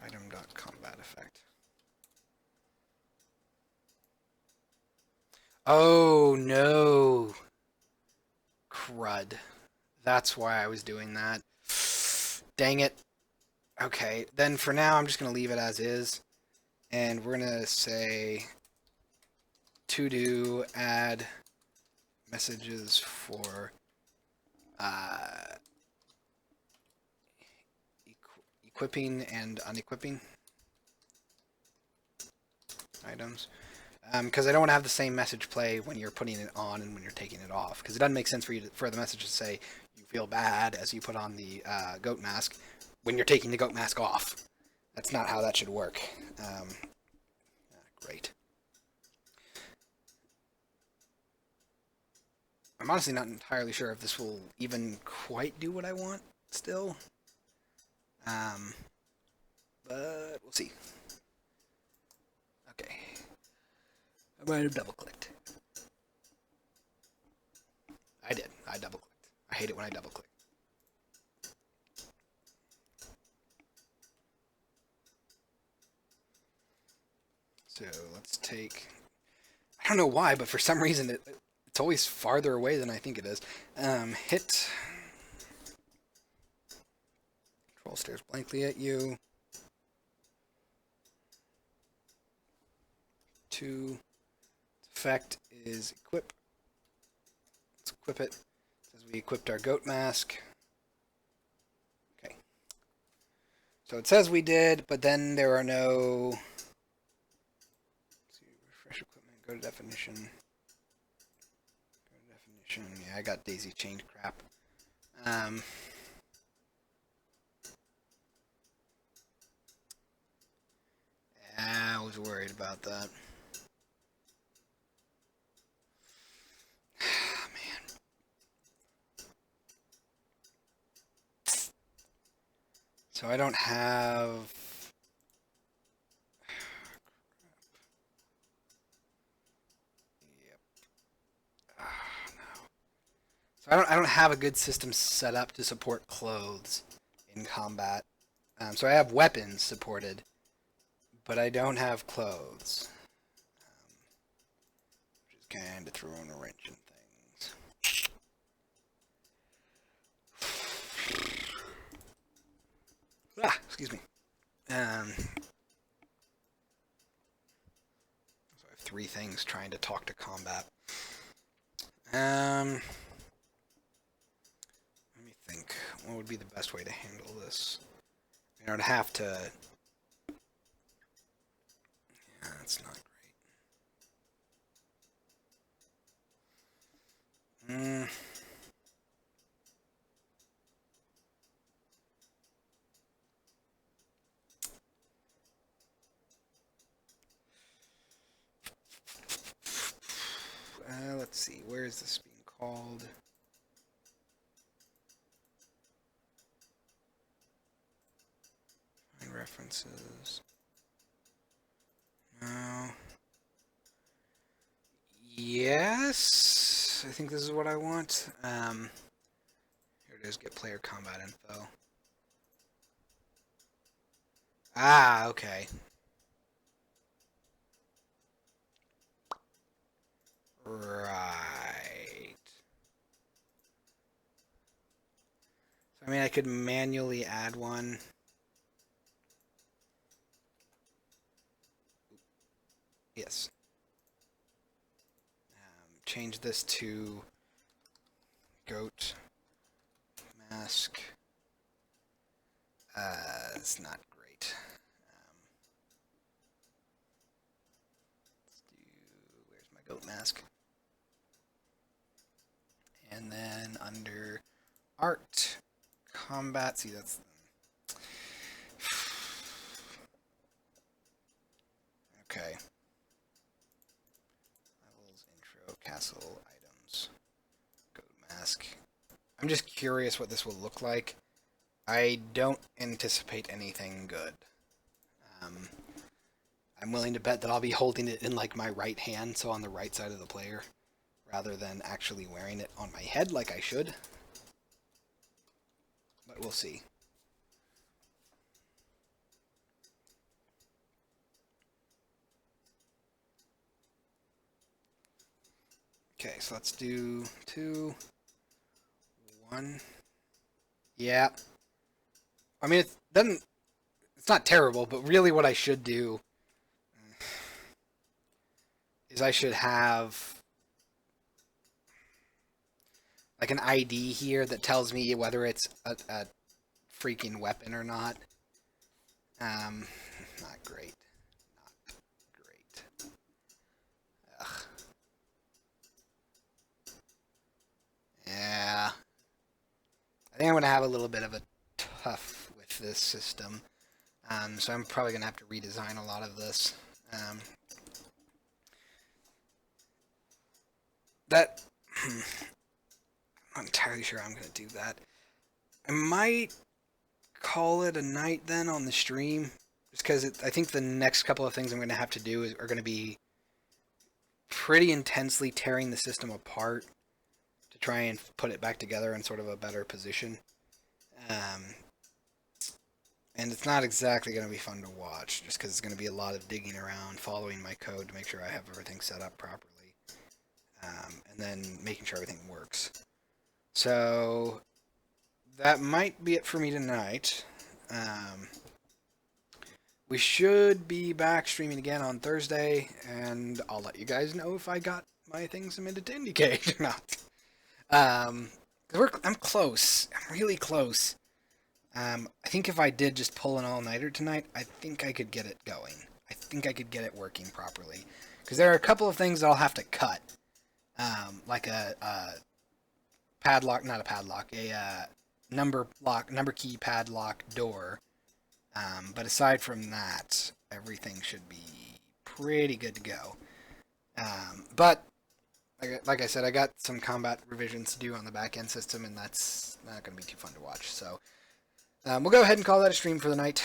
Item.combat effect. Oh no. Crud. That's why I was doing that. Dang it. Okay, then for now I'm just going to leave it as is. And we're going to say to do add messages for equipping and unequipping items. Because I don't want to have the same message play when you're putting it on and when you're taking it off. Because it doesn't make sense for you for the message to say you feel bad as you put on the goat mask when you're taking the goat mask off. That's not how that should work. Great. I'm honestly not entirely sure if this will even quite do what I want still. But we'll see. Okay. I might have double clicked. I did. I double clicked. I hate it when I double click. So let's take, I don't know why, but for some reason it's always farther away than I think it is. Hit. Control stares blankly at you. 2. Effect is equip. Let's equip it. Says we equipped our goat mask. Okay. So it says we did, but then there are no. Let's see, refresh equipment. Go to definition. Go to definition. Yeah, I got daisy chained crap. I was worried about that. Man. So I don't have. Yep. No. So I don't have a good system set up to support clothes in combat. So I have weapons supported, but I don't have clothes. Which is kind of throwing a wrench in things. Excuse me. So I have 3 things trying to talk to combat. Let me think. What would be the best way to handle this? I would have to. Yeah, that's not great. Let's see. Where is this being called? Find references. No. Yes. I think this is what I want. Here it is. Get player combat info. Ah, okay. Right. So, I mean, I could manually add one. Yes. Change this to goat mask. It's not great. Let's do. Where's my goat mask? And then under art, combat. See, that's. Okay. Levels, intro, castle, items, goat mask. I'm just curious what this will look like. I don't anticipate anything good. I'm willing to bet that I'll be holding it in like my right hand, so on the right side of the player, rather than actually wearing it on my head like I should. But we'll see. Okay, so let's do 2, 1. Yeah. I mean, it doesn't. It's not terrible, but really, what I should do is I should have like an ID here that tells me whether it's a freaking weapon or not. Not great. Not great. Ugh. Yeah. I think I'm going to have a little bit of a tough with this system. So I'm probably going to have to redesign a lot of this. That... I'm not entirely sure I'm going to do that. I might call it a night then on the stream. Just because I think the next couple of things I'm going to have to do are going to be pretty intensely tearing the system apart to try and put it back together in sort of a better position. And it's not exactly going to be fun to watch, just because it's going to be a lot of digging around, following my code to make sure I have everything set up properly, and then making sure everything works. So that might be it for me tonight. We should be back streaming again on Thursday, and I'll let you guys know if I got my thing submitted to IndieCage or not. I'm close. I'm really close. I think if I did just pull an all-nighter tonight, I think I could get it going. I think I could get it working properly. Because there are a couple of things that I'll have to cut. Like a padlock, not a padlock, a number key padlock door. But aside from that, everything should be pretty good to go. But like I said, I got some combat revisions to do on the back-end system, and that's not going to be too fun to watch. So we'll go ahead and call that a stream for the night.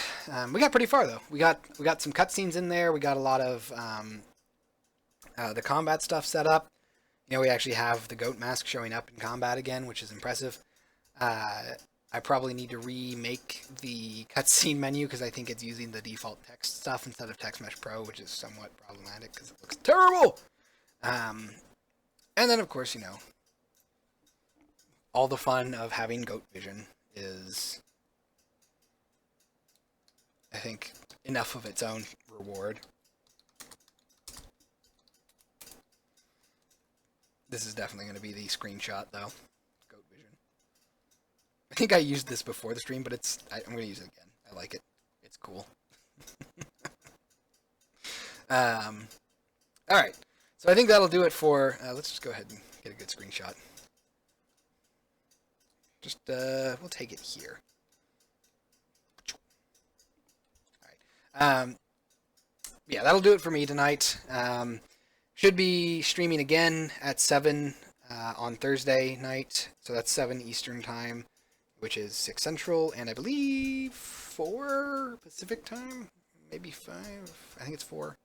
We got pretty far though. We got some cutscenes in there. We got a lot of the combat stuff set up. You know, we actually have the goat mask showing up in combat again, which is impressive. I probably need to remake the cutscene menu because I think it's using the default text stuff instead of TextMesh Pro, which is somewhat problematic because it looks terrible. And then, of course, you know, all the fun of having goat vision is, I think, enough of its own reward. This is definitely going to be the screenshot, though. Goat vision. I think I used this before the stream, but I'm going to use it again. I like it. It's cool. Alright. So I think that'll do it for... let's just go ahead and get a good screenshot. Just, we'll take it here. Alright. Yeah, that'll do it for me tonight. Should be streaming again at 7 on Thursday night. So that's 7 Eastern Time, which is 6 Central, and I believe 4 Pacific Time? Maybe 5? I think it's 4.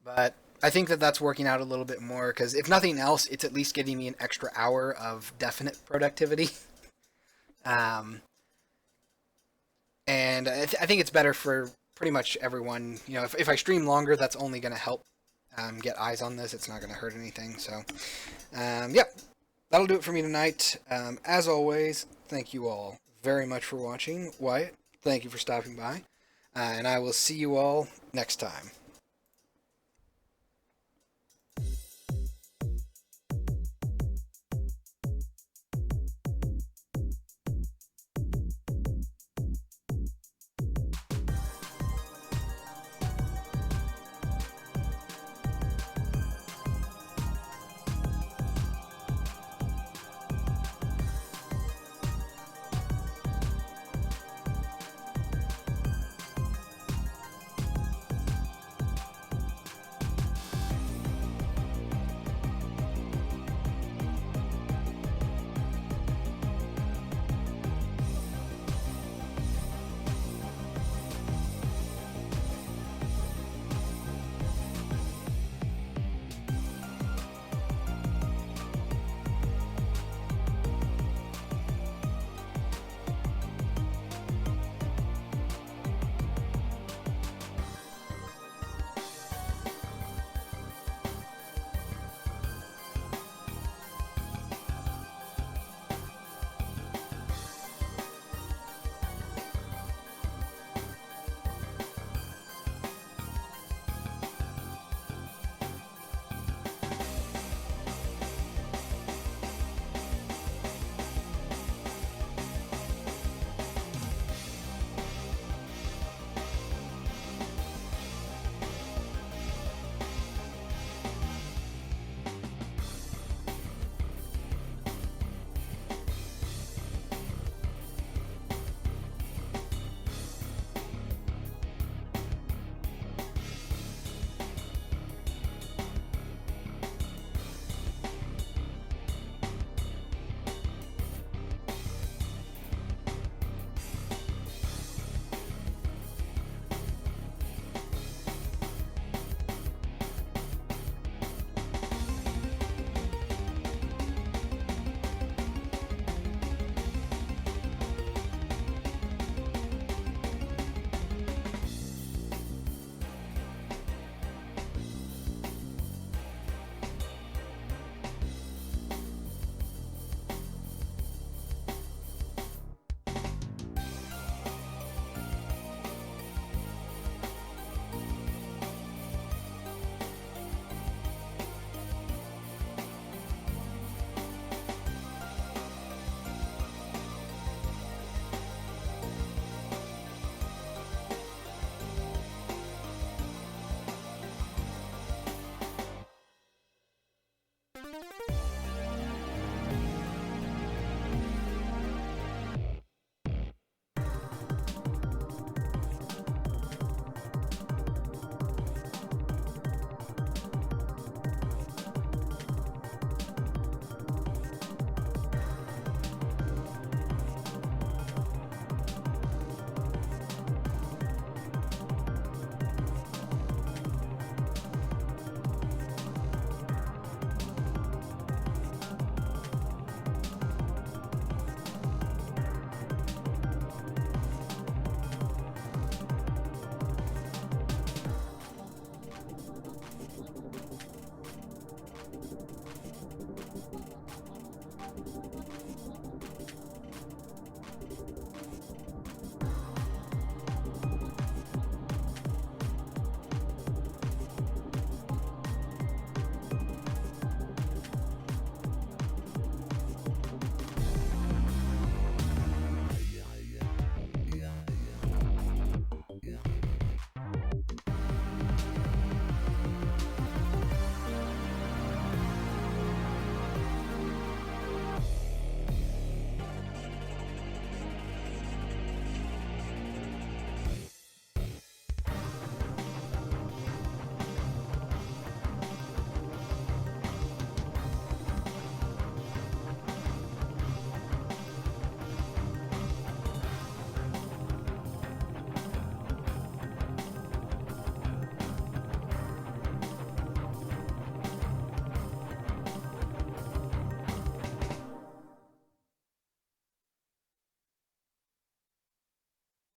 But I think that that's working out a little bit more, because if nothing else, it's at least getting me an extra hour of definite productivity. And I think it's better for pretty much everyone. You know, if I stream longer, that's only going to help get eyes on this. It's not going to hurt anything. So, yep, that'll do it for me tonight. As always, thank you all very much for watching. Wyatt, thank you for stopping by. And I will see you all next time.